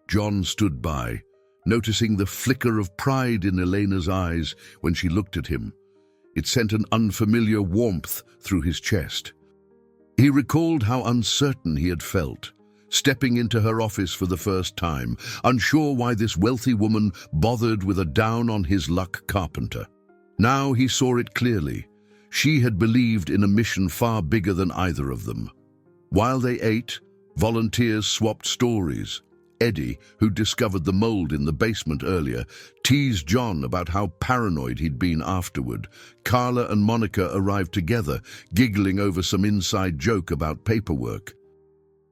John stood by, noticing the flicker of pride in Elena's eyes when she looked at him. It sent an unfamiliar warmth through his chest. He recalled how uncertain he had felt, stepping into her office for the first time, unsure why this wealthy woman bothered with a down-on-his-luck carpenter. Now he saw it clearly. She had believed in a mission far bigger than either of them. While they ate, volunteers swapped stories. Eddie, who discovered the mold in the basement earlier, teased John about how paranoid he'd been afterward. Carla and Monica arrived together, giggling over some inside joke about paperwork.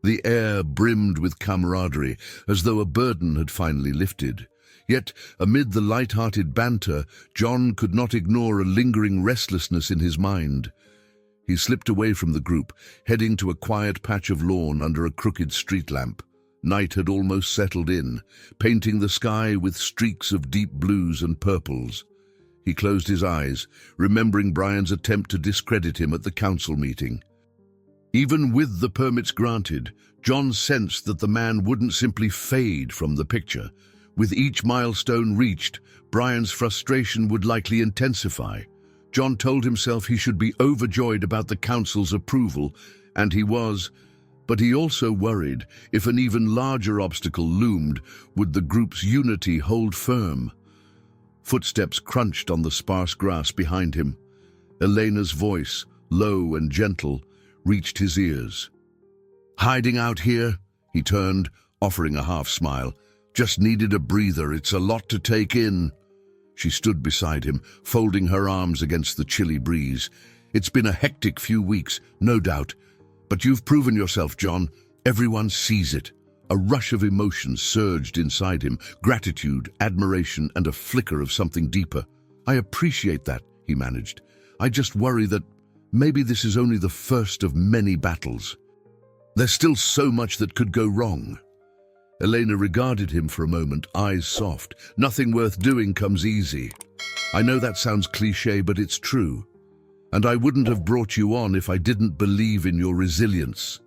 The air brimmed with camaraderie, as though a burden had finally lifted. Yet, amid the light-hearted banter, John could not ignore a lingering restlessness in his mind. He slipped away from the group, heading to a quiet patch of lawn under a crooked street lamp. Night had almost settled in, painting the sky with streaks of deep blues and purples. He closed his eyes, remembering Brian's attempt to discredit him at the council meeting. Even with the permits granted, John sensed that the man wouldn't simply fade from the picture. With each milestone reached, Brian's frustration would likely intensify. John told himself he should be overjoyed about the council's approval, and he was, but he also worried if an even larger obstacle loomed, would the group's unity hold firm? Footsteps crunched on the sparse grass behind him. Elena's voice, low and gentle, reached his ears. "Hiding out here?" He turned, offering a half-smile. "Just needed a breather. It's a lot to take in." She stood beside him, folding her arms against the chilly breeze. "It's been a hectic few weeks, no doubt, But you've proven yourself, John. Everyone sees it. A rush of emotion surged inside him, gratitude, admiration, and a flicker of something deeper. I appreciate that, he managed. I just worry that maybe this is only the first of many battles. There's still so much that could go wrong. Elena regarded him for a moment, eyes soft. Nothing worth doing comes easy. I know that sounds cliché, but it's true. And I wouldn't have brought you on if I didn't believe in your resilience.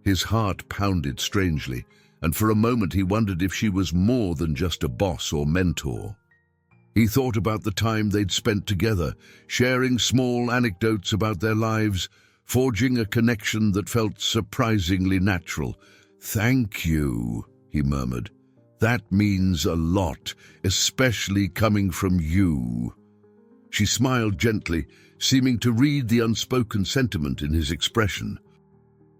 His heart pounded strangely, and for a moment he wondered if she was more than just a boss or mentor. He thought about the time they'd spent together, sharing small anecdotes about their lives, forging a connection that felt surprisingly natural. "Thank you," he murmured. "That means a lot, especially coming from you." She smiled gently, seeming to read the unspoken sentiment in his expression.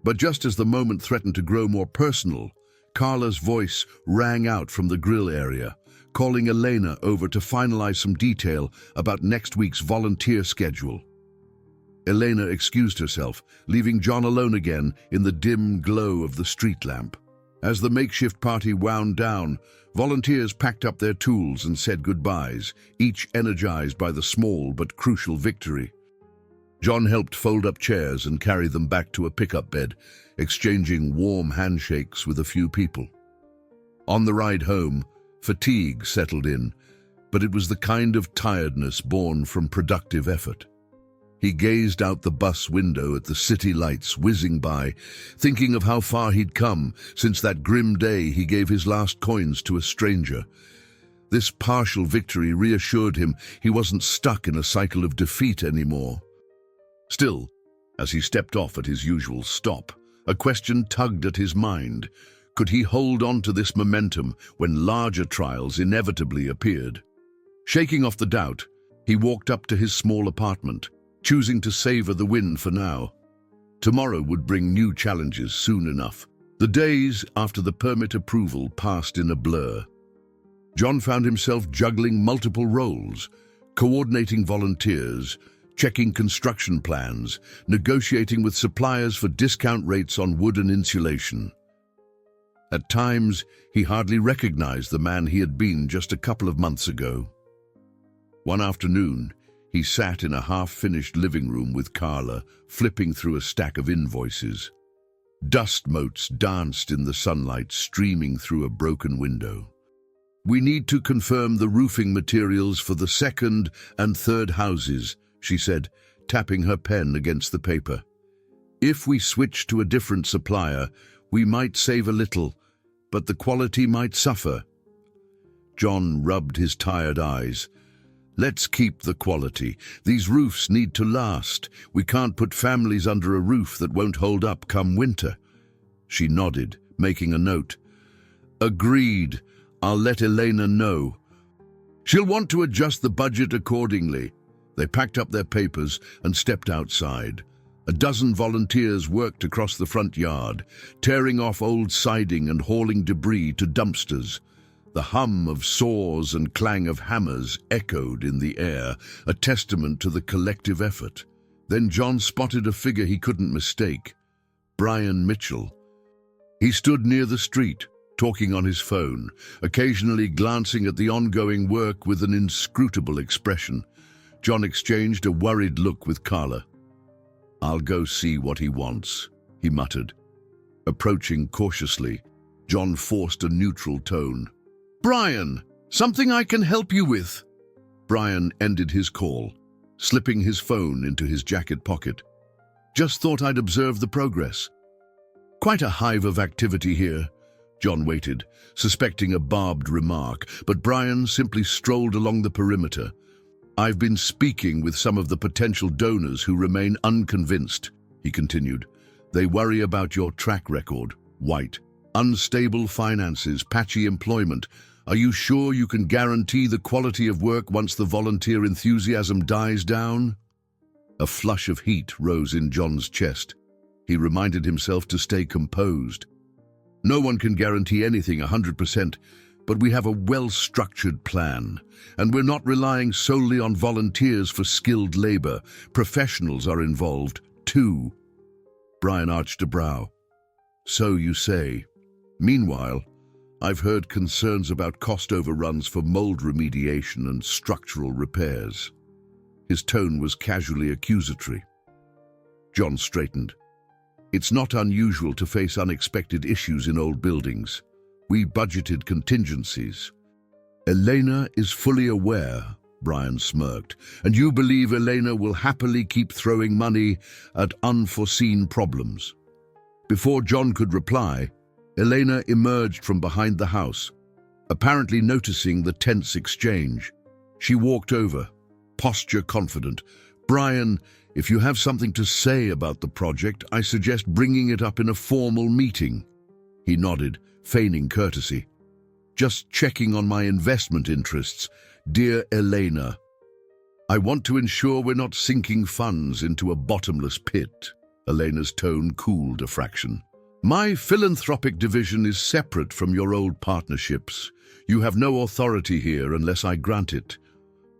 But just as the moment threatened to grow more personal, Carla's voice rang out from the grill area, calling Elena over to finalize some detail about next week's volunteer schedule. Elena excused herself, leaving John alone again in the dim glow of the street lamp. As the makeshift party wound down, volunteers packed up their tools and said goodbyes, each energized by the small but crucial victory. John helped fold up chairs and carry them back to a pickup bed, exchanging warm handshakes with a few people. On the ride home, fatigue settled in, but it was the kind of tiredness born from productive effort. He gazed out the bus window at the city lights whizzing by, thinking of how far he'd come since that grim day he gave his last coins to a stranger. This partial victory reassured him he wasn't stuck in a cycle of defeat anymore. Still, as he stepped off at his usual stop, a question tugged at his mind. Could he hold on to this momentum when larger trials inevitably appeared? Shaking off the doubt, he walked up to his small apartment, choosing to savor the win for now. Tomorrow would bring new challenges soon enough. The days after the permit approval passed in a blur. John found himself juggling multiple roles, coordinating volunteers, checking construction plans, negotiating with suppliers for discount rates on wood and insulation. At times, he hardly recognized the man he had been just a couple of months ago. One afternoon, he sat in a half-finished living room with Carla, flipping through a stack of invoices. Dust motes danced in the sunlight, streaming through a broken window. "We need to confirm the roofing materials for the second and third houses," she said, tapping her pen against the paper. "If we switch to a different supplier, we might save a little, but the quality might suffer." John rubbed his tired eyes. "Let's keep the quality. These roofs need to last. We can't put families under a roof that won't hold up come winter." She nodded, making a note. "Agreed. I'll let Elena know. She'll want to adjust the budget accordingly." They packed up their papers and stepped outside. A dozen volunteers worked across the front yard, tearing off old siding and hauling debris to dumpsters. The hum of saws and clang of hammers echoed in the air, a testament to the collective effort. Then John spotted a figure he couldn't mistake. Brian Mitchell. He stood near the street, talking on his phone, occasionally glancing at the ongoing work with an inscrutable expression. John exchanged a worried look with Carla. "I'll go see what he wants," he muttered. Approaching cautiously, John forced a neutral tone. "Brian, something I can help you with?" Brian ended his call, slipping his phone into his jacket pocket. "Just thought I'd observe the progress." "Quite a hive of activity here." John waited, suspecting a barbed remark, but Brian simply strolled along the perimeter. "I've been speaking with some of the potential donors who remain unconvinced," he continued. "They worry about your track record, White. Unstable finances, patchy employment. Are you sure you can guarantee the quality of work once the volunteer enthusiasm dies down?" A flush of heat rose in John's chest. He reminded himself to stay composed. "No one can guarantee anything 100%, but we have a well-structured plan, and we're not relying solely on volunteers for skilled labor. Professionals are involved, too." Brian arched a brow. So you say. Meanwhile, I've heard concerns about cost overruns for mold remediation and structural repairs. His tone was casually accusatory. John straightened. It's not unusual to face unexpected issues in old buildings. We budgeted contingencies. Elena is fully aware, Brian smirked, and you believe Elena will happily keep throwing money at unforeseen problems. Before John could reply, Elena emerged from behind the house, apparently noticing the tense exchange. She walked over, posture confident. Brian, if you have something to say about the project, I suggest bringing it up in a formal meeting. He nodded, feigning courtesy. Just checking on my investment interests, dear Elena. I want to ensure we're not sinking funds into a bottomless pit. Elena's tone cooled a fraction. My philanthropic division is separate from your old partnerships. You have no authority here unless I grant it.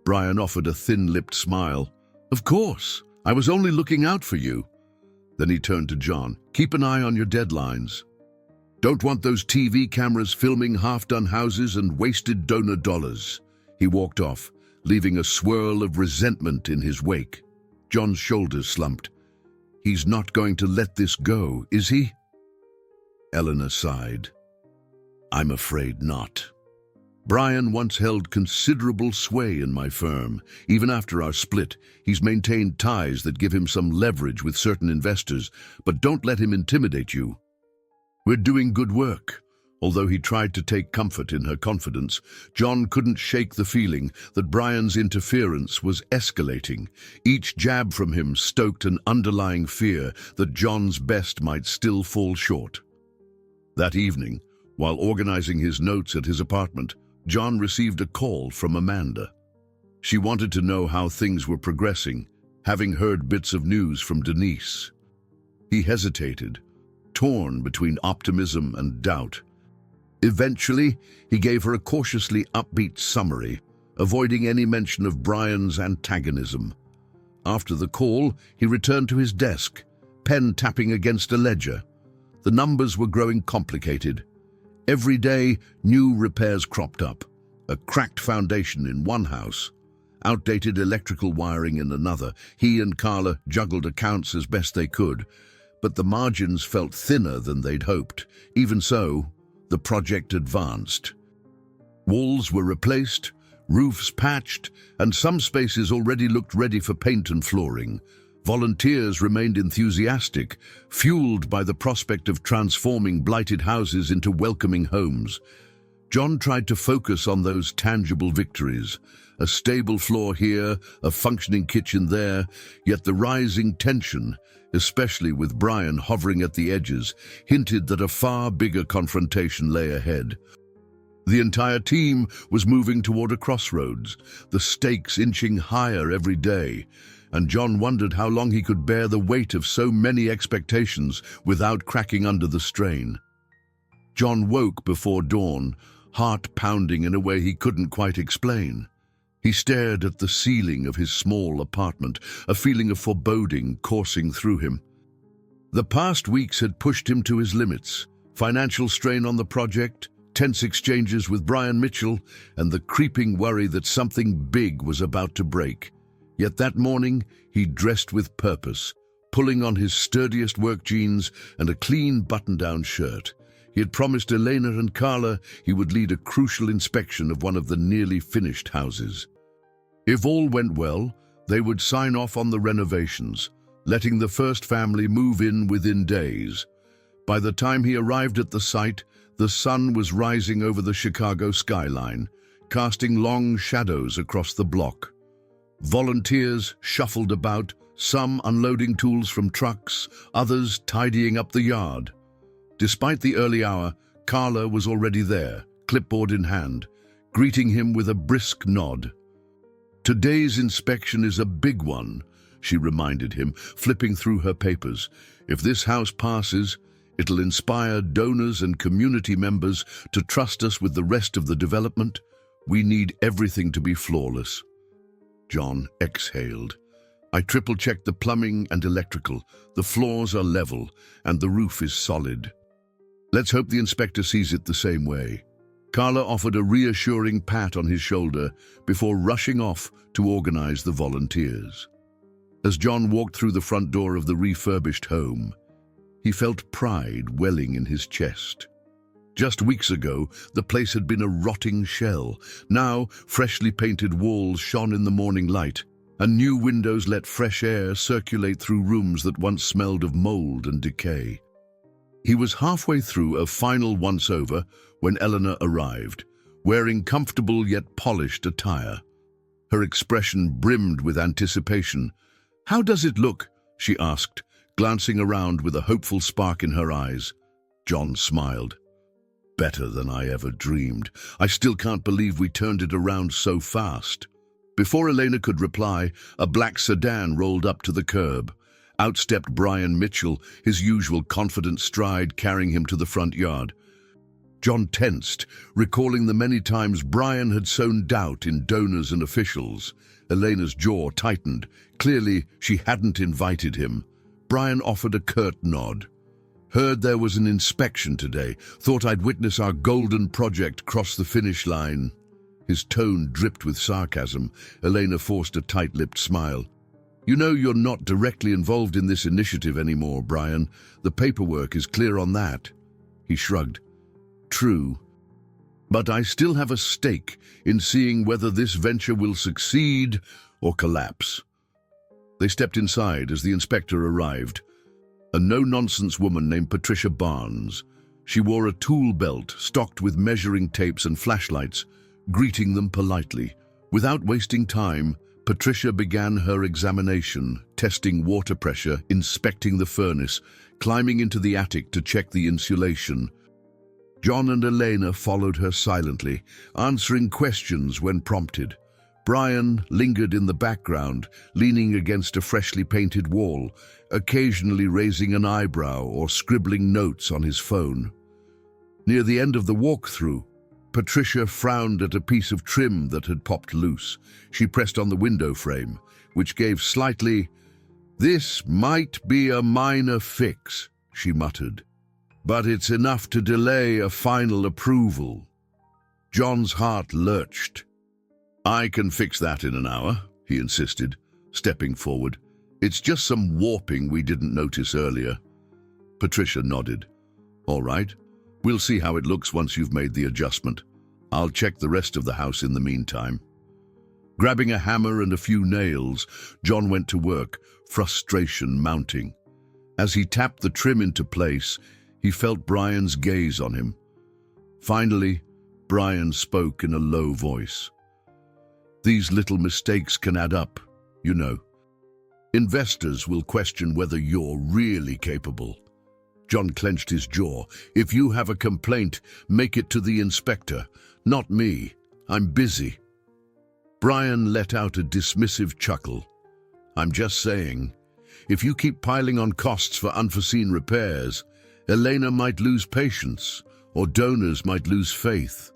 Brian offered a thin-lipped smile. Of course, I was only looking out for you. Then he turned to John. Keep an eye on your deadlines. Don't want those TV cameras filming half-done houses and wasted donor dollars. He walked off, leaving a swirl of resentment in his wake. John's shoulders slumped. He's not going to let this go, is he? Eleanor sighed. I'm afraid not. Brian once held considerable sway in my firm. Even after our split, he's maintained ties that give him some leverage with certain investors, but don't let him intimidate you. We're doing good work. Although he tried to take comfort in her confidence, John couldn't shake the feeling that Brian's interference was escalating. Each jab from him stoked an underlying fear that John's best might still fall short. That evening, while organizing his notes at his apartment, John received a call from Amanda. She wanted to know how things were progressing, having heard bits of news from Denise. He hesitated, torn between optimism and doubt. Eventually, he gave her a cautiously upbeat summary, avoiding any mention of Brian's antagonism. After the call, he returned to his desk, pen tapping against a ledger. The numbers were growing complicated. Every day, new repairs cropped up. A cracked foundation in one house, outdated electrical wiring in another. He and Carla juggled accounts as best they could, but the margins felt thinner than they'd hoped. Even so, the project advanced. Walls were replaced, roofs patched, and some spaces already looked ready for paint and flooring. Volunteers remained enthusiastic, fueled by the prospect of transforming blighted houses into welcoming homes. John tried to focus on those tangible victories, a stable floor here, a functioning kitchen there, yet the rising tension, especially with Brian hovering at the edges, hinted that a far bigger confrontation lay ahead. The entire team was moving toward a crossroads, the stakes inching higher every day, and John wondered how long he could bear the weight of so many expectations without cracking under the strain. John woke before dawn, heart pounding in a way he couldn't quite explain. He stared at the ceiling of his small apartment, a feeling of foreboding coursing through him. The past weeks had pushed him to his limits. Financial strain on the project, tense exchanges with Brian Mitchell, and the creeping worry that something big was about to break. Yet that morning, he dressed with purpose, pulling on his sturdiest work jeans and a clean button-down shirt. He had promised Elena and Carla he would lead a crucial inspection of one of the nearly finished houses. If all went well, they would sign off on the renovations, letting the first family move in within days. By the time he arrived at the site, the sun was rising over the Chicago skyline, casting long shadows across the block. Volunteers shuffled about, some unloading tools from trucks, others tidying up the yard. Despite the early hour, Carla was already there, clipboard in hand, greeting him with a brisk nod. Today's inspection is a big one, she reminded him, flipping through her papers. If this house passes, it'll inspire donors and community members to trust us with the rest of the development. We need everything to be flawless. John exhaled. I triple-checked the plumbing and electrical. The floors are level, and the roof is solid. Let's hope the inspector sees it the same way. Carla offered a reassuring pat on his shoulder before rushing off to organize the volunteers. As John walked through the front door of the refurbished home, he felt pride welling in his chest. Just weeks ago, the place had been a rotting shell. Now, freshly painted walls shone in the morning light, and new windows let fresh air circulate through rooms that once smelled of mold and decay. He was halfway through a final once-over when Elena arrived, wearing comfortable yet polished attire. Her expression brimmed with anticipation. "How does it look?" she asked, glancing around with a hopeful spark in her eyes. John smiled. "Better than I ever dreamed. I still can't believe we turned it around so fast." Before Elena could reply, a black sedan rolled up to the curb. Out stepped Brian Mitchell, his usual confident stride carrying him to the front yard. John tensed, recalling the many times Brian had sown doubt in donors and officials. Elena's jaw tightened. Clearly, she hadn't invited him. Brian offered a curt nod. "Heard there was an inspection today. Thought I'd witness our golden project cross the finish line." His tone dripped with sarcasm. Elena forced a tight-lipped smile. "You know you're not directly involved in this initiative anymore, Brian. The paperwork is clear on that." He shrugged. "True. But I still have a stake in seeing whether this venture will succeed or collapse." They stepped inside as the inspector arrived. A no-nonsense woman named Patricia Barnes. She wore a tool belt stocked with measuring tapes and flashlights, greeting them politely. Without wasting time, Patricia began her examination, testing water pressure, inspecting the furnace, climbing into the attic to check the insulation. John and Elena followed her silently, answering questions when prompted. Brian lingered in the background, leaning against a freshly painted wall, occasionally raising an eyebrow or scribbling notes on his phone. Near the end of the walkthrough, Patricia frowned at a piece of trim that had popped loose. She pressed on the window frame, which gave slightly. "This might be a minor fix," she muttered, "but it's enough to delay a final approval." John's heart lurched. "I can fix that in an hour," he insisted, stepping forward. "It's just some warping we didn't notice earlier." Patricia nodded. "All right. We'll see how it looks once you've made the adjustment. I'll check the rest of the house in the meantime." Grabbing a hammer and a few nails, John went to work, frustration mounting. As he tapped the trim into place, he felt Brian's gaze on him. Finally, Brian spoke in a low voice. "These little mistakes can add up, you know. Investors will question whether you're really capable." John clenched his jaw. "If you have a complaint, make it to the inspector, not me. I'm busy." Brian let out a dismissive chuckle. "I'm just saying, if you keep piling on costs for unforeseen repairs, Elena might lose patience, or donors might lose faith."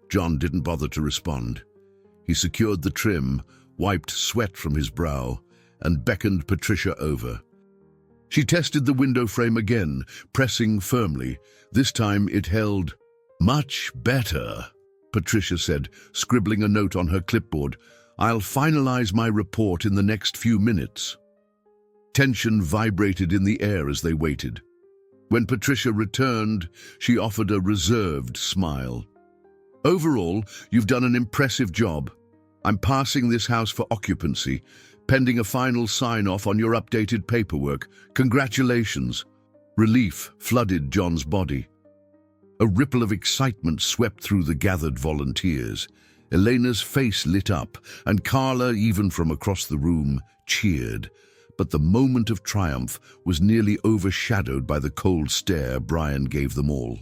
John didn't bother to respond. He secured the trim, wiped sweat from his brow, and beckoned Patricia over. She tested the window frame again, pressing firmly. This time it held. "Much better," Patricia said, scribbling a note on her clipboard. "I'll finalize my report in the next few minutes." Tension vibrated in the air as they waited. When Patricia returned, she offered a reserved smile. "Overall, you've done an impressive job. I'm passing this house for occupancy, pending a final sign-off on your updated paperwork. Congratulations." Relief flooded John's body. A ripple of excitement swept through the gathered volunteers. Elena's face lit up, and Carla, even from across the room, cheered. But the moment of triumph was nearly overshadowed by the cold stare Brian gave them all.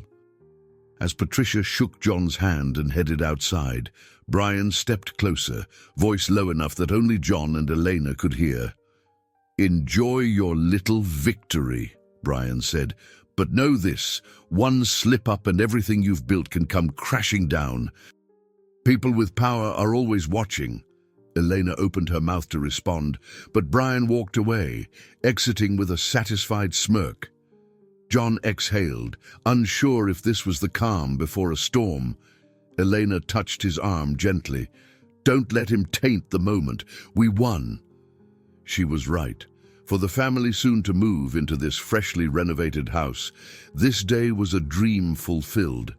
As Patricia shook John's hand and headed outside, Brian stepped closer, voice low enough that only John and Elena could hear. "Enjoy your little victory," Brian said. "But know this, one slip-up and everything you've built can come crashing down. People with power are always watching, Elena opened her mouth to respond, but Brian walked away, exiting with a satisfied smirk. John exhaled, unsure if this was the calm before a storm. Elena touched his arm gently. "Don't let him taint the moment. We won." She was right. For the family soon to move into this freshly renovated house, this day was a dream fulfilled.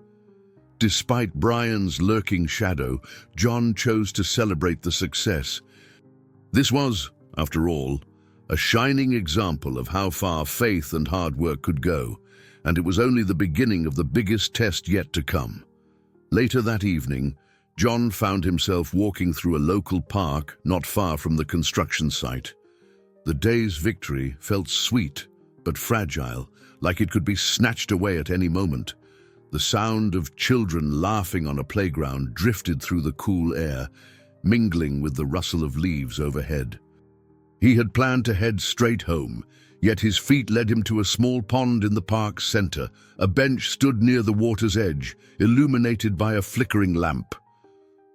Despite Brian's lurking shadow, John chose to celebrate the success. This was, after all, a shining example of how far faith and hard work could go, and it was only the beginning of the biggest test yet to come. Later that evening, John found himself walking through a local park not far from the construction site. The day's victory felt sweet but fragile, like it could be snatched away at any moment. The sound of children laughing on a playground drifted through the cool air, mingling with the rustle of leaves overhead. He had planned to head straight home, yet his feet led him to a small pond in the park's center. A bench stood near the water's edge, illuminated by a flickering lamp.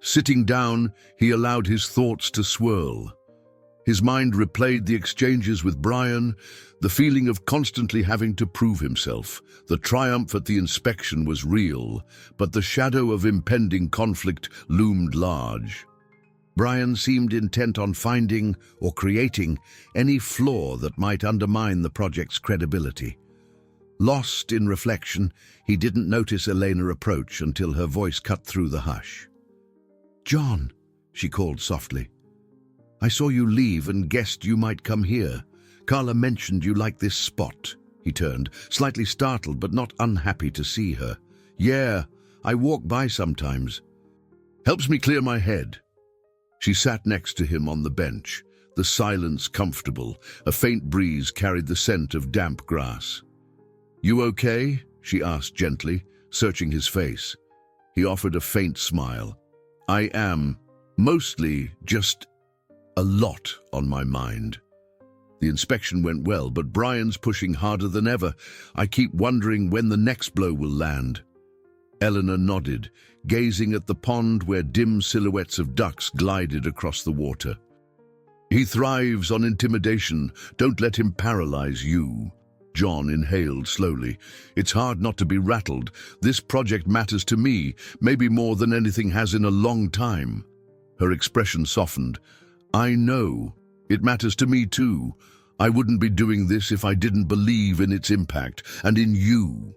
Sitting down, he allowed his thoughts to swirl. His mind replayed the exchanges with Brian, the feeling of constantly having to prove himself. The triumph at the inspection was real, but the shadow of impending conflict loomed large. Brian seemed intent on finding or creating any flaw that might undermine the project's credibility. Lost in reflection, he didn't notice Elena approach until her voice cut through the hush. "John," she called softly. "I saw you leave and guessed you might come here. Carla mentioned you like this spot." He turned, slightly startled but not unhappy to see her. "Yeah, I walk by sometimes. Helps me clear my head." She sat next to him on the bench, the silence comfortable. A faint breeze carried the scent of damp grass. "You okay?" she asked gently, searching his face. He offered a faint smile. "I am. Mostly just a lot on my mind." The inspection went well, but Brian's pushing harder than ever. "I keep wondering when the next blow will land." Eleanor nodded, gazing at the pond where dim silhouettes of ducks glided across the water. "He thrives on intimidation. Don't let him paralyze you." John inhaled slowly. "It's hard not to be rattled. This project matters to me, maybe more than anything has in a long time." Her expression softened. "I know. It matters to me too. I wouldn't be doing this if I didn't believe in its impact, and in you."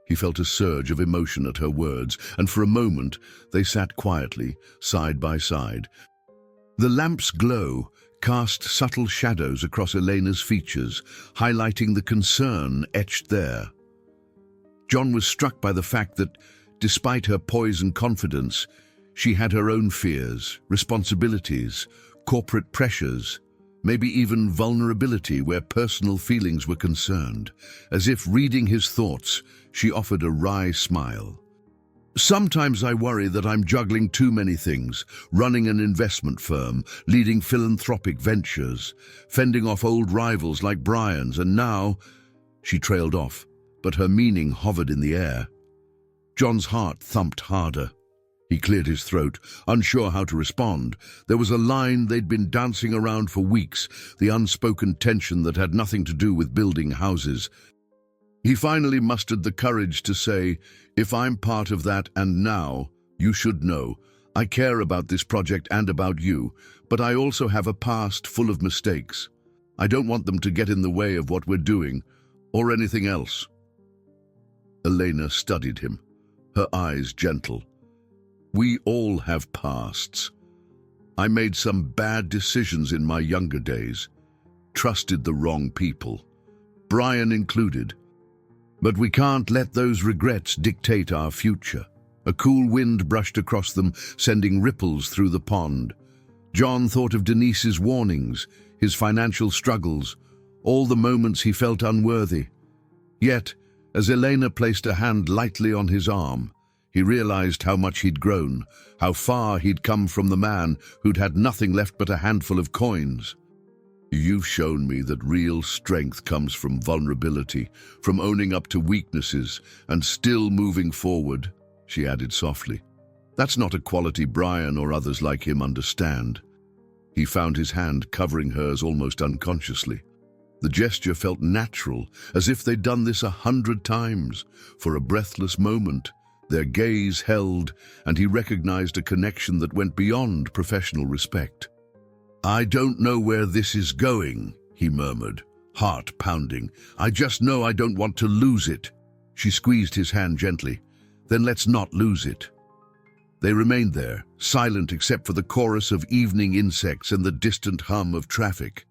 He felt a surge of emotion at her words, and for a moment they sat quietly, side by side. The lamp's glow cast subtle shadows across Elena's features, highlighting the concern etched there. John was struck by the fact that, despite her poise and confidence, she had her own fears, responsibilities, corporate pressures, maybe even vulnerability where personal feelings were concerned. As if reading his thoughts, she offered a wry smile. "Sometimes I worry that I'm juggling too many things, running an investment firm, leading philanthropic ventures, fending off old rivals like Brian's, and now—" She trailed off, but her meaning hovered in the air. John's heart thumped harder. He cleared his throat, unsure how to respond. There was a line they'd been dancing around for weeks, the unspoken tension that had nothing to do with building houses. He finally mustered the courage to say, "If I'm part of that, and now, you should know, I care about this project and about you, but I also have a past full of mistakes. I don't want them to get in the way of what we're doing, or anything else." Elena studied him, her eyes gentle. "We all have pasts. I made some bad decisions in my younger days, trusted the wrong people, Brian included. But we can't let those regrets dictate our future." A cool wind brushed across them, sending ripples through the pond. John thought of Denise's warnings, his financial struggles, all the moments he felt unworthy. Yet, as Elena placed a hand lightly on his arm, he realized how much he'd grown, how far he'd come from the man who'd had nothing left but a handful of coins. "You've shown me that real strength comes from vulnerability, from owning up to weaknesses and still moving forward," she added softly. "That's not a quality Brian or others like him understand." He found his hand covering hers almost unconsciously. The gesture felt natural, as if they'd done this 100 times. For a breathless moment, their gaze held, and he recognized a connection that went beyond professional respect. "I don't know where this is going," he murmured, heart pounding. "I just know I don't want to lose it." She squeezed his hand gently. "Then let's not lose it." They remained there, silent except for the chorus of evening insects and the distant hum of traffic.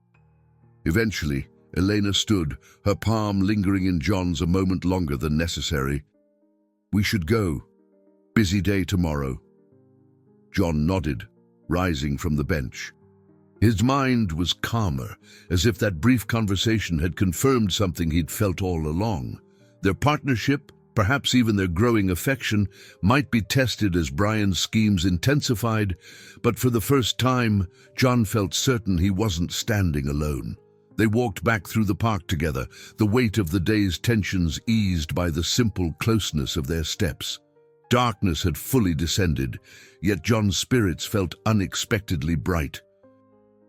Eventually, Elena stood, her palm lingering in John's a moment longer than necessary. "We should go. Busy day tomorrow." John nodded, rising from the bench. His mind was calmer, as if that brief conversation had confirmed something he'd felt all along. Their partnership, perhaps even their growing affection, might be tested as Brian's schemes intensified, but for the first time, John felt certain he wasn't standing alone. They walked back through the park together, the weight of the day's tensions eased by the simple closeness of their steps. Darkness had fully descended, yet John's spirits felt unexpectedly bright.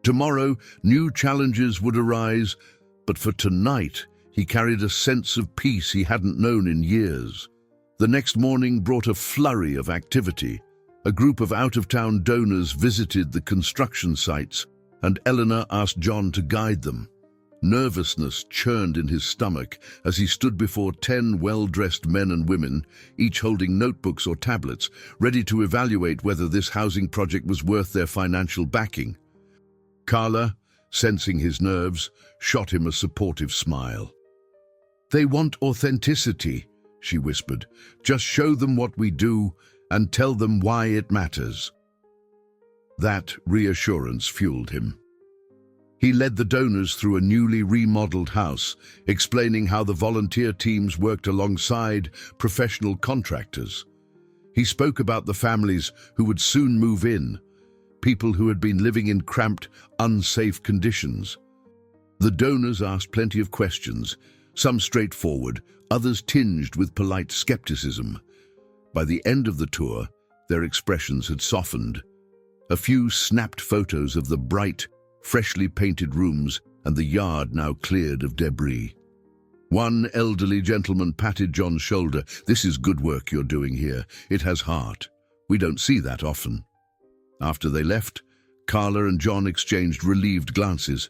Tomorrow, new challenges would arise, but for tonight, he carried a sense of peace he hadn't known in years. The next morning brought a flurry of activity. A group of out-of-town donors visited the construction sites, and Eleanor asked John to guide them. Nervousness churned in his stomach as he stood before 10 well-dressed men and women, each holding notebooks or tablets, ready to evaluate whether this housing project was worth their financial backing. Carla, sensing his nerves, shot him a supportive smile. "They want authenticity," she whispered. "Just show them what we do and tell them why it matters." That reassurance fueled him. He led the donors through a newly remodeled house, explaining how the volunteer teams worked alongside professional contractors. He spoke about the families who would soon move in, people who had been living in cramped, unsafe conditions. The donors asked plenty of questions, some straightforward, others tinged with polite skepticism. By the end of the tour, their expressions had softened. A few snapped photos of the bright, freshly painted rooms and the yard now cleared of debris. One elderly gentleman patted John's shoulder. "This is good work you're doing here. It has heart. We don't see that often." After they left, Carla and John exchanged relieved glances.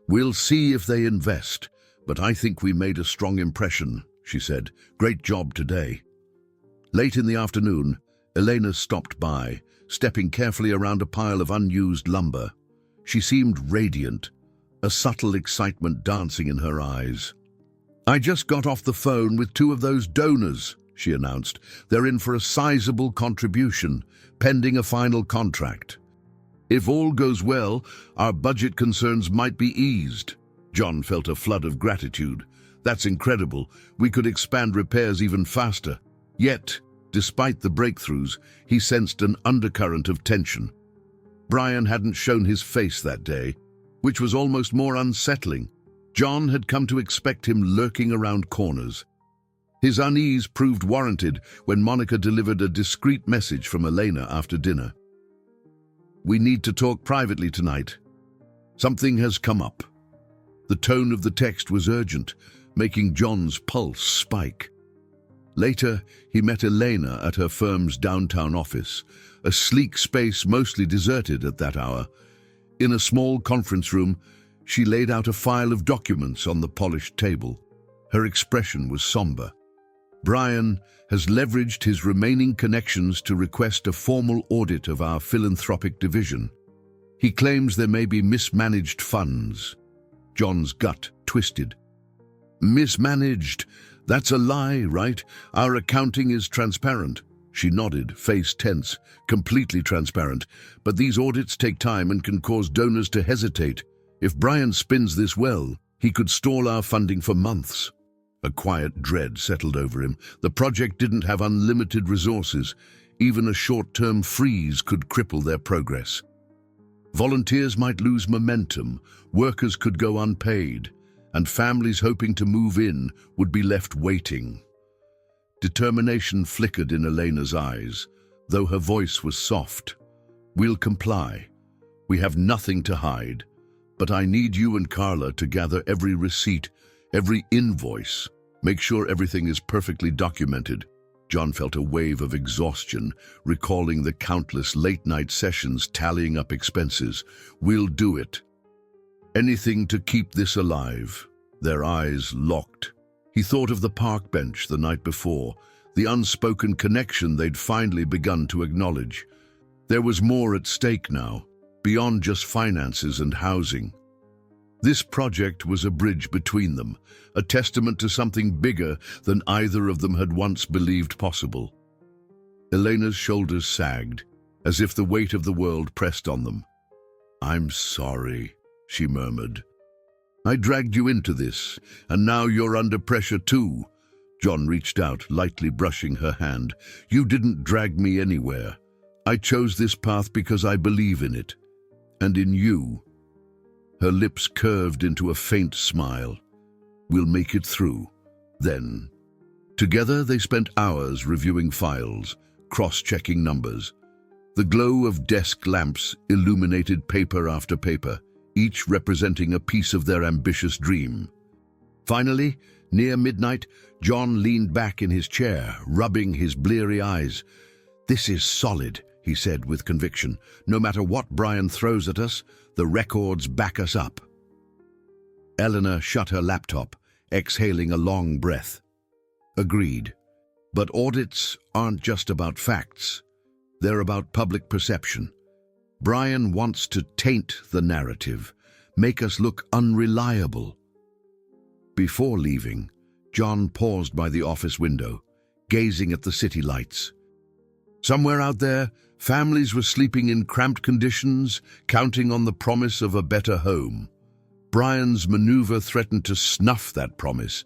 "We'll see if they invest, but I think we made a strong impression," she said. "Great job today." Late in the afternoon, Elena stopped by, stepping carefully around a pile of unused lumber. She seemed radiant, a subtle excitement dancing in her eyes. "I just got off the phone with 2 of those donors," she announced. "They're in for a sizable contribution, pending a final contract. If all goes well, our budget concerns might be eased." John felt a flood of gratitude. "That's incredible. We could expand repairs even faster." Yet, despite the breakthroughs, he sensed an undercurrent of tension. Brian hadn't shown his face that day, which was almost more unsettling. John had come to expect him lurking around corners. His unease proved warranted when Monica delivered a discreet message from Elena after dinner. "We need to talk privately tonight. Something has come up." The tone of the text was urgent, making John's pulse spike. Later, he met Elena at her firm's downtown office, a sleek space mostly deserted at that hour. In a small conference room, she laid out a file of documents on the polished table. Her expression was somber. "Brian has leveraged his remaining connections to request a formal audit of our philanthropic division. He claims there may be mismanaged funds." John's gut twisted. "Mismanaged? That's a lie, right? Our accounting is transparent." She nodded, face tense. "Completely transparent. But these audits take time and can cause donors to hesitate. If Brian spins this well, he could stall our funding for months." A quiet dread settled over him. The project didn't have unlimited resources. Even a short-term freeze could cripple their progress. Volunteers might lose momentum, workers could go unpaid, and families hoping to move in would be left waiting. Determination flickered in Elena's eyes, though her voice was soft. "We'll comply. We have nothing to hide, but I need you and Carla to gather every receipt, every invoice. Make sure everything is perfectly documented. John felt a wave of exhaustion, recalling the countless late-night sessions tallying up expenses. We'll do it. Anything to keep this alive. Their eyes locked. He thought of the park bench the night before, the unspoken connection they'd finally begun to acknowledge. There was more at stake now, beyond just finances and housing. This project was a bridge between them, a testament to something bigger than either of them had once believed possible. Elena's shoulders sagged, as if the weight of the world pressed on them. "I'm sorry," she murmured. "I dragged you into this, and now you're under pressure too." John reached out, lightly brushing her hand. "You didn't drag me anywhere. I chose this path because I believe in it. And in you." Her lips curved into a faint smile. "We'll make it through, then." Together they spent hours reviewing files, cross-checking numbers. The glow of desk lamps illuminated paper after paper, each representing a piece of their ambitious dream. Finally, near midnight, John leaned back in his chair, rubbing his bleary eyes. "This is solid," he said with conviction. "No matter what Brian throws at us, the records back us up." Eleanor shut her laptop, exhaling a long breath. Agreed. But audits aren't just about facts. They're about public perception. Brian wants to taint the narrative, make us look unreliable. Before leaving, John paused by the office window, gazing at the city lights. Somewhere out there, families were sleeping in cramped conditions, counting on the promise of a better home. Brian's maneuver threatened to snuff that promise,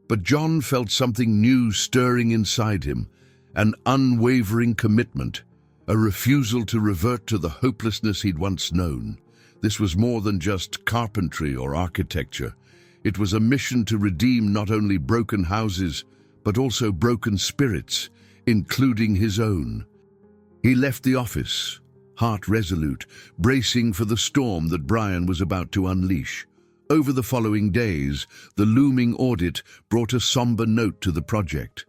but John felt something new stirring inside him, an unwavering commitment, a refusal to revert to the hopelessness he'd once known. This was more than just carpentry or architecture. It was a mission to redeem not only broken houses, but also broken spirits, including his own. He left the office, heart resolute, bracing for the storm that Brian was about to unleash. Over the following days, the looming audit brought a somber note to the project.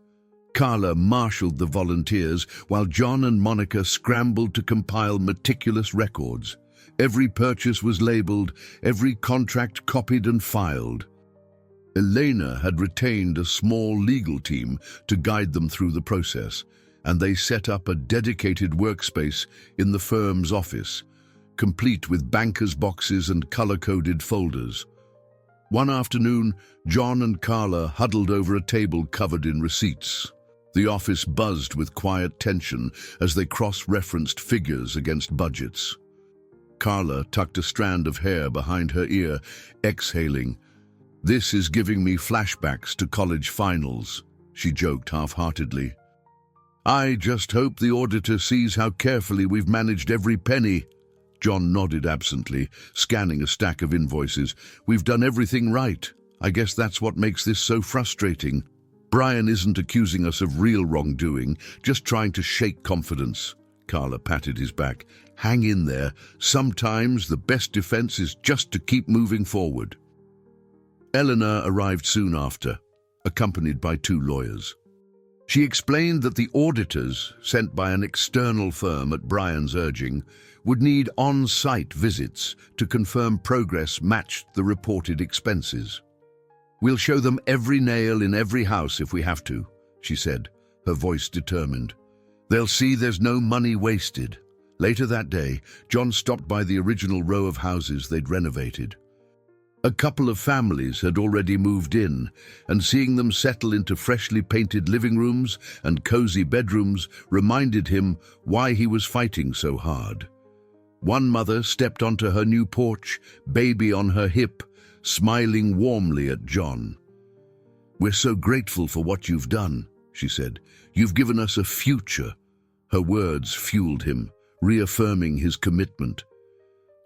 Carla marshaled the volunteers, while John and Monica scrambled to compile meticulous records. Every purchase was labeled, every contract copied and filed. Elena had retained a small legal team to guide them through the process, and they set up a dedicated workspace in the firm's office, complete with bankers' boxes and color-coded folders. One afternoon, John and Carla huddled over a table covered in receipts. The office buzzed with quiet tension as they cross-referenced figures against budgets. Carla tucked a strand of hair behind her ear, exhaling. "This is giving me flashbacks to college finals," she joked half-heartedly. "I just hope the auditor sees how carefully we've managed every penny." John nodded absently, scanning a stack of invoices. "We've done everything right. I guess that's what makes this so frustrating. Brian isn't accusing us of real wrongdoing, just trying to shake confidence." Carla patted his back. "Hang in there. Sometimes the best defense is just to keep moving forward." Eleanor arrived soon after, accompanied by 2 lawyers. She explained that the auditors, sent by an external firm at Brian's urging, would need on-site visits to confirm progress matched the reported expenses. "We'll show them every nail in every house if we have to," she said, her voice determined. "They'll see there's no money wasted." Later that day, John stopped by the original row of houses they'd renovated. A couple of families had already moved in, and seeing them settle into freshly painted living rooms and cozy bedrooms reminded him why he was fighting so hard. One mother stepped onto her new porch, baby on her hip, smiling warmly at John. "We're so grateful for what you've done," she said. "You've given us a future." Her words fueled him, reaffirming his commitment.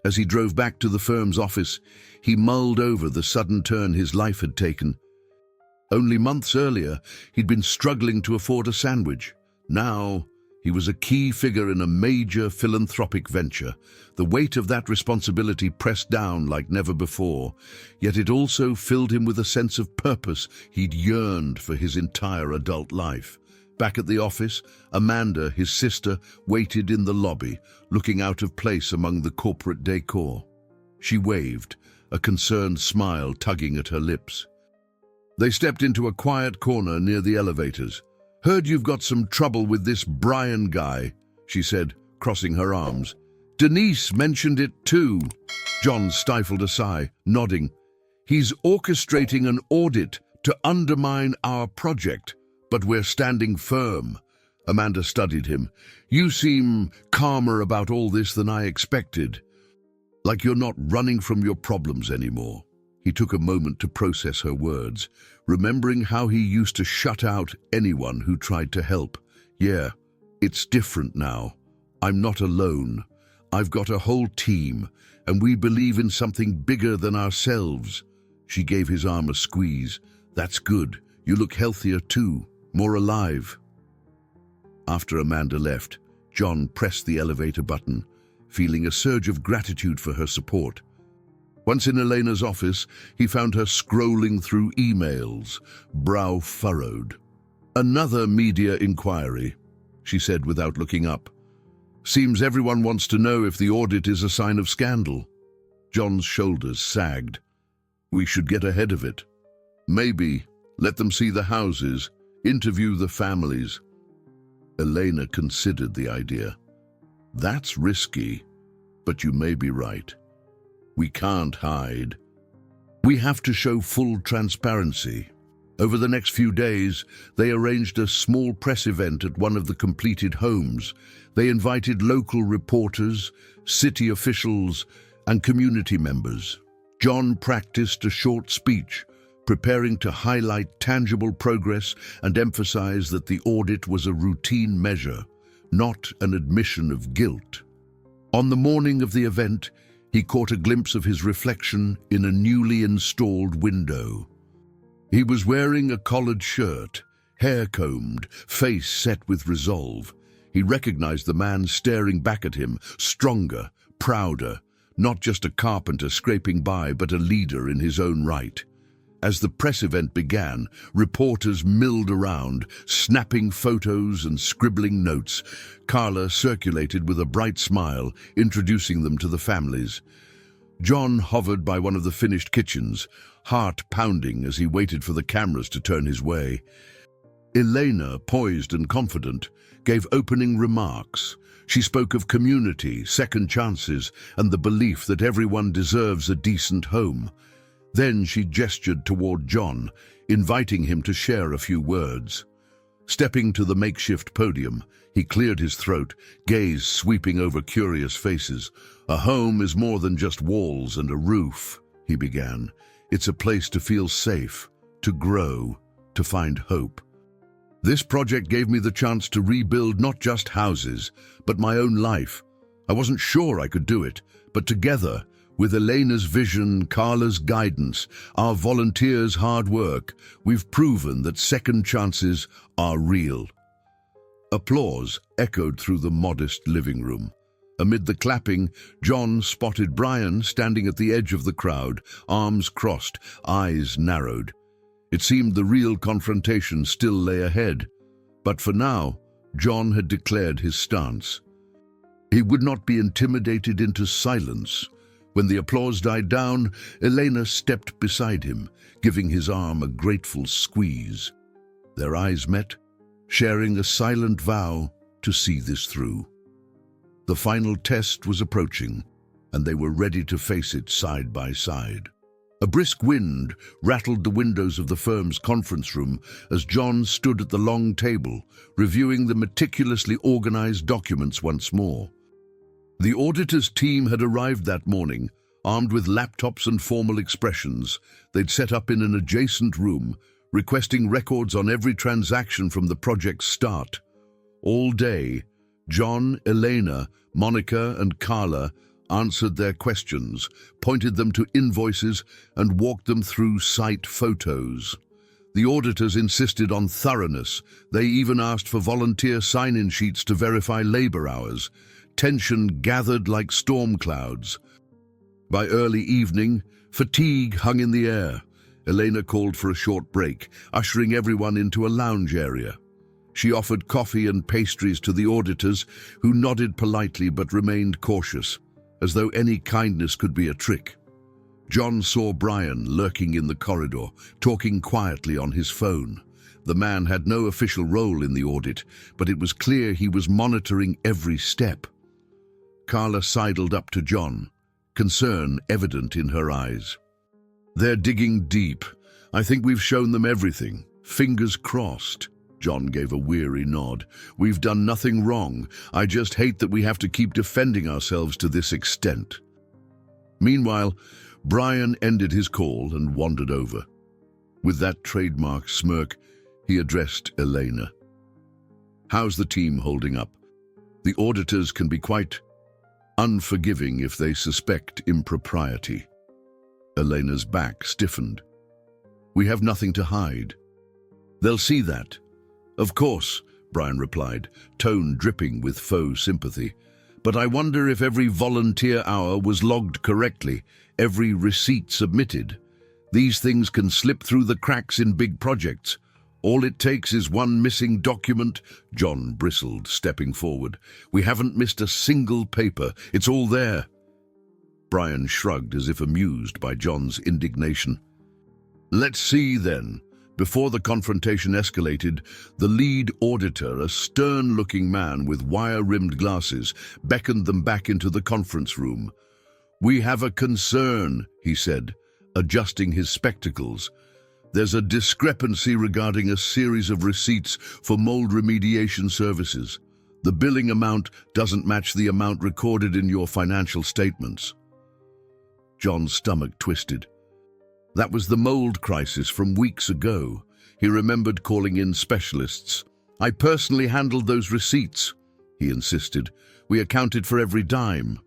As he drove back to the firm's office, he mulled over the sudden turn his life had taken. Only months earlier, he'd been struggling to afford a sandwich. Now, He was a key figure in a major philanthropic venture. The weight of that responsibility pressed down like never before, yet it also filled him with a sense of purpose he'd yearned for his entire adult life. Back at the office, Amanda, his sister, waited in the lobby, looking out of place among the corporate decor. She waved, a concerned smile tugging at her lips. They stepped into a quiet corner near the elevators. "Heard you've got some trouble with this Brian guy," she said, crossing her arms. "Denise mentioned it too." John stifled a sigh, nodding. "He's orchestrating an audit to undermine our project, but we're standing firm." Amanda studied him. "You seem calmer about all this than I expected. Like you're not running from your problems anymore." He took a moment to process her words, remembering how he used to shut out anyone who tried to help. "Yeah, it's different now. I'm not alone. I've got a whole team, and we believe in something bigger than ourselves." She gave his arm a squeeze. "That's good. You look healthier too, more alive." After Amanda left, John pressed the elevator button, feeling a surge of gratitude for her support. Once in Elena's office, he found her scrolling through emails, brow furrowed. "Another media inquiry," she said without looking up. "Seems everyone wants to know if the audit is a sign of scandal." John's shoulders sagged. "We should get ahead of it. Maybe let them see the houses, interview the families." Elena considered the idea. "That's risky, but you may be right. We can't hide. We have to show full transparency." Over the next few days, they arranged a small press event at one of the completed homes. They invited local reporters, city officials, and community members. John practiced a short speech, preparing to highlight tangible progress and emphasize that the audit was a routine measure, not an admission of guilt. On the morning of the event, he caught a glimpse of his reflection in a newly installed window. He was wearing a collared shirt, hair combed, face set with resolve. He recognized the man staring back at him, stronger, prouder, not just a carpenter scraping by, but a leader in his own right. As the press event began, reporters milled around, snapping photos and scribbling notes. Carla circulated with a bright smile, introducing them to the families. John hovered by one of the finished kitchens, heart pounding as he waited for the cameras to turn his way. Elena, poised and confident, gave opening remarks. She spoke of community, second chances, and the belief that everyone deserves a decent home. Then she gestured toward John, inviting him to share a few words. Stepping to the makeshift podium, he cleared his throat, gaze sweeping over curious faces. "A home is more than just walls and a roof," he began. "It's a place to feel safe, to grow, to find hope. This project gave me the chance to rebuild not just houses, but my own life. I wasn't sure I could do it, but together, with Elena's vision, Carla's guidance, our volunteers' hard work, we've proven that second chances are real." Applause echoed through the modest living room. Amid the clapping, John spotted Brian standing at the edge of the crowd, arms crossed, eyes narrowed. It seemed the real confrontation still lay ahead. But for now, John had declared his stance. He would not be intimidated into silence. When the applause died down, Elena stepped beside him, giving his arm a grateful squeeze. Their eyes met, sharing a silent vow to see this through. The final test was approaching, and they were ready to face it side by side. A brisk wind rattled the windows of the firm's conference room as John stood at the long table, reviewing the meticulously organized documents once more. The auditor's team had arrived that morning, armed with laptops and formal expressions. They'd set up in an adjacent room, requesting records on every transaction from the project's start. All day, John, Elena, Monica, and Carla answered their questions, pointed them to invoices, and walked them through site photos. The auditors insisted on thoroughness. They even asked for volunteer sign-in sheets to verify labor hours. Tension gathered like storm clouds. By early evening, fatigue hung in the air. Elena called for a short break, ushering everyone into a lounge area. She offered coffee and pastries to the auditors, who nodded politely but remained cautious, as though any kindness could be a trick. John saw Brian lurking in the corridor, talking quietly on his phone. The man had no official role in the audit, but it was clear he was monitoring every step. Carla sidled up to John, concern evident in her eyes. "They're digging deep. I think we've shown them everything. Fingers crossed." John gave a weary nod. "We've done nothing wrong. I just hate that we have to keep defending ourselves to this extent." Meanwhile, Brian ended his call and wandered over. With that trademark smirk, he addressed Elena. "How's the team holding up? The auditors can be quite unforgiving if they suspect impropriety." Elena's back stiffened. "We have nothing to hide. They'll see that." "Of course," Brian replied, tone dripping with faux sympathy. "But I wonder if every volunteer hour was logged correctly, every receipt submitted. These things can slip through the cracks in big projects. All it takes is one missing document." John bristled, stepping forward. "We haven't missed a single paper. It's all there." Brian shrugged as if amused by John's indignation. "Let's see, then." Before the confrontation escalated, the lead auditor, a stern-looking man with wire-rimmed glasses, beckoned them back into the conference room. "We have a concern," he said, adjusting his spectacles. "There's a discrepancy regarding a series of receipts for mold remediation services. The billing amount doesn't match the amount recorded in your financial statements." John's stomach twisted. That was the mold crisis from weeks ago. He remembered calling in specialists. "I personally handled those receipts," he insisted. "We accounted for every dime."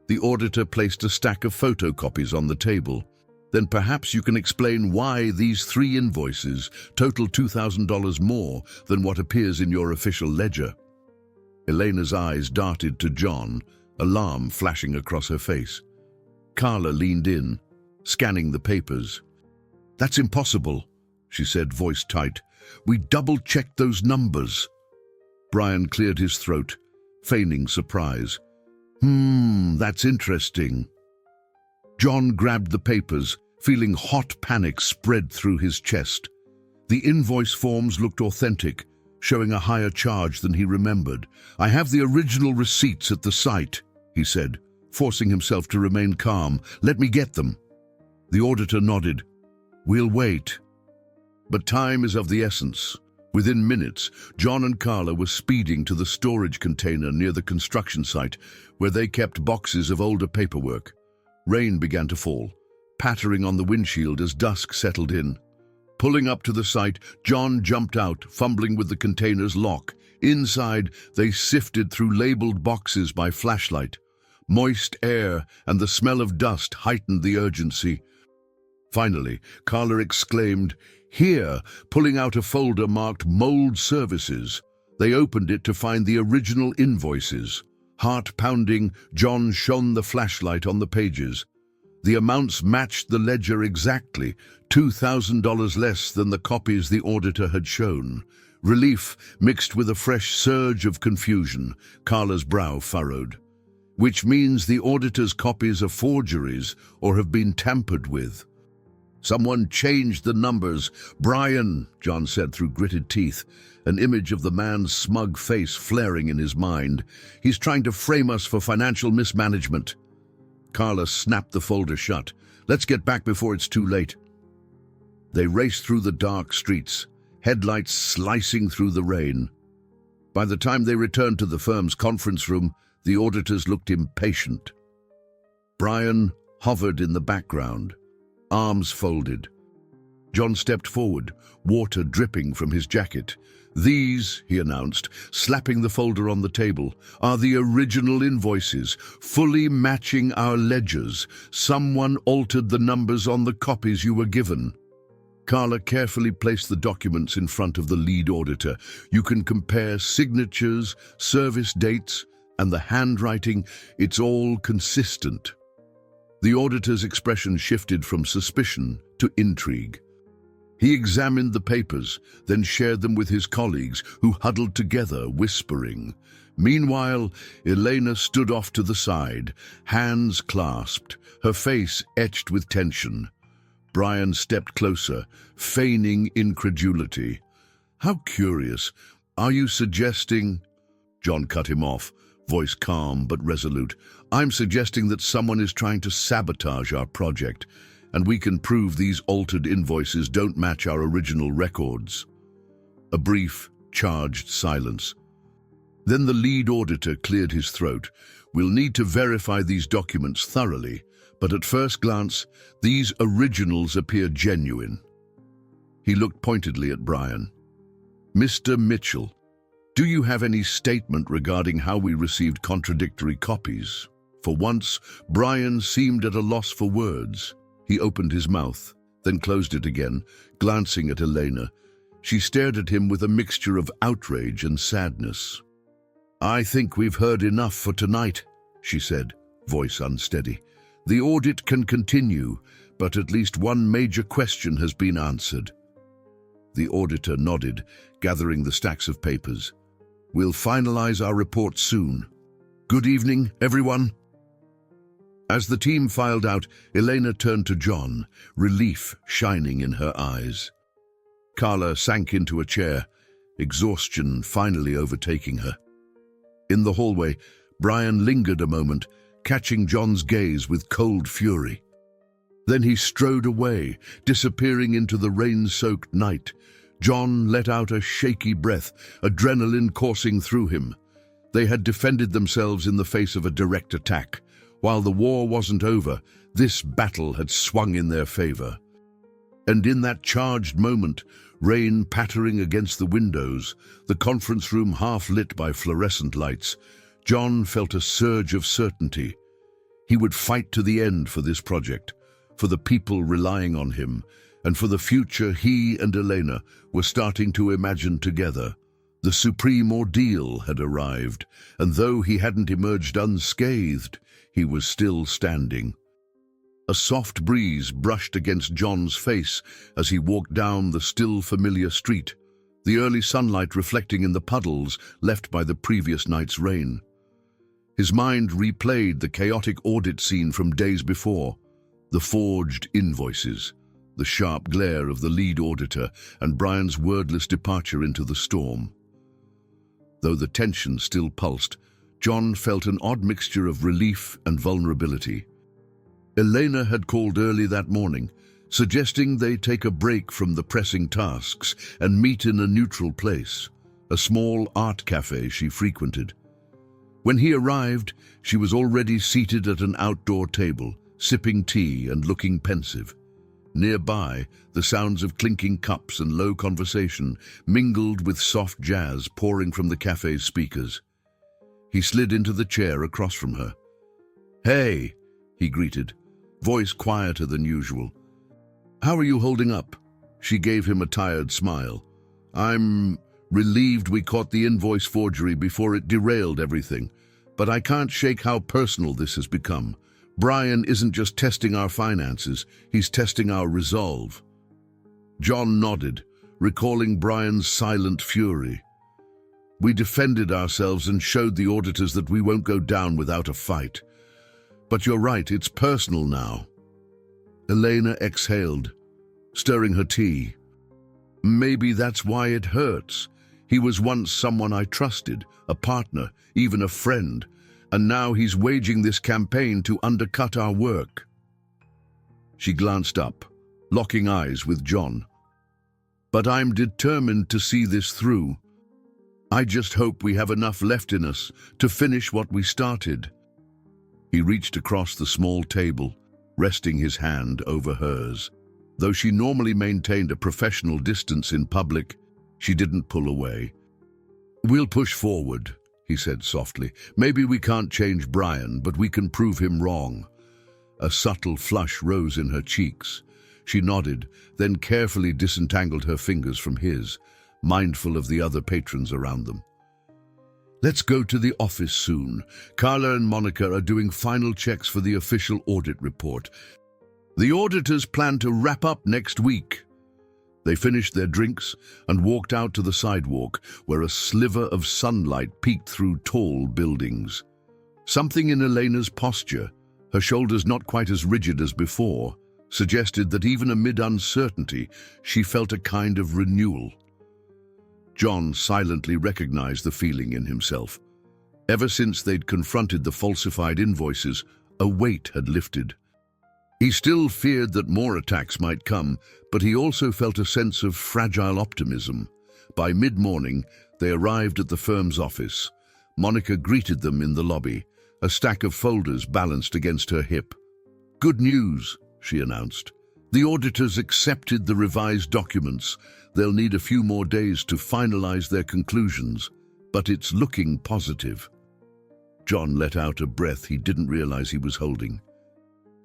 The auditor placed a stack of photocopies on the table. "Then perhaps you can explain why these 3 invoices total $2,000 more than what appears in your official ledger." Elena's eyes darted to John, alarm flashing across her face. Carla leaned in, scanning the papers. "That's impossible," she said, voice tight. "We double-checked those numbers." Brian cleared his throat, feigning surprise. That's interesting." John grabbed the papers, feeling hot panic spread through his chest. The invoice forms looked authentic, showing a higher charge than he remembered. "I have the original receipts at the site," he said, forcing himself to remain calm. "Let me get them." The auditor nodded. "We'll wait." But time is of the essence. Within minutes, John and Carla were speeding to the storage container near the construction site, where they kept boxes of older paperwork. Rain began to fall, pattering on the windshield as dusk settled in. Pulling up to the site, John jumped out, fumbling with the container's lock. Inside, they sifted through labeled boxes by flashlight. Moist air and the smell of dust heightened the urgency. Finally, Carla exclaimed, "Here," pulling out a folder marked Mold Services. They opened it to find the original invoices. Heart pounding, John shone the flashlight on the pages. The amounts matched the ledger exactly, $2,000 less than the copies the auditor had shown. Relief mixed with a fresh surge of confusion. Carla's brow furrowed. "Which means the auditor's copies are forgeries or have been tampered with." "Someone changed the numbers." "Brian," John said through gritted teeth, an image of the man's smug face flaring in his mind. "He's trying to frame us for financial mismanagement." Carla snapped the folder shut. "Let's get back before it's too late." They raced through the dark streets, headlights slicing through the rain. By the time they returned to the firm's conference room, the auditors looked impatient. Brian hovered in the background, arms folded. John stepped forward, water dripping from his jacket. "These," he announced, slapping the folder on the table, "are the original invoices, fully matching our ledgers. Someone altered the numbers on the copies you were given." Carla carefully placed the documents in front of the lead auditor. You can compare signatures, service dates, and the handwriting. It's all consistent. The auditor's expression shifted from suspicion to intrigue. He examined the papers, then shared them with his colleagues, who huddled together, whispering. Meanwhile, Elena stood off to the side, hands clasped, her face etched with tension. Brian stepped closer, feigning incredulity. How curious. Are you suggesting... John cut him off, voice calm but resolute. I'm suggesting that someone is trying to sabotage our project, and we can prove these altered invoices don't match our original records. A brief, charged silence. Then the lead auditor cleared his throat. We'll need to verify these documents thoroughly, but at first glance, these originals appear genuine. He looked pointedly at Brian. Mr. Mitchell, do you have any statement regarding how we received contradictory copies? For once, Brian seemed at a loss for words. He opened his mouth, then closed it again, glancing at Elena. She stared at him with a mixture of outrage and sadness. I think we've heard enough for tonight, she said, voice unsteady. The audit can continue, but at least one major question has been answered. The auditor nodded, gathering the stacks of papers. We'll finalize our report soon. Good evening, everyone. As the team filed out, Elena turned to John, relief shining in her eyes. Carla sank into a chair, exhaustion finally overtaking her. In the hallway, Brian lingered a moment, catching John's gaze with cold fury. Then he strode away, disappearing into the rain-soaked night. John let out a shaky breath, adrenaline coursing through him. They had defended themselves in the face of a direct attack. While the war wasn't over, this battle had swung in their favor. And in that charged moment, rain pattering against the windows, the conference room half lit by fluorescent lights, John felt a surge of certainty. He would fight to the end for this project, for the people relying on him, and for the future he and Elena were starting to imagine together. The supreme ordeal had arrived, and though he hadn't emerged unscathed, he was still standing. A soft breeze brushed against John's face as he walked down the still familiar street, the early sunlight reflecting in the puddles left by the previous night's rain. His mind replayed the chaotic audit scene from days before, the forged invoices, the sharp glare of the lead auditor, and Brian's wordless departure into the storm. Though the tension still pulsed, John felt an odd mixture of relief and vulnerability. Elena had called early that morning, suggesting they take a break from the pressing tasks and meet in a neutral place, a small art cafe she frequented. When he arrived, she was already seated at an outdoor table, sipping tea and looking pensive. Nearby, the sounds of clinking cups and low conversation mingled with soft jazz pouring from the cafe's speakers. He slid into the chair across from her. "Hey," he greeted, voice quieter than usual. "How are you holding up?" She gave him a tired smile. "I'm relieved we caught the invoice forgery before it derailed everything, but I can't shake how personal this has become. Brian isn't just testing our finances, he's testing our resolve." John nodded, recalling Brian's silent fury. "We defended ourselves and showed the auditors that we won't go down without a fight. But you're right, it's personal now." Elena exhaled, stirring her tea. "Maybe that's why it hurts. He was once someone I trusted, a partner, even a friend, and now he's waging this campaign to undercut our work." She glanced up, locking eyes with John. "But I'm determined to see this through. I just hope we have enough left in us to finish what we started." He reached across the small table, resting his hand over hers. Though she normally maintained a professional distance in public, she didn't pull away. "We'll push forward," he said softly. "Maybe we can't change Brian, but we can prove him wrong." A subtle flush rose in her cheeks. She nodded, then carefully disentangled her fingers from his, mindful of the other patrons around them. Let's go to the office soon. Carla and Monica are doing final checks for the official audit report. The auditors plan to wrap up next week. They finished their drinks and walked out to the sidewalk, where a sliver of sunlight peeked through tall buildings. Something in Elena's posture, her shoulders not quite as rigid as before, suggested that even amid uncertainty, she felt a kind of renewal. John silently recognized the feeling in himself. Ever since they'd confronted the falsified invoices, a weight had lifted. He still feared that more attacks might come, but he also felt a sense of fragile optimism. By mid-morning, they arrived at the firm's office. Monica greeted them in the lobby, a stack of folders balanced against her hip. "Good news," she announced. "The auditors accepted the revised documents. They'll need a few more days to finalize their conclusions, but it's looking positive." John let out a breath he didn't realize he was holding.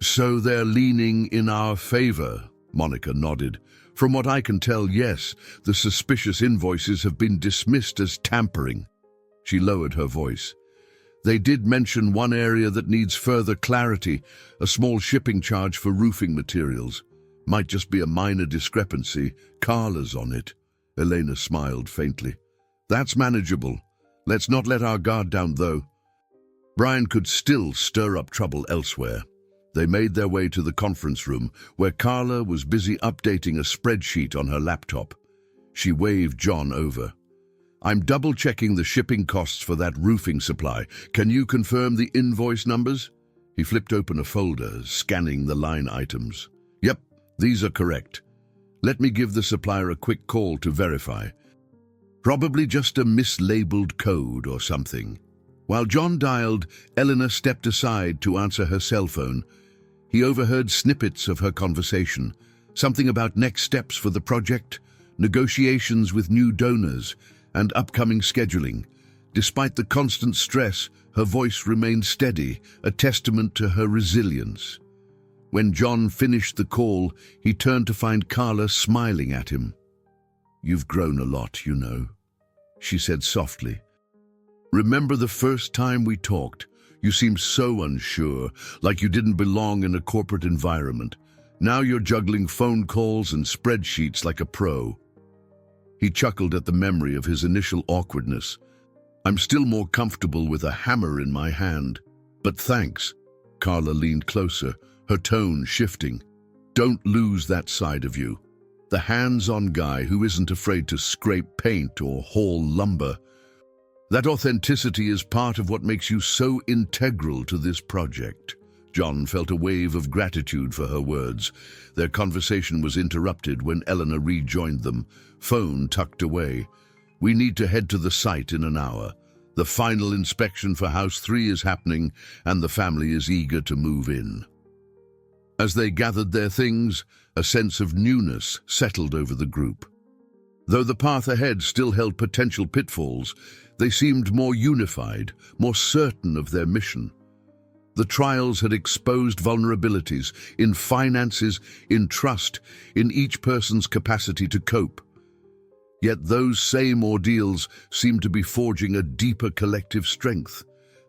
"So they're leaning in our favor," Monica nodded. "From what I can tell, yes, the suspicious invoices have been dismissed as tampering." She lowered her voice. "They did mention one area that needs further clarity, a small shipping charge for roofing materials. Might just be a minor discrepancy. Carla's on it." Elena smiled faintly. "That's manageable. Let's not let our guard down, though." Brian could still stir up trouble elsewhere. They made their way to the conference room, where Carla was busy updating a spreadsheet on her laptop. She waved John over. "I'm double-checking the shipping costs for that roofing supply. Can you confirm the invoice numbers?" He flipped open a folder, scanning the line items. "Yep, these are correct. Let me give the supplier a quick call to verify. Probably just a mislabeled code or something." While John dialed, Elena stepped aside to answer her cell phone. He overheard snippets of her conversation, something about next steps for the project, negotiations with new donors, and upcoming scheduling. Despite the constant stress, her voice remained steady, a testament to her resilience. When John finished the call, he turned to find Carla smiling at him. "You've grown a lot, you know," she said softly. "Remember the first time we talked? You seemed so unsure, like you didn't belong in a corporate environment. Now you're juggling phone calls and spreadsheets like a pro." He chuckled at the memory of his initial awkwardness. "I'm still more comfortable with a hammer in my hand. But thanks." Carla leaned closer, her tone shifting. "Don't lose that side of you. The hands-on guy who isn't afraid to scrape paint or haul lumber. That authenticity is part of what makes you so integral to this project." John felt a wave of gratitude for her words. Their conversation was interrupted when Elena rejoined them, phone tucked away. "We need to head to the site in an hour. The final inspection for House 3 is happening, and the family is eager to move in." As they gathered their things, a sense of newness settled over the group. Though the path ahead still held potential pitfalls, they seemed more unified, more certain of their mission. The trials had exposed vulnerabilities in finances, in trust, in each person's capacity to cope. Yet those same ordeals seemed to be forging a deeper collective strength.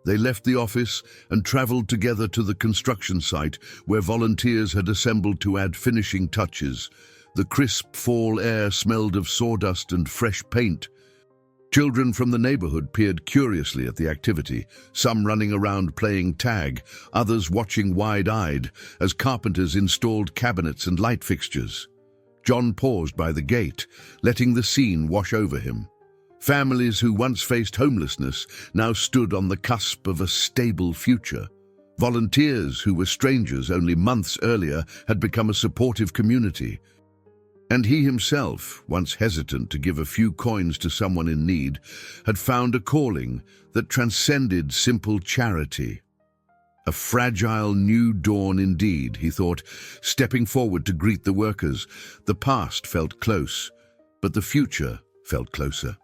They left the office and traveled together to the construction site, where volunteers had assembled to add finishing touches. The crisp fall air smelled of sawdust and fresh paint. Children from the neighborhood peered curiously at the activity, some running around playing tag, others watching wide-eyed as carpenters installed cabinets and light fixtures. John paused by the gate, letting the scene wash over him. Families who once faced homelessness now stood on the cusp of a stable future. Volunteers who were strangers only months earlier had become a supportive community. And he himself, once hesitant to give a few coins to someone in need, had found a calling that transcended simple charity. A fragile new dawn indeed, he thought, stepping forward to greet the workers. The past felt close, but the future felt closer.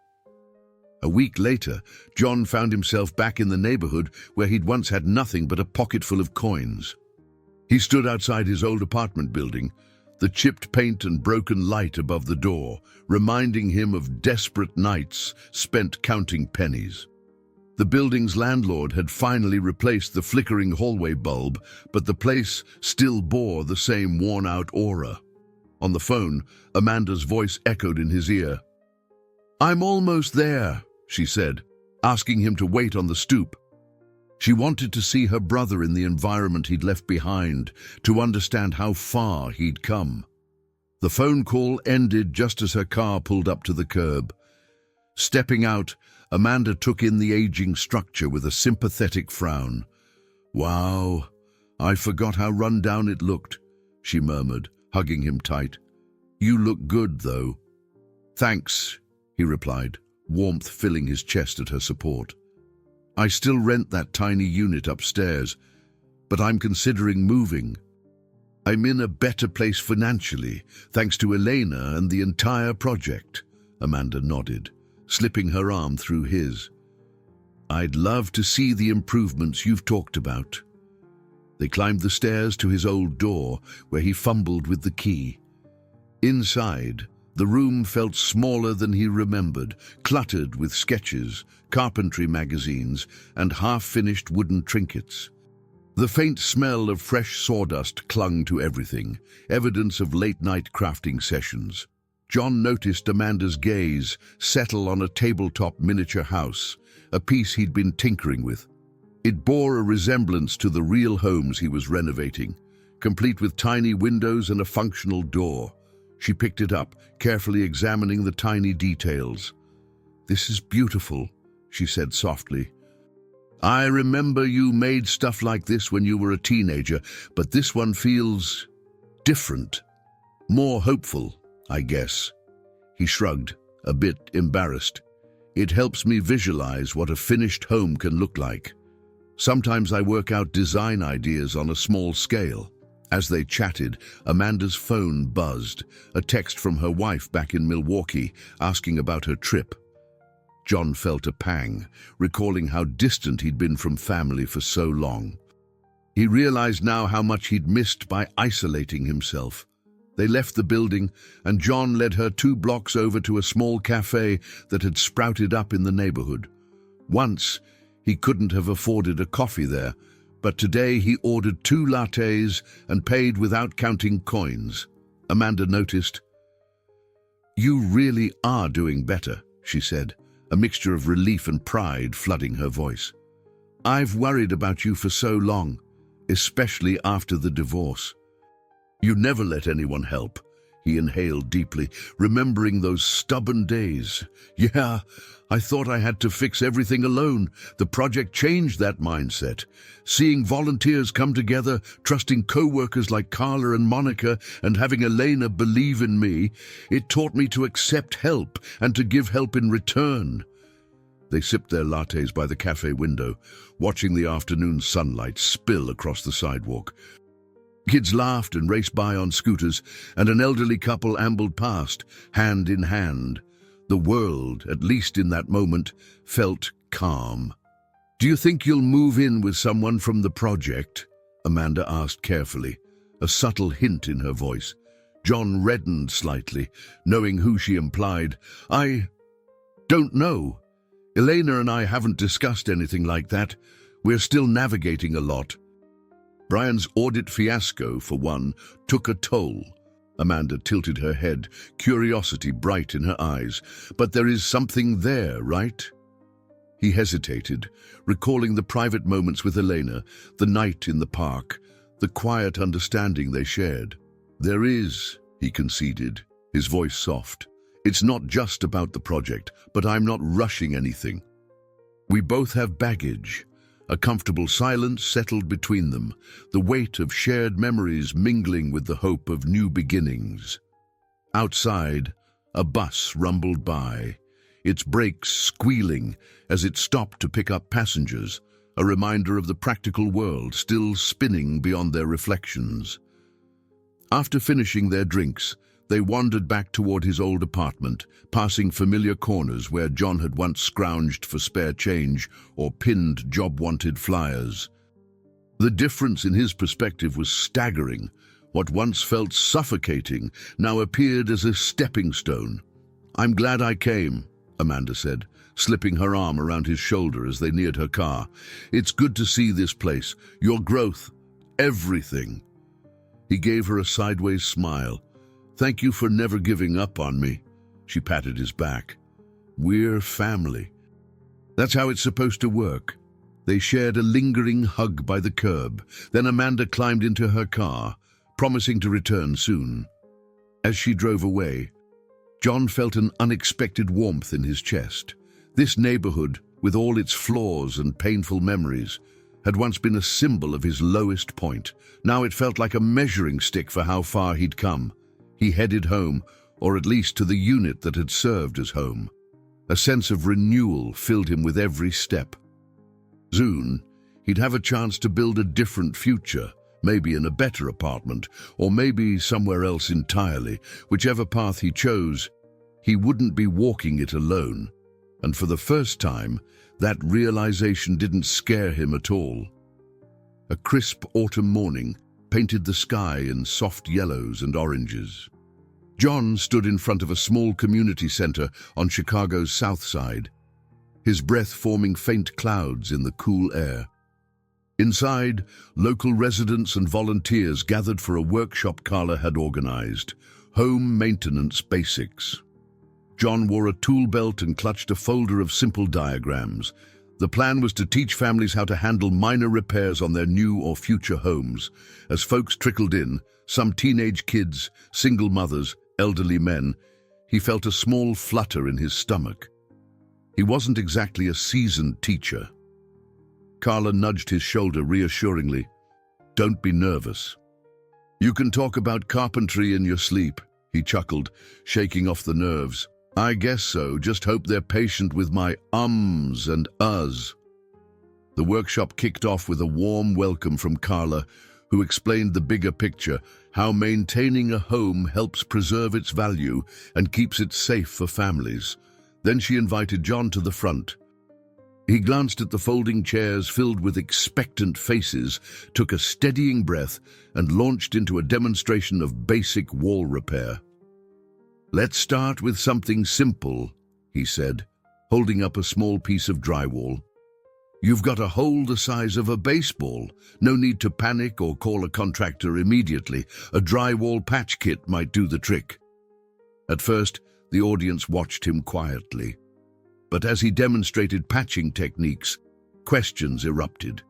A week later, John found himself back in the neighborhood where he'd once had nothing but a pocket full of coins. He stood outside his old apartment building, the chipped paint and broken light above the door, reminding him of desperate nights spent counting pennies. The building's landlord had finally replaced the flickering hallway bulb, but the place still bore the same worn-out aura. On the phone, Amanda's voice echoed in his ear. "I'm almost there," she said, asking him to wait on the stoop. She wanted to see her brother in the environment he'd left behind, to understand how far he'd come. The phone call ended just as her car pulled up to the curb. Stepping out, Amanda took in the aging structure with a sympathetic frown. "Wow, I forgot how run down it looked," she murmured, hugging him tight. "You look good, though." "Thanks," he replied, warmth filling his chest at her support. "I still rent that tiny unit upstairs, but I'm considering moving. I'm in a better place financially, thanks to Elena and the entire project." Amanda nodded, slipping her arm through his. "I'd love to see the improvements you've talked about." They climbed the stairs to his old door, where he fumbled with the key. Inside, the room felt smaller than he remembered, cluttered with sketches, carpentry magazines, and half-finished wooden trinkets. The faint smell of fresh sawdust clung to everything, evidence of late-night crafting sessions. John noticed Amanda's gaze settle on a tabletop miniature house, a piece he'd been tinkering with. It bore a resemblance to the real homes he was renovating, complete with tiny windows and a functional door. She picked it up, carefully examining the tiny details. "This is beautiful," she said softly. "I remember you made stuff like this when you were a teenager, but this one feels different. More hopeful, I guess." He shrugged, a bit embarrassed. "It helps me visualize what a finished home can look like. Sometimes I work out design ideas on a small scale." As they chatted, Amanda's phone buzzed, a text from her wife back in Milwaukee asking about her trip. John felt a pang, recalling how distant he'd been from family for so long. He realized now how much he'd missed by isolating himself. They left the building, and John led her 2 blocks over to a small cafe that had sprouted up in the neighborhood. Once, he couldn't have afforded a coffee there, but today he ordered 2 lattes and paid without counting coins. Amanda noticed. "You really are doing better," she said, a mixture of relief and pride flooding her voice. "I've worried about you for so long, especially after the divorce." "You never let anyone help," he inhaled deeply, remembering those stubborn days. "Yeah, I thought I had to fix everything alone." The project changed that mindset. Seeing volunteers come together, trusting co-workers like Carla and Monica, and having Elena believe in me, it taught me to accept help and to give help in return. They sipped their lattes by the cafe window, watching the afternoon sunlight spill across the sidewalk. Kids laughed and raced by on scooters, and an elderly couple ambled past, hand in hand. The world, at least in that moment, felt calm. "Do you think you'll move in with someone from the project?" Amanda asked carefully, a subtle hint in her voice. John reddened slightly, knowing who she implied. "I don't know. Elena and I haven't discussed anything like that. We're still navigating a lot." Brian's audit fiasco, for one, took a toll. Amanda tilted her head, curiosity bright in her eyes. "But there is something there, right?" He hesitated, recalling the private moments with Elena, the night in the park, the quiet understanding they shared. "There is," he conceded, his voice soft. "It's not just about the project, but I'm not rushing anything. We both have baggage." A comfortable silence settled between them, the weight of shared memories mingling with the hope of new beginnings. Outside, a bus rumbled by, its brakes squealing as it stopped to pick up passengers, a reminder of the practical world still spinning beyond their reflections. After finishing their drinks, they wandered back toward his old apartment, passing familiar corners where John had once scrounged for spare change or pinned job-wanted flyers. The difference in his perspective was staggering. What once felt suffocating now appeared as a stepping stone. "I'm glad I came," Amanda said, slipping her arm around his shoulder as they neared her car. "It's good to see this place, your growth, everything." He gave her a sideways smile. "Thank you for never giving up on me." She patted his back. "We're family." That's how it's supposed to work. They shared a lingering hug by the curb. Then Amanda climbed into her car, promising to return soon. As she drove away, John felt an unexpected warmth in his chest. This neighborhood, with all its flaws and painful memories, had once been a symbol of his lowest point. Now it felt like a measuring stick for how far he'd come. He headed home, or at least to the unit that had served as home. A sense of renewal filled him with every step. Soon, he'd have a chance to build a different future, maybe in a better apartment, or maybe somewhere else entirely. Whichever path he chose, he wouldn't be walking it alone. And for the first time, that realization didn't scare him at all. A crisp autumn morning painted the sky in soft yellows and oranges. John stood in front of a small community center on Chicago's south side, his breath forming faint clouds in the cool air. Inside, local residents and volunteers gathered for a workshop Carla had organized, Home Maintenance Basics. John wore a tool belt and clutched a folder of simple diagrams. The plan was to teach families how to handle minor repairs on their new or future homes. As folks trickled in, some teenage kids, single mothers, elderly men, he felt a small flutter in his stomach. He wasn't exactly a seasoned teacher. Carla nudged his shoulder reassuringly. "Don't be nervous. You can talk about carpentry in your sleep," he chuckled, shaking off the nerves. "I guess so, just hope they're patient with my ums and uhs." The workshop kicked off with a warm welcome from Carla, who explained the bigger picture, how maintaining a home helps preserve its value and keeps it safe for families. Then she invited John to the front. He glanced at the folding chairs filled with expectant faces, took a steadying breath, and launched into a demonstration of basic wall repair. "Let's start with something simple," he said, holding up a small piece of drywall. "You've got a hole the size of a baseball. No need to panic or call a contractor immediately. A drywall patch kit might do the trick." At first, the audience watched him quietly. But as he demonstrated patching techniques, questions erupted.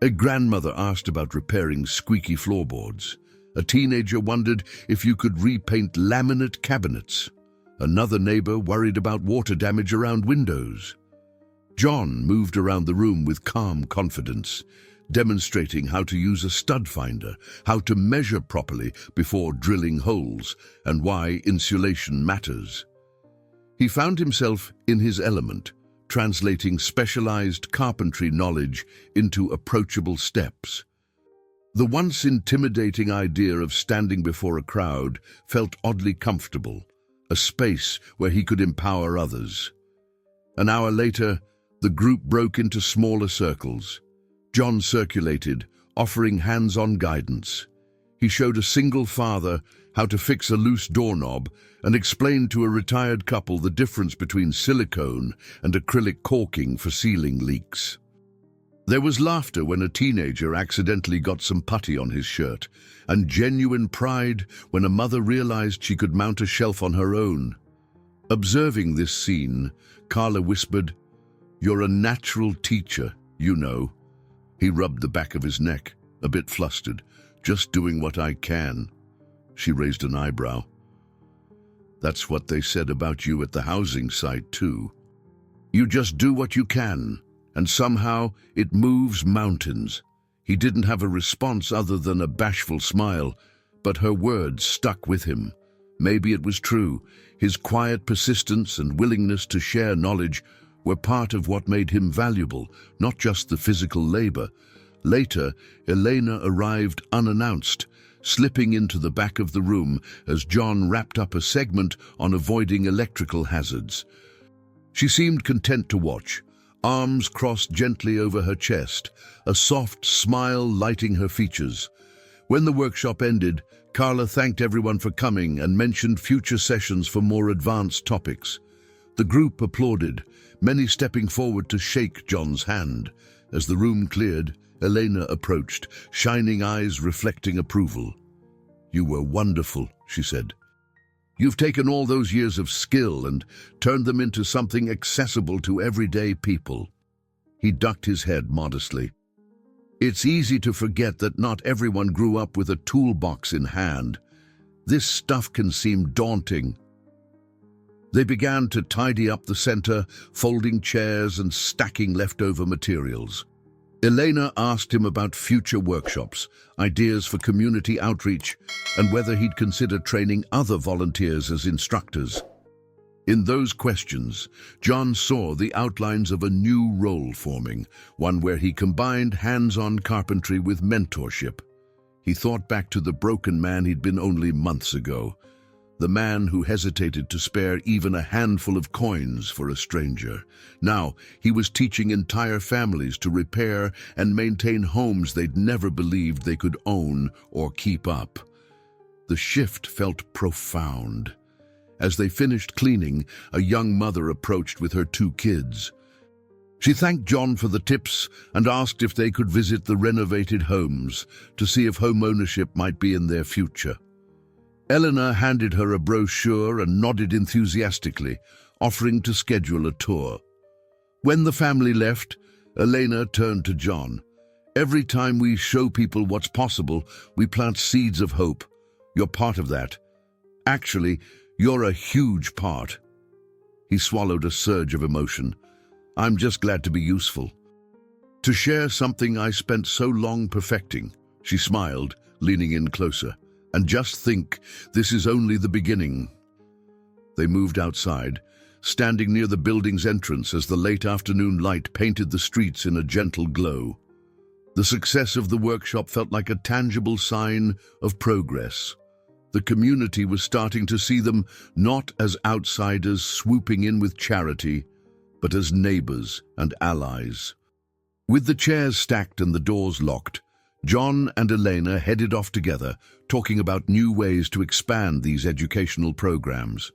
A grandmother asked about repairing squeaky floorboards. A teenager wondered if you could repaint laminate cabinets. Another neighbor worried about water damage around windows. John moved around the room with calm confidence, demonstrating how to use a stud finder, how to measure properly before drilling holes, and why insulation matters. He found himself in his element, translating specialized carpentry knowledge into approachable steps. The once intimidating idea of standing before a crowd felt oddly comfortable, a space where he could empower others. An hour later, the group broke into smaller circles. John circulated, offering hands-on guidance. He showed a single father how to fix a loose doorknob and explained to a retired couple the difference between silicone and acrylic caulking for ceiling leaks. There was laughter when a teenager accidentally got some putty on his shirt, and genuine pride when a mother realized she could mount a shelf on her own. Observing this scene, Carla whispered, "You're a natural teacher, you know." He rubbed the back of his neck, a bit flustered. "Just doing what I can." She raised an eyebrow. "That's what they said about you at the housing site, too. You just do what you can, and somehow it moves mountains." He didn't have a response other than a bashful smile, but her words stuck with him. Maybe it was true. His quiet persistence and willingness to share knowledge were part of what made him valuable, not just the physical labor. Later, Elena arrived unannounced, slipping into the back of the room as John wrapped up a segment on avoiding electrical hazards. She seemed content to watch, arms crossed gently over her chest, a soft smile lighting her features. When the workshop ended, Carla thanked everyone for coming and mentioned future sessions for more advanced topics. The group applauded, many stepping forward to shake John's hand. As the room cleared, Elena approached, shining eyes reflecting approval. "You were wonderful," she said. "You've taken all those years of skill and turned them into something accessible to everyday people." He ducked his head modestly. "It's easy to forget that not everyone grew up with a toolbox in hand. This stuff can seem daunting." They began to tidy up the center, folding chairs and stacking leftover materials. Elena asked him about future workshops, ideas for community outreach, and whether he'd consider training other volunteers as instructors. In those questions, John saw the outlines of a new role forming, one where he combined hands-on carpentry with mentorship. He thought back to the broken man he'd been only months ago, the man who hesitated to spare even a handful of coins for a stranger. Now, he was teaching entire families to repair and maintain homes they'd never believed they could own or keep up. The shift felt profound. As they finished cleaning, a young mother approached with her 2 kids. She thanked John for the tips and asked if they could visit the renovated homes to see if home ownership might be in their future. Eleanor handed her a brochure and nodded enthusiastically, offering to schedule a tour. When the family left, Elena turned to John. "Every time we show people what's possible, we plant seeds of hope. You're part of that. Actually, you're a huge part." He swallowed a surge of emotion. "I'm just glad to be useful. To share something I spent so long perfecting." She smiled, leaning in closer. "And just think, this is only the beginning." They moved outside, standing near the building's entrance as the late afternoon light painted the streets in a gentle glow. The success of the workshop felt like a tangible sign of progress. The community was starting to see them not as outsiders swooping in with charity, but as neighbors and allies. With the chairs stacked and the doors locked, John and Elena headed off together, talking about new ways to expand these educational programs.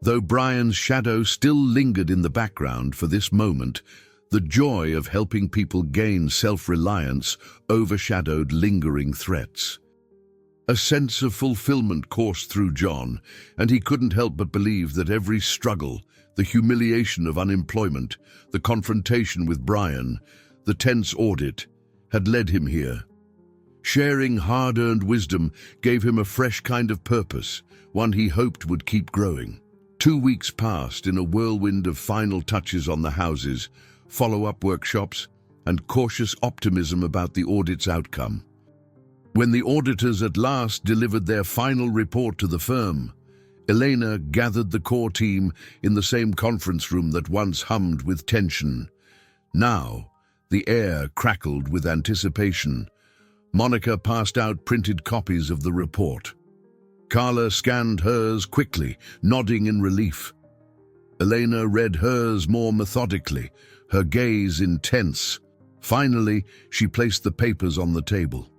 Though Brian's shadow still lingered in the background for this moment, the joy of helping people gain self-reliance overshadowed lingering threats. A sense of fulfillment coursed through John, and he couldn't help but believe that every struggle, the humiliation of unemployment, the confrontation with Brian, the tense audit, had led him here. Sharing hard-earned wisdom gave him a fresh kind of purpose, one he hoped would keep growing. 2 weeks passed in a whirlwind of final touches on the houses, follow-up workshops, and cautious optimism about the audit's outcome. When the auditors at last delivered their final report to the firm, Elena gathered the core team in the same conference room that once hummed with tension. Now, the air crackled with anticipation. Monica passed out printed copies of the report. Carla scanned hers quickly, nodding in relief. Elena read hers more methodically, her gaze intense. Finally, she placed the papers on the table.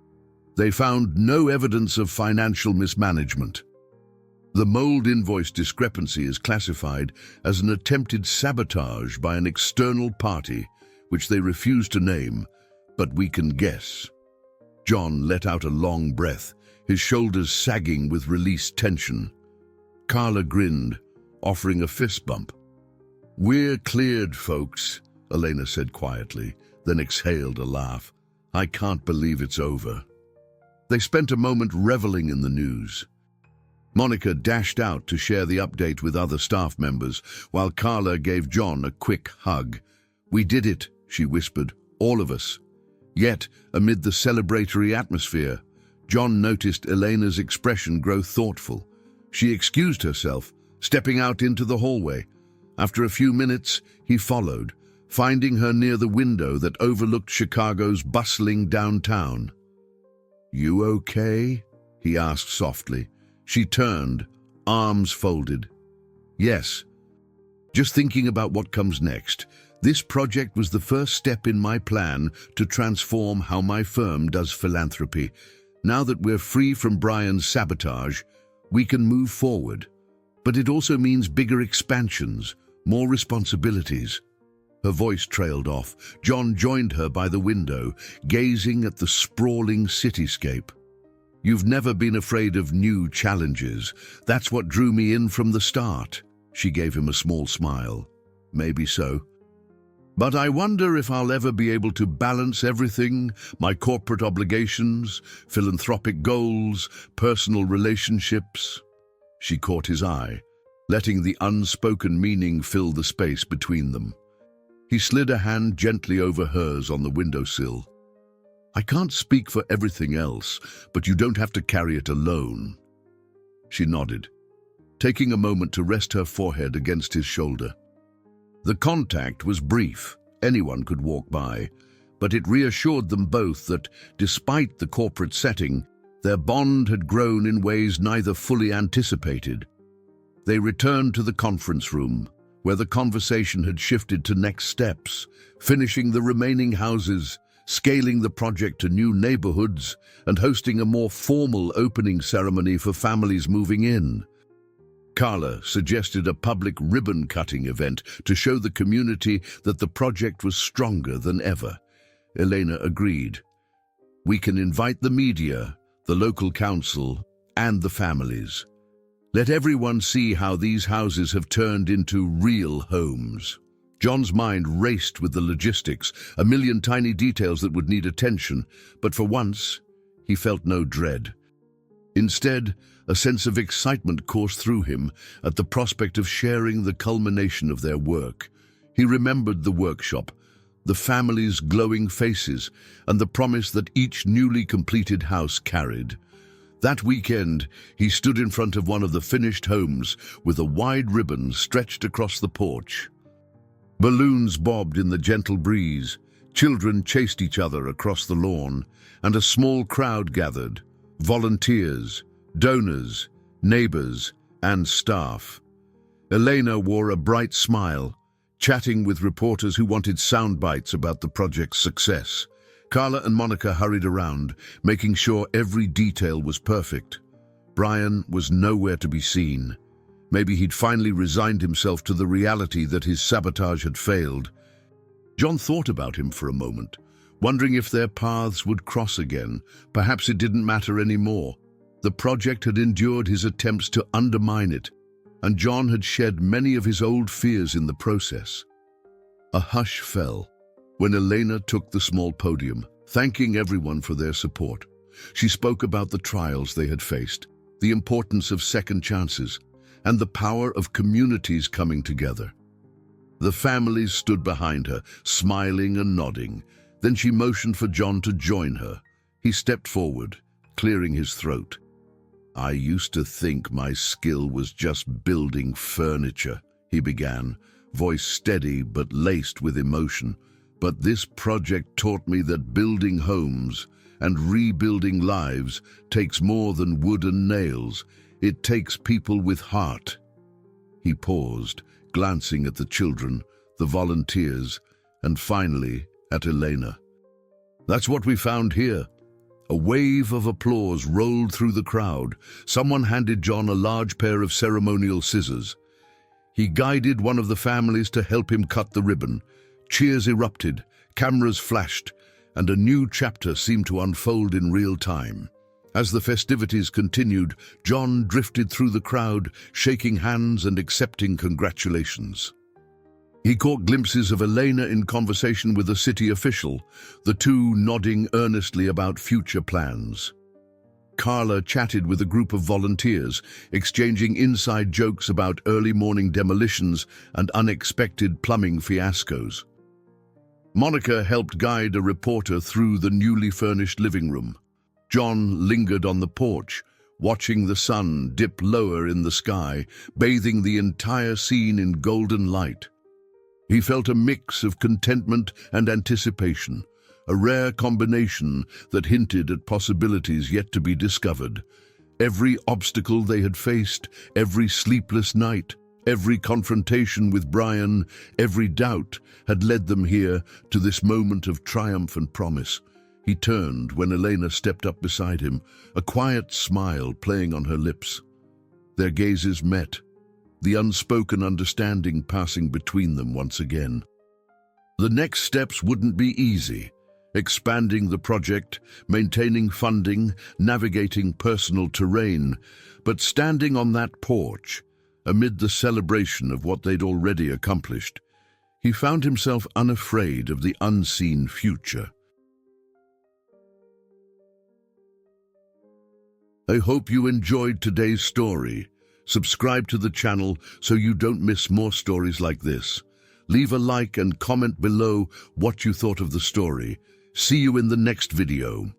They found no evidence of financial mismanagement. The mold invoice discrepancy is classified as an attempted sabotage by an external party, which they refuse to name, but we can guess. John let out a long breath, his shoulders sagging with released tension. Carla grinned, offering a fist bump. "We're cleared, folks," Elena said quietly, then exhaled a laugh. "I can't believe it's over." They spent a moment reveling in the news. Monica dashed out to share the update with other staff members, while Carla gave John a quick hug. "We did it," she whispered, "all of us." Yet, amid the celebratory atmosphere, John noticed Elena's expression grow thoughtful. She excused herself, stepping out into the hallway. After a few minutes, he followed, finding her near the window that overlooked Chicago's bustling downtown. "You okay?" he asked softly. She turned, arms folded. "Yes. Just thinking about what comes next. This project was the first step in my plan to transform how my firm does philanthropy. Now that we're free from Brian's sabotage, we can move forward. But it also means bigger expansions, more responsibilities. Her voice trailed off. John joined her by the window, gazing at the sprawling cityscape. You've never been afraid of new challenges. That's what drew me in from the start. She gave him a small smile. Maybe so. But I wonder if I'll ever be able to balance everything, my corporate obligations, philanthropic goals, personal relationships. She caught his eye, letting the unspoken meaning fill the space between them. He slid a hand gently over hers on the windowsill. I can't speak for everything else, but you don't have to carry it alone. She nodded, taking a moment to rest her forehead against his shoulder. The contact was brief, anyone could walk by, but it reassured them both that, despite the corporate setting, their bond had grown in ways neither fully anticipated. They returned to the conference room, where the conversation had shifted to next steps, finishing the remaining houses, scaling the project to new neighborhoods, and hosting a more formal opening ceremony for families moving in. Carla suggested a public ribbon-cutting event to show the community that the project was stronger than ever. Elena agreed. We can invite the media, the local council, and the families. Let everyone see how these houses have turned into real homes. John's mind raced with the logistics, a million tiny details that would need attention, but for once, he felt no dread. Instead, a sense of excitement coursed through him at the prospect of sharing the culmination of their work. He remembered the workshop, the family's glowing faces, and the promise that each newly completed house carried. That weekend, he stood in front of one of the finished homes with a wide ribbon stretched across the porch. Balloons bobbed in the gentle breeze, children chased each other across the lawn, and a small crowd gathered. Volunteers, donors, neighbors, and staff. Elena wore a bright smile, chatting with reporters who wanted sound bites about the project's success. Carla and Monica hurried around, making sure every detail was perfect. Brian was nowhere to be seen. Maybe he'd finally resigned himself to the reality that his sabotage had failed. John thought about him for a moment, wondering if their paths would cross again. Perhaps it didn't matter anymore. The project had endured his attempts to undermine it, and John had shed many of his old fears in the process. A hush fell when Elena took the small podium, thanking everyone for their support. She spoke about the trials they had faced, the importance of second chances, and the power of communities coming together. The families stood behind her, smiling and nodding. Then she motioned for John to join her. He stepped forward, clearing his throat. I used to think my skill was just building furniture, he began, voice steady but laced with emotion. But this project taught me that building homes and rebuilding lives takes more than wood and nails. It takes people with heart. He paused, glancing at the children, the volunteers, and finally at Elena. That's what we found here. A wave of applause rolled through the crowd. Someone handed John a large pair of ceremonial scissors. He guided one of the families to help him cut the ribbon. Cheers erupted, cameras flashed, and a new chapter seemed to unfold in real time. As the festivities continued, John drifted through the crowd, shaking hands and accepting congratulations. He caught glimpses of Elena in conversation with a city official, the two nodding earnestly about future plans. Carla chatted with a group of volunteers, exchanging inside jokes about early morning demolitions and unexpected plumbing fiascos. Monica helped guide a reporter through the newly furnished living room. John lingered on the porch, watching the sun dip lower in the sky, bathing the entire scene in golden light. He felt a mix of contentment and anticipation, a rare combination that hinted at possibilities yet to be discovered. Every obstacle they had faced, every sleepless night, every confrontation with Brian, every doubt had led them here to this moment of triumph and promise. He turned when Elena stepped up beside him, a quiet smile playing on her lips. Their gazes met, the unspoken understanding passing between them once again. The next steps wouldn't be easy. Expanding the project, maintaining funding, navigating personal terrain, but standing on that porch, amid the celebration of what they'd already accomplished, he found himself unafraid of the unseen future. I hope you enjoyed today's story. Subscribe to the channel so you don't miss more stories like this. Leave a like and comment below what you thought of the story. See you in the next video.